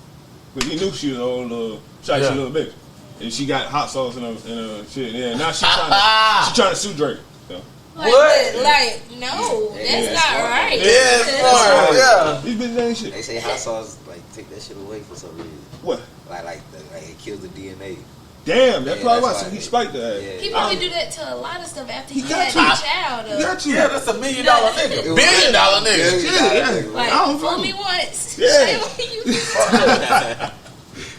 Because he knew she was an old shitey little bitch. And she got hot sauce in her shit. Yeah, now she trying to sue Drake. So. What? Like, no, that's not right. Yeah, it's smart. Yeah. These bitches ain't shit. They say hot sauce like take that shit away for some reason. What? Like it kills the DNA. Damn, that's probably why. that's So why he they- spiked that. Yeah. He probably do that to a lot of stuff after he He had got a child. You got you. Yeah, that's $1 million nigga. $1 billion nigga. Yeah. Like, I don't fool know. me once. Yeah. Shame on you.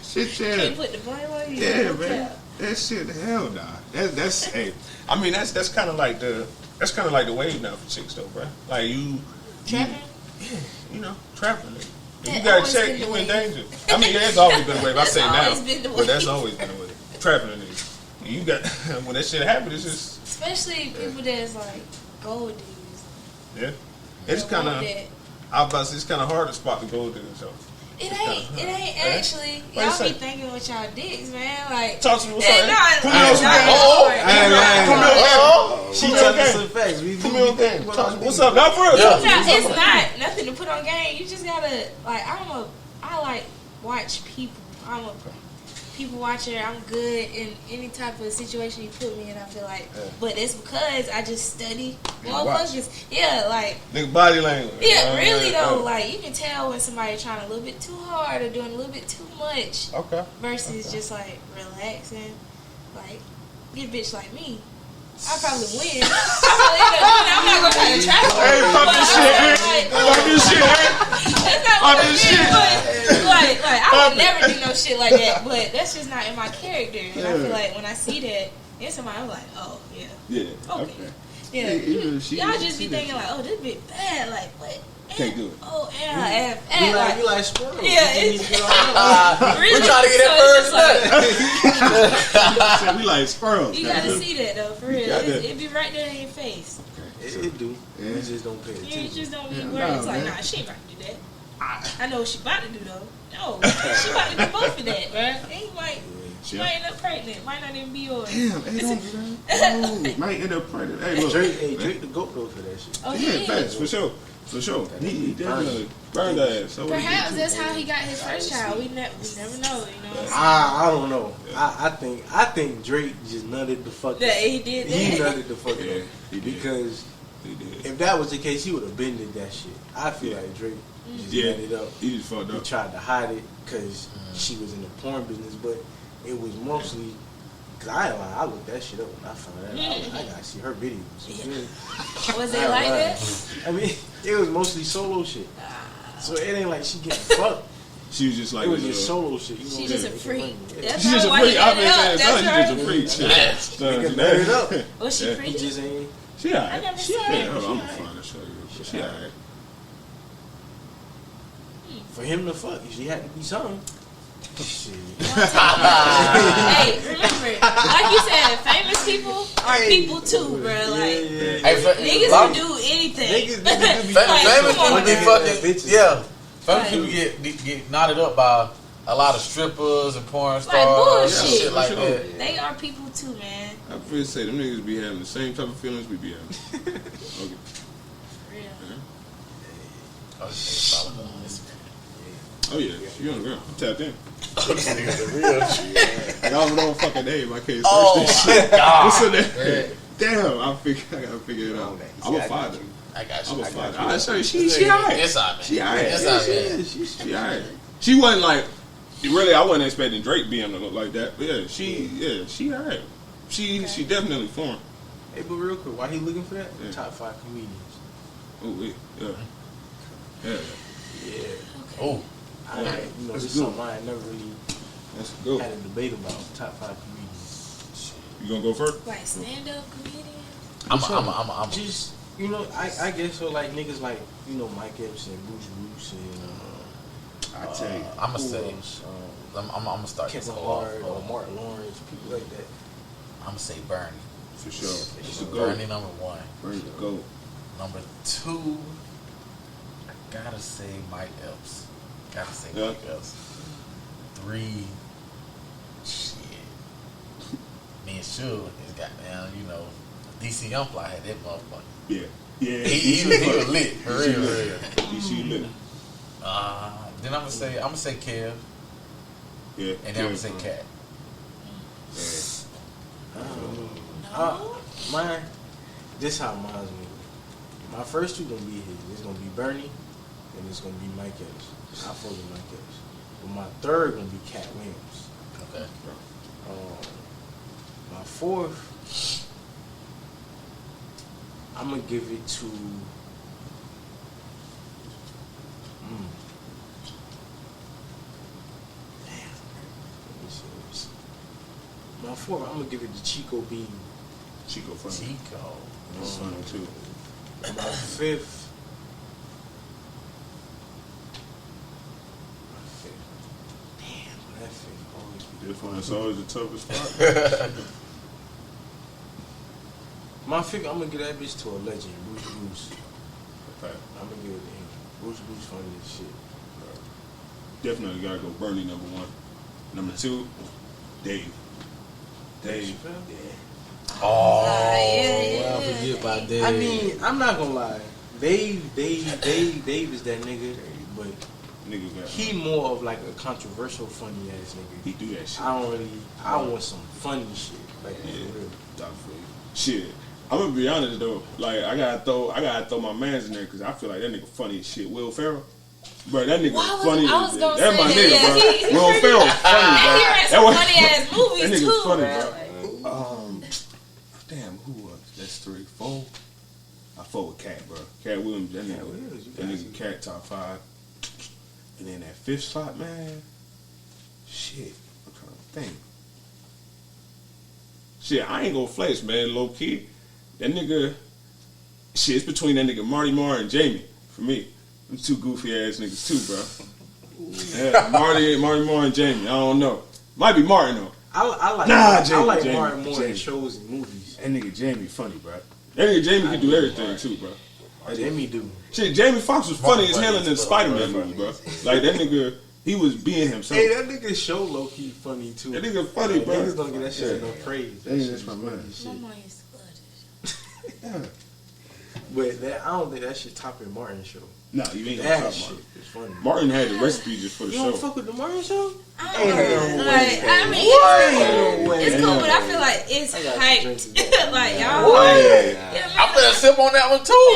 Shit, Can't put the blame on you. Yeah, No man. cap. That shit, hell nah. That's hey. I mean, that's kind of like the wave now for chicks though, bro. Like you Trapping? you know, trapping. If That you gotta always check, been the you in wave. danger. I mean, yeah, it's always been a wave. I That's say now, always been the but that's wave. always been a wave. Trapping a nigga. You got when that shit happens, it's just Especially people that's like gold diggers. yeah. It's They kind want of. that. I was about to say it's kind of hard to spot the gold digger. So It ain't actually. What you Y'all say? be thinking with y'all dicks, man. Like, talk to me. What's eh, up? nah, Put me on some nah, She Put me on telling game. some facts. We Put me on game. What's up? Not for real. Yeah. Talk to me. Nah, What's up? it's not nothing to put on game. You just gotta like. I like watch people. I'm a people watcher. I'm good in any type of situation you put me in. I feel like, but it's because I just study motherfuckers. Yeah, like Nigga body language. yeah, really though. Like you can tell when somebody trying a little bit too hard or doing a little bit too much Okay. versus just like relaxing. Like get a bitch like me. I probably win. I'm not gonna try to trap her. Hey, pop this shit, hey. Pop this shit, hey. That's not Pop what this it shit. is, but like I Pop would it. never do no shit like that. But that's just not in my character. And I feel like when I see that in somebody, I'm like, oh yeah, Yeah. okay, yeah. Y'all just be thinking like, oh, this bitch bad. Like what? Can't do it. Oh yeah, You like squirrels. Yeah, You it's- need to get on really. We trying to get So that it's just like, We like squirrels. you gotta see that though, for real. got that. It be right there in your face. It do. Yeah. You just don't pay You attention. just don't be Yeah, worried. It's nah, like, man. nah, she ain't about to do that. I know what she about to do though. No, she about to do both of that, bruh. She might end up pregnant. Might not even be yours. Damn, hey, don't do that. Oh, might end up pregnant. Hey, look. Drake the goat though for that shit. Oh, Yeah, yeah. facts, for sure. For sure. He definitely burned that ass. So what he Perhaps do? that's how he got his first child. We never know. You know what I'm saying? I don't know. I think Drake just nutted the fuck. That he did that. He nutted the fuck Yeah, up. he did. Because He did. if that was the case, he would have bended that shit. I feel like Drake just Yeah. nutted up. He just fucked He up. tried to hide it because she was in the porn business, but it was mostly because I looked that shit up when I found out. I gotta see her videos. You feel me? Was it like that? I mean, it was mostly solo shit. So it ain't like she getting fucked. She was just like, It was just solo shit. You know She what just a I'm saying? freak. Yeah. That's she's just a why freak. he I've got been it up. saying, That's she's her. just a freak. Shit. Nigga nut it up. Was she Yeah. He pretty? just ain't. She I alright. never She seen alright. Yeah, her. hold on, I'm She gonna find her show you. She alright. For him to fuck, she had to be something. Shit. Hey, remember, like you said, famous people are people too, bro. Like Hey, niggas will do anything. Niggas be Like, famous come on, people be man. fucking. Bitches. Yeah, famous Like- people get knotted up by a lot of strippers and porn stars bullshit. and shit like For that. sure. They are people too, man. I feel say them niggas be having the same type of feelings we be having. Okay. Real. Oh, shit, follow her on Instagram. Oh yeah, you on the ground. I'm tapped in. This nigga's the real shit. Like, I don't know fucking name. I can't search Oh this shit. my god! What's her name? Damn, I gotta figure it out. I'm gonna find her. I got I'm you. gonna find her. I show you, she alright. It's on me. She alright. It's on me. She alright. She wasn't like really. I wasn't expecting Drake being to look like that. But yeah, she alright. She definitely formed. Hey, but real quick, why he looking for that? Yeah. Top 5 comedians. Oh wait, yeah. Oh, You know, That's this is good. something I never really Let's go. had a debate about. Top 5 comedians. You gonna go first? Like stand up comedian. I'm Just, you know, I guess so. Like niggas like, you know, Mike Epps and Bruce and I tell you. I'm gonna who say. else? I'm gonna start this Kevin whole Hart or Martin Lawrence, people like that. I'm gonna say Bernie. For sure. It's a go. Bernie number 1. Bernie the go. Number 2, I gotta say Mike Epps. Gotta say Yeah. Mike Epps. 3, shit. me and Suge is goddamn, DC Young Fly had that motherfucker. Yeah. Yeah. He was lit. For real. DC lit. Then I'm gonna say Kev. Yeah. And then I'm gonna say Cat. Mine, this how mine's gonna be. My first two gonna be his. It's gonna be Bernie, and it's gonna be Mike Epps. I fuck with Mike Epps. But my third gonna be Cat Williams. Okay. My fourth, I'm gonna give it to. My fourth, I'm gonna give it to Chico Bean. Chico funny. That's funny too. My fifth. Damn, that fifth always be. This one is always the toughest spot. My fifth, I'm gonna give that bitch to a legend, Bruce. Okay. I'm gonna give it to him. Bruce funny as shit. Definitely gotta go Bernie number one. Number two, Dave. Dave. Oh, yeah. I forget about Dave. I mean, I'm not gonna lie. Dave is that nigga, but Nigga got he more of like a controversial, funny ass nigga. he do that shit. I want some funny shit. Like Yeah. for real. Shit. I'm gonna be honest though. Like I gotta throw my mans in there because I feel like that nigga funny as shit. Will Ferrell. Bro, that nigga funny. I was gonna That's say my that, nigga, yeah. bro. Will Ferrell funny, And bro. he ran some funny ass movies That nigga too, funny, bro. bro. Damn, who was? That's 3, 4. I fought with Cat, bro. Cat Williams, that nigga Cat top 5. And then that fifth slot, man. Shit, I'm trying to think. Shit, I ain't gonna flex, man. Low key, that nigga. Shit, it's between that nigga Marty Marr and Jamie for me. Them two goofy ass niggas too, bro. Yeah, Marty Marr and Jamie. I don't know. Might be Martin though. I like Jamie, Martin more in Jamie. shows and movies. That nigga Jamie funny, bro. That nigga Jamie can do everything too, bro. Jamie do. Shit, Jamie Foxx was funny as hell in the Spider-Man movie, bro. Like that nigga, he was being himself. Hey, that nigga show low key funny too. That nigga funny, bro. Niggas don't get that shit enough praise. That shit That's my is man. funny as My shit. mom used to love this. But that, I don't think that shit topping Martin show. Nah, you ain't gonna That top shit Martin. is funny. Martin had the recipe just for the You don't show. fuck with the Martin show? I don't know. Like, I mean, No way. it's cool, but I feel like it's I got to drink hyped. today. Like, y'all. I'm gonna sip on that one too.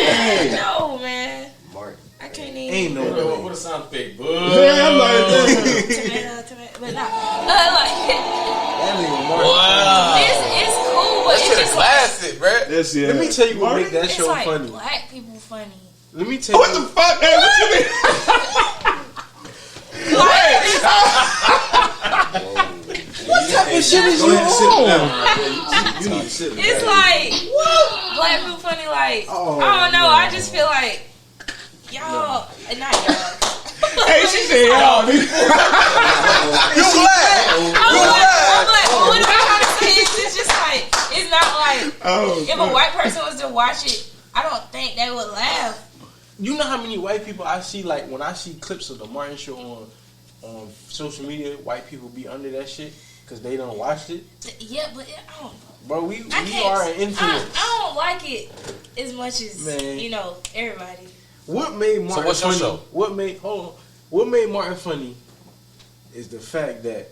No, man. Martin. I can't even. Ain't no way. What a sound effect, bud. Yeah, I'm like, Tomato. But nah. Like, That nigga Martin. Wow. it's cool, but That it's shit a just like, classic, bro. that's it. Let me tell you what make that it's show like funny. black people funny. Let me tell What the you. fuck? Hey, what you mean? What type of shit is Go you ahead and sit on? down. You need to sit It's down. like black people funny. Like Oh, I don't know. no. I just feel like y'all, not y'all. Hey, she said, y'all. You black. I'm like, what am I trying to say? It's just like it's not like Oh, if a white person was to watch it, I don't think they would laugh. You know how many white people I see, like, when I see clips of the Martin show on social media, white people be under that shit because they don't watch it? Yeah, but I don't know. Bro, we I can't. are an influence. I don't like it as much as Man. everybody. What made Martin what's your funny? show? What made Martin funny is the fact that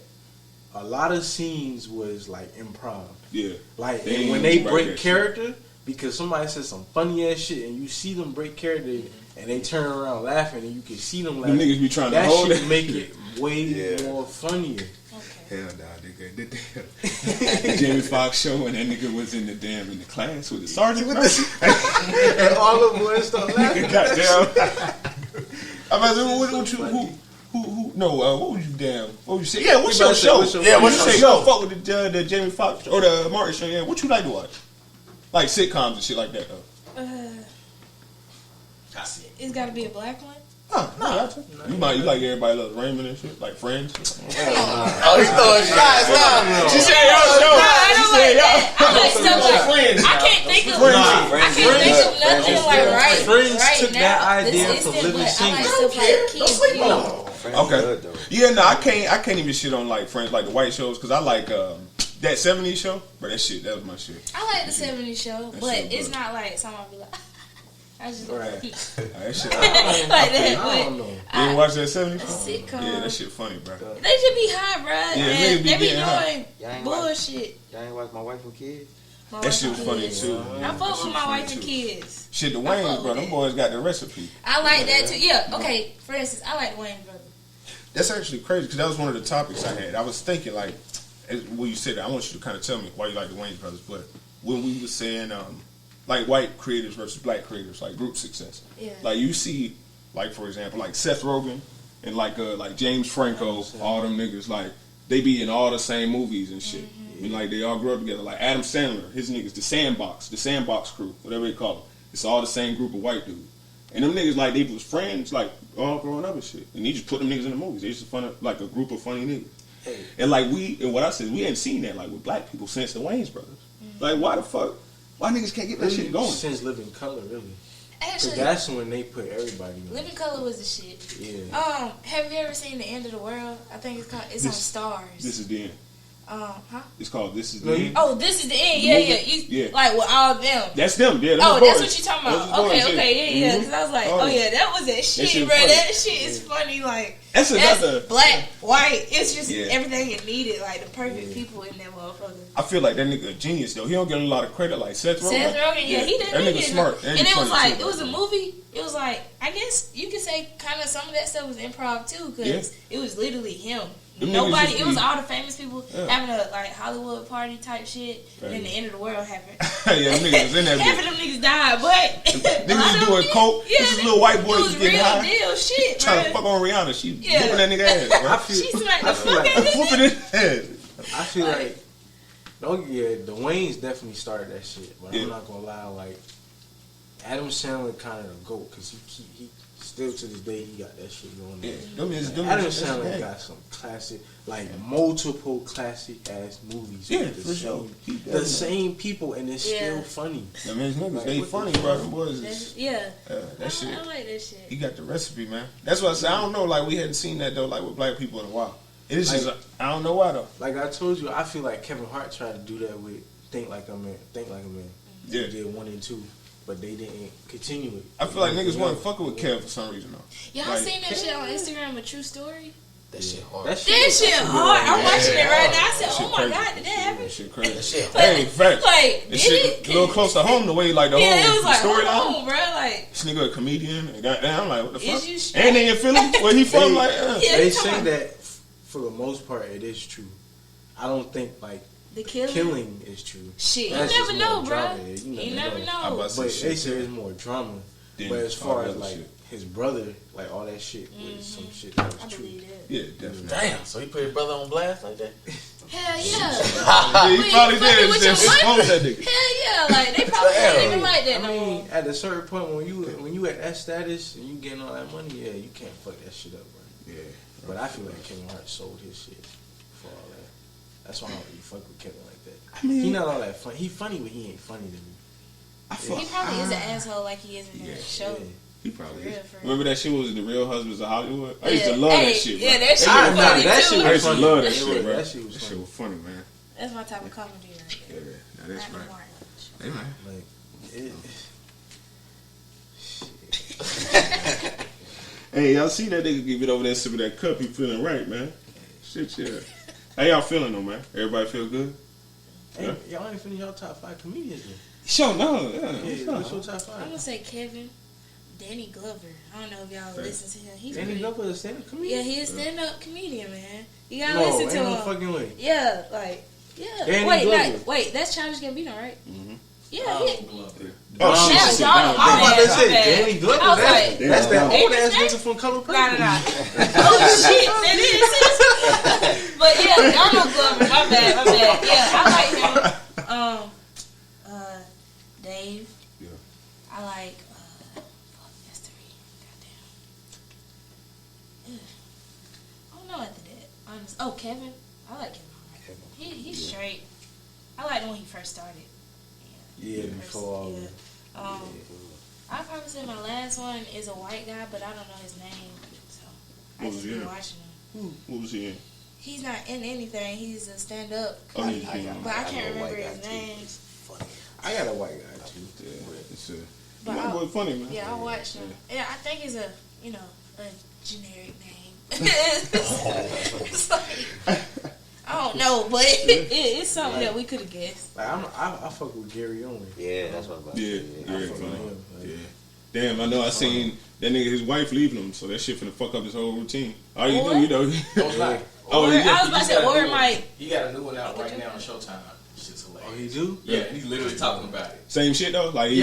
a lot of scenes was like improv. Yeah. Like They and when ain't they write break that character, because somebody says some funny ass shit and you see them break character and they turn around laughing and you can see them laughing. niggas be trying to that hold shit it. make it way Yeah. more funnier. Okay. Hell nah, nigga. The Jamie Foxx show when that nigga was in the class with the sergeant. And all of them boys start laughing. Goddamn. I'm about to say, what you, who, no, what was you damn? What was you say? Yeah, what's your show? What's your Yeah, show? what's your show? You don't fuck with the Jamie Foxx or the Martin show, yeah. What you like to watch? Like sitcoms and shit like that, though. It's got to be a black one. No, you like Everybody Loves Raymond and shit, like Friends. Oh, he's throwing shots now. She said y'all show. I don't like that. I like stuff like Friends. I can't think of Friends. I can't think of nothing like right. Friends right took now. that idea This from instant, Living but Single. I like stuff like Key and Peele. Friends Okay. good, though. Yeah, no, I can't even shit on like Friends, like the white shows, because I like That 70s show, bro, that was my shit. I like the 70s show, That but shit it's good. not like something I'll be like. I just Right. like That shit. that. I don't know. You didn't watch that 70s show? Sitcom. Yeah, that shit funny, bro. They should be high, bro. Yeah, and niggas be they be getting high. doing Y'all ain't bullshit. Y'all ain't watch My Wife and Kids? My That wife shit was and funny kids. too. I That fuck shit with was my funny, wife and too. kids. Shit, the I fuck Wayans, bro, with them it. boys got the recipe. I like that too. Yeah. Okay. For instance, I like the Wayne brothers. That's actually crazy because that was one of the topics I had. I was thinking like, when you said that, I want you to kind of tell me why you like the Wayans brothers. But when we were saying like white creators versus black creators, like group success, Yeah. like you see, like for example, like Seth Rogen and like James Franco, all them niggas, like they be in all the same movies and shit. I mean, like they all grew up together. Like Adam Sandler, his niggas, the Sandbox crew, whatever they call it. It's all the same group of white dudes. And them niggas, like, they was friends, like, all growing up and shit. And he just put them niggas in the movies. They just like a group of funny niggas. Hey. And like what I said, we hadn't seen that like with black people since the Wayans brothers. Like why the fuck? Why niggas can't get that shit going? Since Living Color, really. Because Actually, that's when they put everybody on. Living Color was the shit. Yeah. Have you ever seen The End of the World? I think it's called. It's on Stars. This is the end. Huh? It's called This Is the No, End. Oh, this is the end. The Yeah, movie? yeah. Yeah. Like with all them. That's them. Yeah. Them Oh, boys. that's what you talking about. Those boys, Okay, yeah. Mhm. Because I was like, Oh, oh yeah. yeah, that was that shit, shit bro. funny. That shit is funny. Like That's another. black, white. It's just Yeah. everything it needed. Like the perfect people in that motherfucker. I feel like that nigga a genius though. He don't get a lot of credit like Seth Rogen. Seth Rogen, yeah, he did. That he nigga did. smart. And he it was funny, like, too. it was a movie. It was like, I guess you could say kind of some of that stuff was improv too, because it was literally him. Them niggas Nobody. just It was be- all the famous people Yeah. having a like Hollywood party type shit, and then Right. the end of the world happened. Yeah, them niggas was in that Half bitch. of them niggas died, but Niggas was doing coke. This is little white boy It was just getting real high. deal shit, Trying to bro. fuck on Rihanna. She Yeah. whooping that nigga ass, bro. She smacked the I feel fuck like- out of Whooping his head. I feel like, the Waynes definitely started that shit. But Yeah. I'm not gonna lie, like, Adam Sandler kind of the GOAT, because he still to this day, he got that shit going on. Yeah, them Adam is- Sandler yeah. got some classic, like multiple classic ass movies. Yeah, with for sure. He The definitely- same people, and it's Yeah. still funny. Them his niggas, Like, they what funny, the bro. fuck? Them boys is, Yeah, that shit. I like that shit. He got the recipe, man. That's what I said. I don't know, like we hadn't seen that though, like with black people in a while. It is just, I don't know why though. Like I told you, I feel like Kevin Hart tried to do that with Think Like a Man. Yeah. He did 1 and 2, but they didn't continue it. I feel like niggas wasn't fucking with Kev for some reason though. Y'all Like, seen that shit on Instagram? A true story. That shit hard. That That shit hard. I'm watching it right now. I said, That shit oh my crazy. god, did that happen? That shit crazy. That shit Hey, facts. Like, This did shit it? a little close to home the way like the Yeah, it whole was like, hold storyline. on, bro. Like, This nigga a comedian. And goddamn, I'm like, what the Is fuck? you straight? And they in Philly, where he from? They- Like, yeah, They you say talking that for the most part it is true. I don't think like the killing. killing is true. Shit, you That's never just know, more bro. drama. You never I'm know. about to But say they shit. say it's more drama. Then But as all far the as other like shit. his brother, like all that shit was some shit that I was true. believe that. Yeah, definitely. Damn, so he put his brother on blast like that? Hell yeah. Yeah, he Wait, probably you fucking did. with Just your expose that nigga. Hell yeah. Like, they probably don't even like that I no more. mean, at a certain point when you at that status and you getting all that money, yeah, you can't fuck that shit up, bro. Yeah. But I feel like Kevin Hart sold his shit for all that. That's why I don't really fuck with Kevin like that. I mean, He not all that funny. He funny, but he ain't funny to me. I fuck. He probably is an asshole like he is in Yeah, the show. He probably For real, is. for real. Remember that shit was The Real Husbands of Hollywood? I used to Yeah. love Hey, that shit, bro. yeah, that shit Ah, was nah, funny that too. shit I was used to funny. love that It shit, was- bro. that shit was funny. funny, man. That's my type of comedy right Yeah, there. now that's Not right. Martin. Hey, man. Like, Hey, y'all see that nigga give it over there sipping that cup? He feeling right, man. Shit, yeah. How y'all feeling though, man? Everybody feel good? hey, y'all ain't finished y'all top 5 comedians yet. Sure, no. Yeah, what's your top I'm 5? gonna say Kevin, Danny Glover. I don't know if y'all listen to him. He's Danny pretty. Glover is a stand-up comedian? Yeah, he's a stand-up comedian, man. You gotta No, listen ain't to no him. fucking way. Yeah, like, yeah. Danny wait, Glover. wait, that's Childish Gambino, right? Mm-hmm. Yeah, he, Oh, Yeah, shit. Donald, I was about to my say, bad. Danny Glover, I was that's, like, that's that Ain't old his ass name? nigga from Color Purple. Nah. Oh shit, that is. But yeah, Donald Glover. My bad. Yeah, I like him. Dave. Yeah. I like. Fuck, that's 3. Goddamn. Ugh. I don't know after that. Honest. Oh, Kevin. I like Kevin Hart. He's straight. I liked him when he first started. Yeah, before all Yeah. I'd probably say my last one is a white guy, but I don't know his name. So I What just was he been in? watching him. What was he in? He's not in anything. He's a stand-up Oh, comedian, yeah. but I can't know a remember white his guy, too. name. He's funny. I got a white guy too. Yeah, it's But that boy funny, man. Yeah, I watched him. Yeah, I think it's a generic name. It's like, I don't know, but it's something that we could have guessed. Like I fuck with Gary Owen. Yeah, that's what I'm about to Yeah, say. yeah, I fuck with funny. him. Like, Yeah. Damn, I know. I seen that nigga, his wife leaving him, so that shit finna fuck up his whole routine. All you do, you know. Don't lie. Oh, Or, yeah. I was about to say, or it might. He got a new one out right now on Showtime. Shit's hilarious. Oh, he do? Yeah, and he's literally talking about it. Same shit though. Like He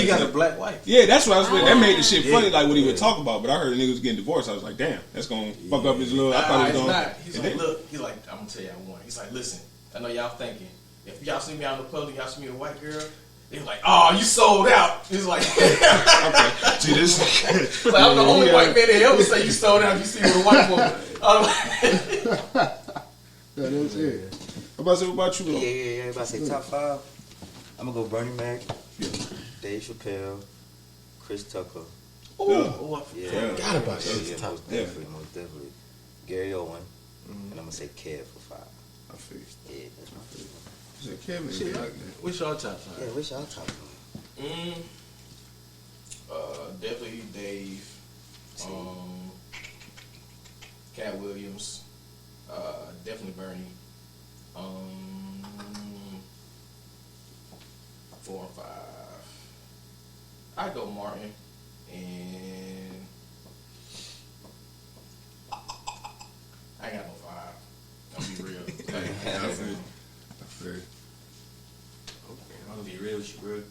got a black wife. Yeah, that's what I was with. That made the shit funny, Yeah. like what he would talk about. But I heard the nigga was getting divorced. I was like, damn, that's gonna fuck up his little. I thought it was It's gonna. not. He's like, look, he's like, I'm gonna tell y'all one. He's like, listen, I know y'all thinking, if y'all see me out in the public, y'all see me with a white girl, they're like, oh, you sold out. He's like, Okay. See this. like, I'm the only white man that ever say you sold out if you see me with a white woman. I'm like, Yeah, that's it. What about you, though? Yeah. If I say top 5, I'm gonna go Bernie Mac, Yeah. Dave Chappelle, Chris Tucker. Oh, Yeah, Forgot about that. Yeah, most definitely. Gary Owen, and I'm gonna say Kev for 5. I figured. Yeah, that's my favorite. Kevin, Shit, like that. what's your top 5? Yeah, what's y'all top 5? definitely Dave, Cat Williams, definitely Bernie, 4 and 5. I go Martin, and I ain't got no 5. I'll be real. I figured. I'm gonna be real with you, bro.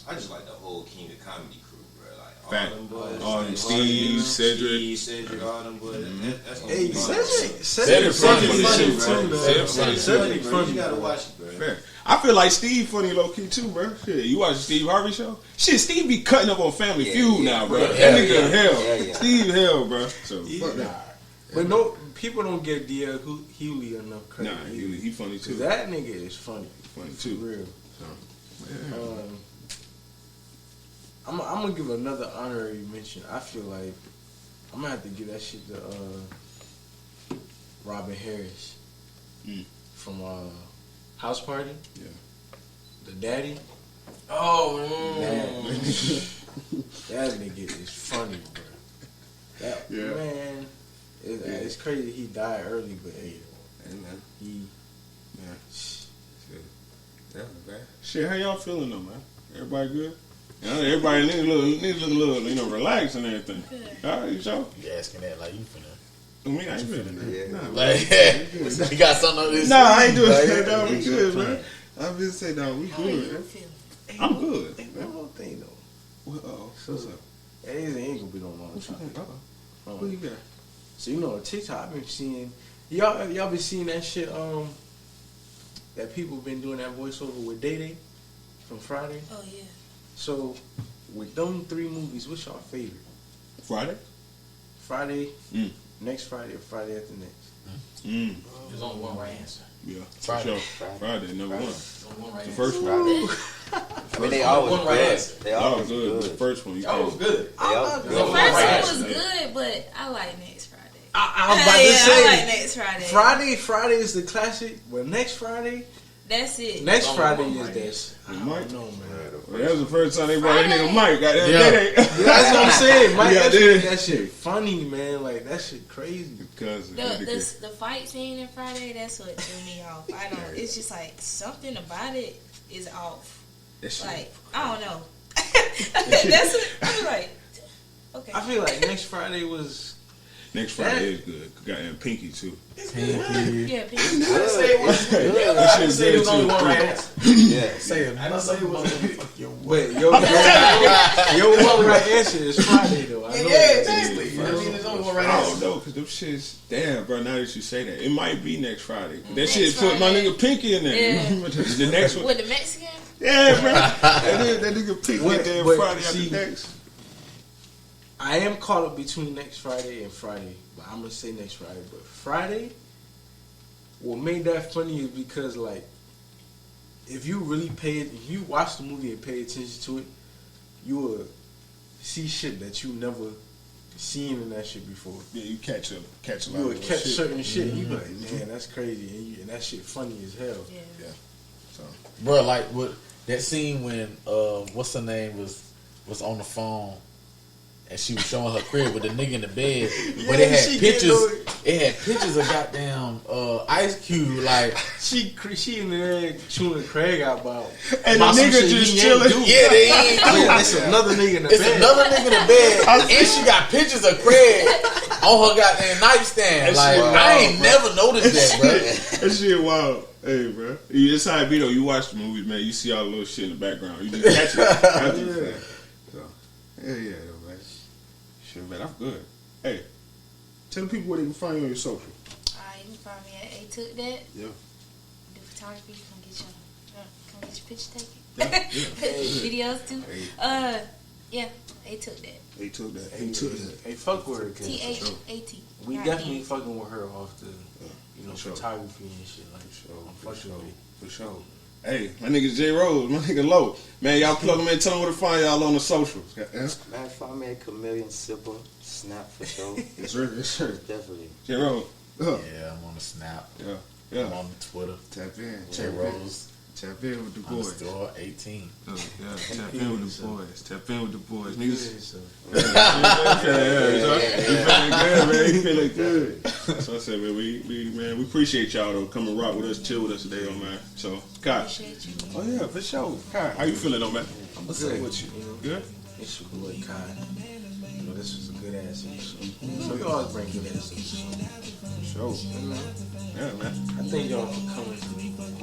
I just like the whole King of Comedy crew, bro. Like Fact. all them boys, All them like, Steve, Steve, Cedric. Cedric, all them boys. That's gonna Hey, be fun. Cedric funny funny as too, shit, bro. too, though. Cedric Cedric bro. funny. You gotta watch it, bro. Fair. I feel like Steve funny low key too, bro. Shit, you watch the Steve Harvey show? Shit, Steve be cutting up on Family Feud now, bro. That nigga hell. Yeah. Steve hell, bro. So fuck Yeah. that. But no, people don't give D.L. Hewley enough credit. Nah, he funny too. Cause that nigga is funny. Funny For too. real. Yeah. I'm gonna give another honorary mention. I feel like I'm gonna have to give that shit to Robin Harris from House Party. Yeah. The daddy. Oh, That nigga is funny, bro. That Yeah. man, it's crazy he died early, but hey, Hey, man. he. Yeah. Yeah, man. Shit, how y'all feeling though, man? Everybody good? You know, everybody needs a little, relax and everything. All right, you sure? You asking that like you finna. I mean, I ain't feeling that. Yeah. Nah, Like, you got something on this? Nah, I ain't doing Like, that, dog. We you good, fine. man. I'm just saying, dog, we How are you good, man. feeling? I'm good. Hey, one more thing though. What's up? It ain't gonna be no long What you time. think? Who you got? So you know, on TikTok, I've been seeing y'all been seeing that shit. That people been doing that voiceover with Day Day from Friday. Oh yeah. So with them 3 movies, what's your favorite? Friday? Friday, next Friday, or Friday after next? there's only one right answer. Yeah, Friday. for sure. Friday, number one. There's only one right The answer. first one. Friday. I mean, they always One right good. answer. They Oh, always good. The good. first one. You Oh, it was can't. good. They always The good. One first right one was answer. good, but I like next Friday. I was about to Yeah, say I like next Friday. Friday is the classic, but next Friday, That's it. next Only Friday one is right this. I Mike? don't know, man. Well, that was the first time they brought that Friday. nigga Mike. Goddamn, Yeah. Day-Day. That's what I'm saying. Mike, Yeah, that dude. shit funny, man. Like that shit crazy. Cousin. The fight scene in Friday, that's what threw me off. I don't. It's just like something about it is off. That shit. Like I don't know. That's what I'm like. Okay. I feel like next Friday was. Next Friday is good. Goddamn Pinky too. Yeah, people. I didn't say it was good. I That didn't shit say it was good, only too. one right answer. Yeah. Say it. I didn't say it was Wait, your one right answer is Friday though. I know that. exactly. I mean, there's only one right I don't answer. know, because them shits, damn, bro, now that you say that, it might be next Friday. That Next shit put my Friday. nigga Pinky in there. Yeah. The next one. With the Mexican. Yeah, bro. That nigga Pinky Wait, there wait, Friday see- after next. I am caught up between next Friday and Friday, but I'm gonna say next Friday. But Friday, what made that funny is because like, if you watch the movie and pay attention to it, you will see shit that you never seen that shit before. Yeah, you catch a lot You of would catch shit. certain shit. You be like, man, that's crazy, and that shit funny as hell. Yeah. So Bro, like what that scene when what's her name was on the phone and she was showing her crib with the nigga in the bed, but it had pictures. It had pictures of goddamn Ice Cube. Like She in there chewing Craig out about and the some nigga shit just he ain't chilling. do. yeah, they ain't do. Yeah, it's another nigga in the It's bed. another nigga in the bed, and she got pictures of Craig on her goddamn nightstand. That Like shit I ain't wild, never noticed that, bro. That shit wild. Hey, bro. It's how it be though. You watch the movies, man. You see all the little shit in the background. You just catch it. After the fact. So, yeah, though, man. Shit, man. I'm good. Hey, tell the people where they can find you on your social. Alright, you can find me at A Took That. Yeah. Do photography. Come get your picture taken. Yeah. Videos too. Hey. Yeah. A Took That. They took that. Hey, fuck with her. THAT. We definitely fucking with her off the, For sure. photography and shit. Like, For sure. Hey, my nigga J Rose, my nigga Low. Man, y'all plug them in, tell them where to find y'all on the socials. Yeah? Man, find me at Chameleon Sipper, Snap for sure. Yes, sir. Definitely. J Rose. Yeah, I'm on the Snap. Yeah. I'm on the Twitter. Tap in. J Rose. Tap in with the boys. Store 18. Yeah, tap in with the boys. Tap in with the boys. Niggas. You feeling good. So I said, man, we appreciate y'all though coming rock with us, chill with us today, though, man. So, Kai. Appreciate you. Oh yeah, for sure. Kai, how you feeling though, man? I'm What's good. up with you? Good? It's your boy Kai. You know, this was a good ass episode. So we always bring good ass episodes. For sure. Yeah, man. I thank y'all for coming.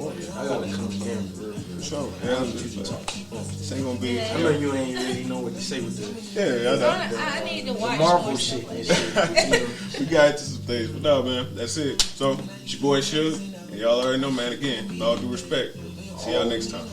I gotta come again for real. For sure. Yeah, this ain't gonna be. I know you ain't really know what to say with the Yeah, I know. I need to watch Marvel more shit stuff. and shit. You know? We got into some things, but no, man, that's it. So, it's your boy Suge, and y'all already know, man. Again, with all due respect. See y'all next time.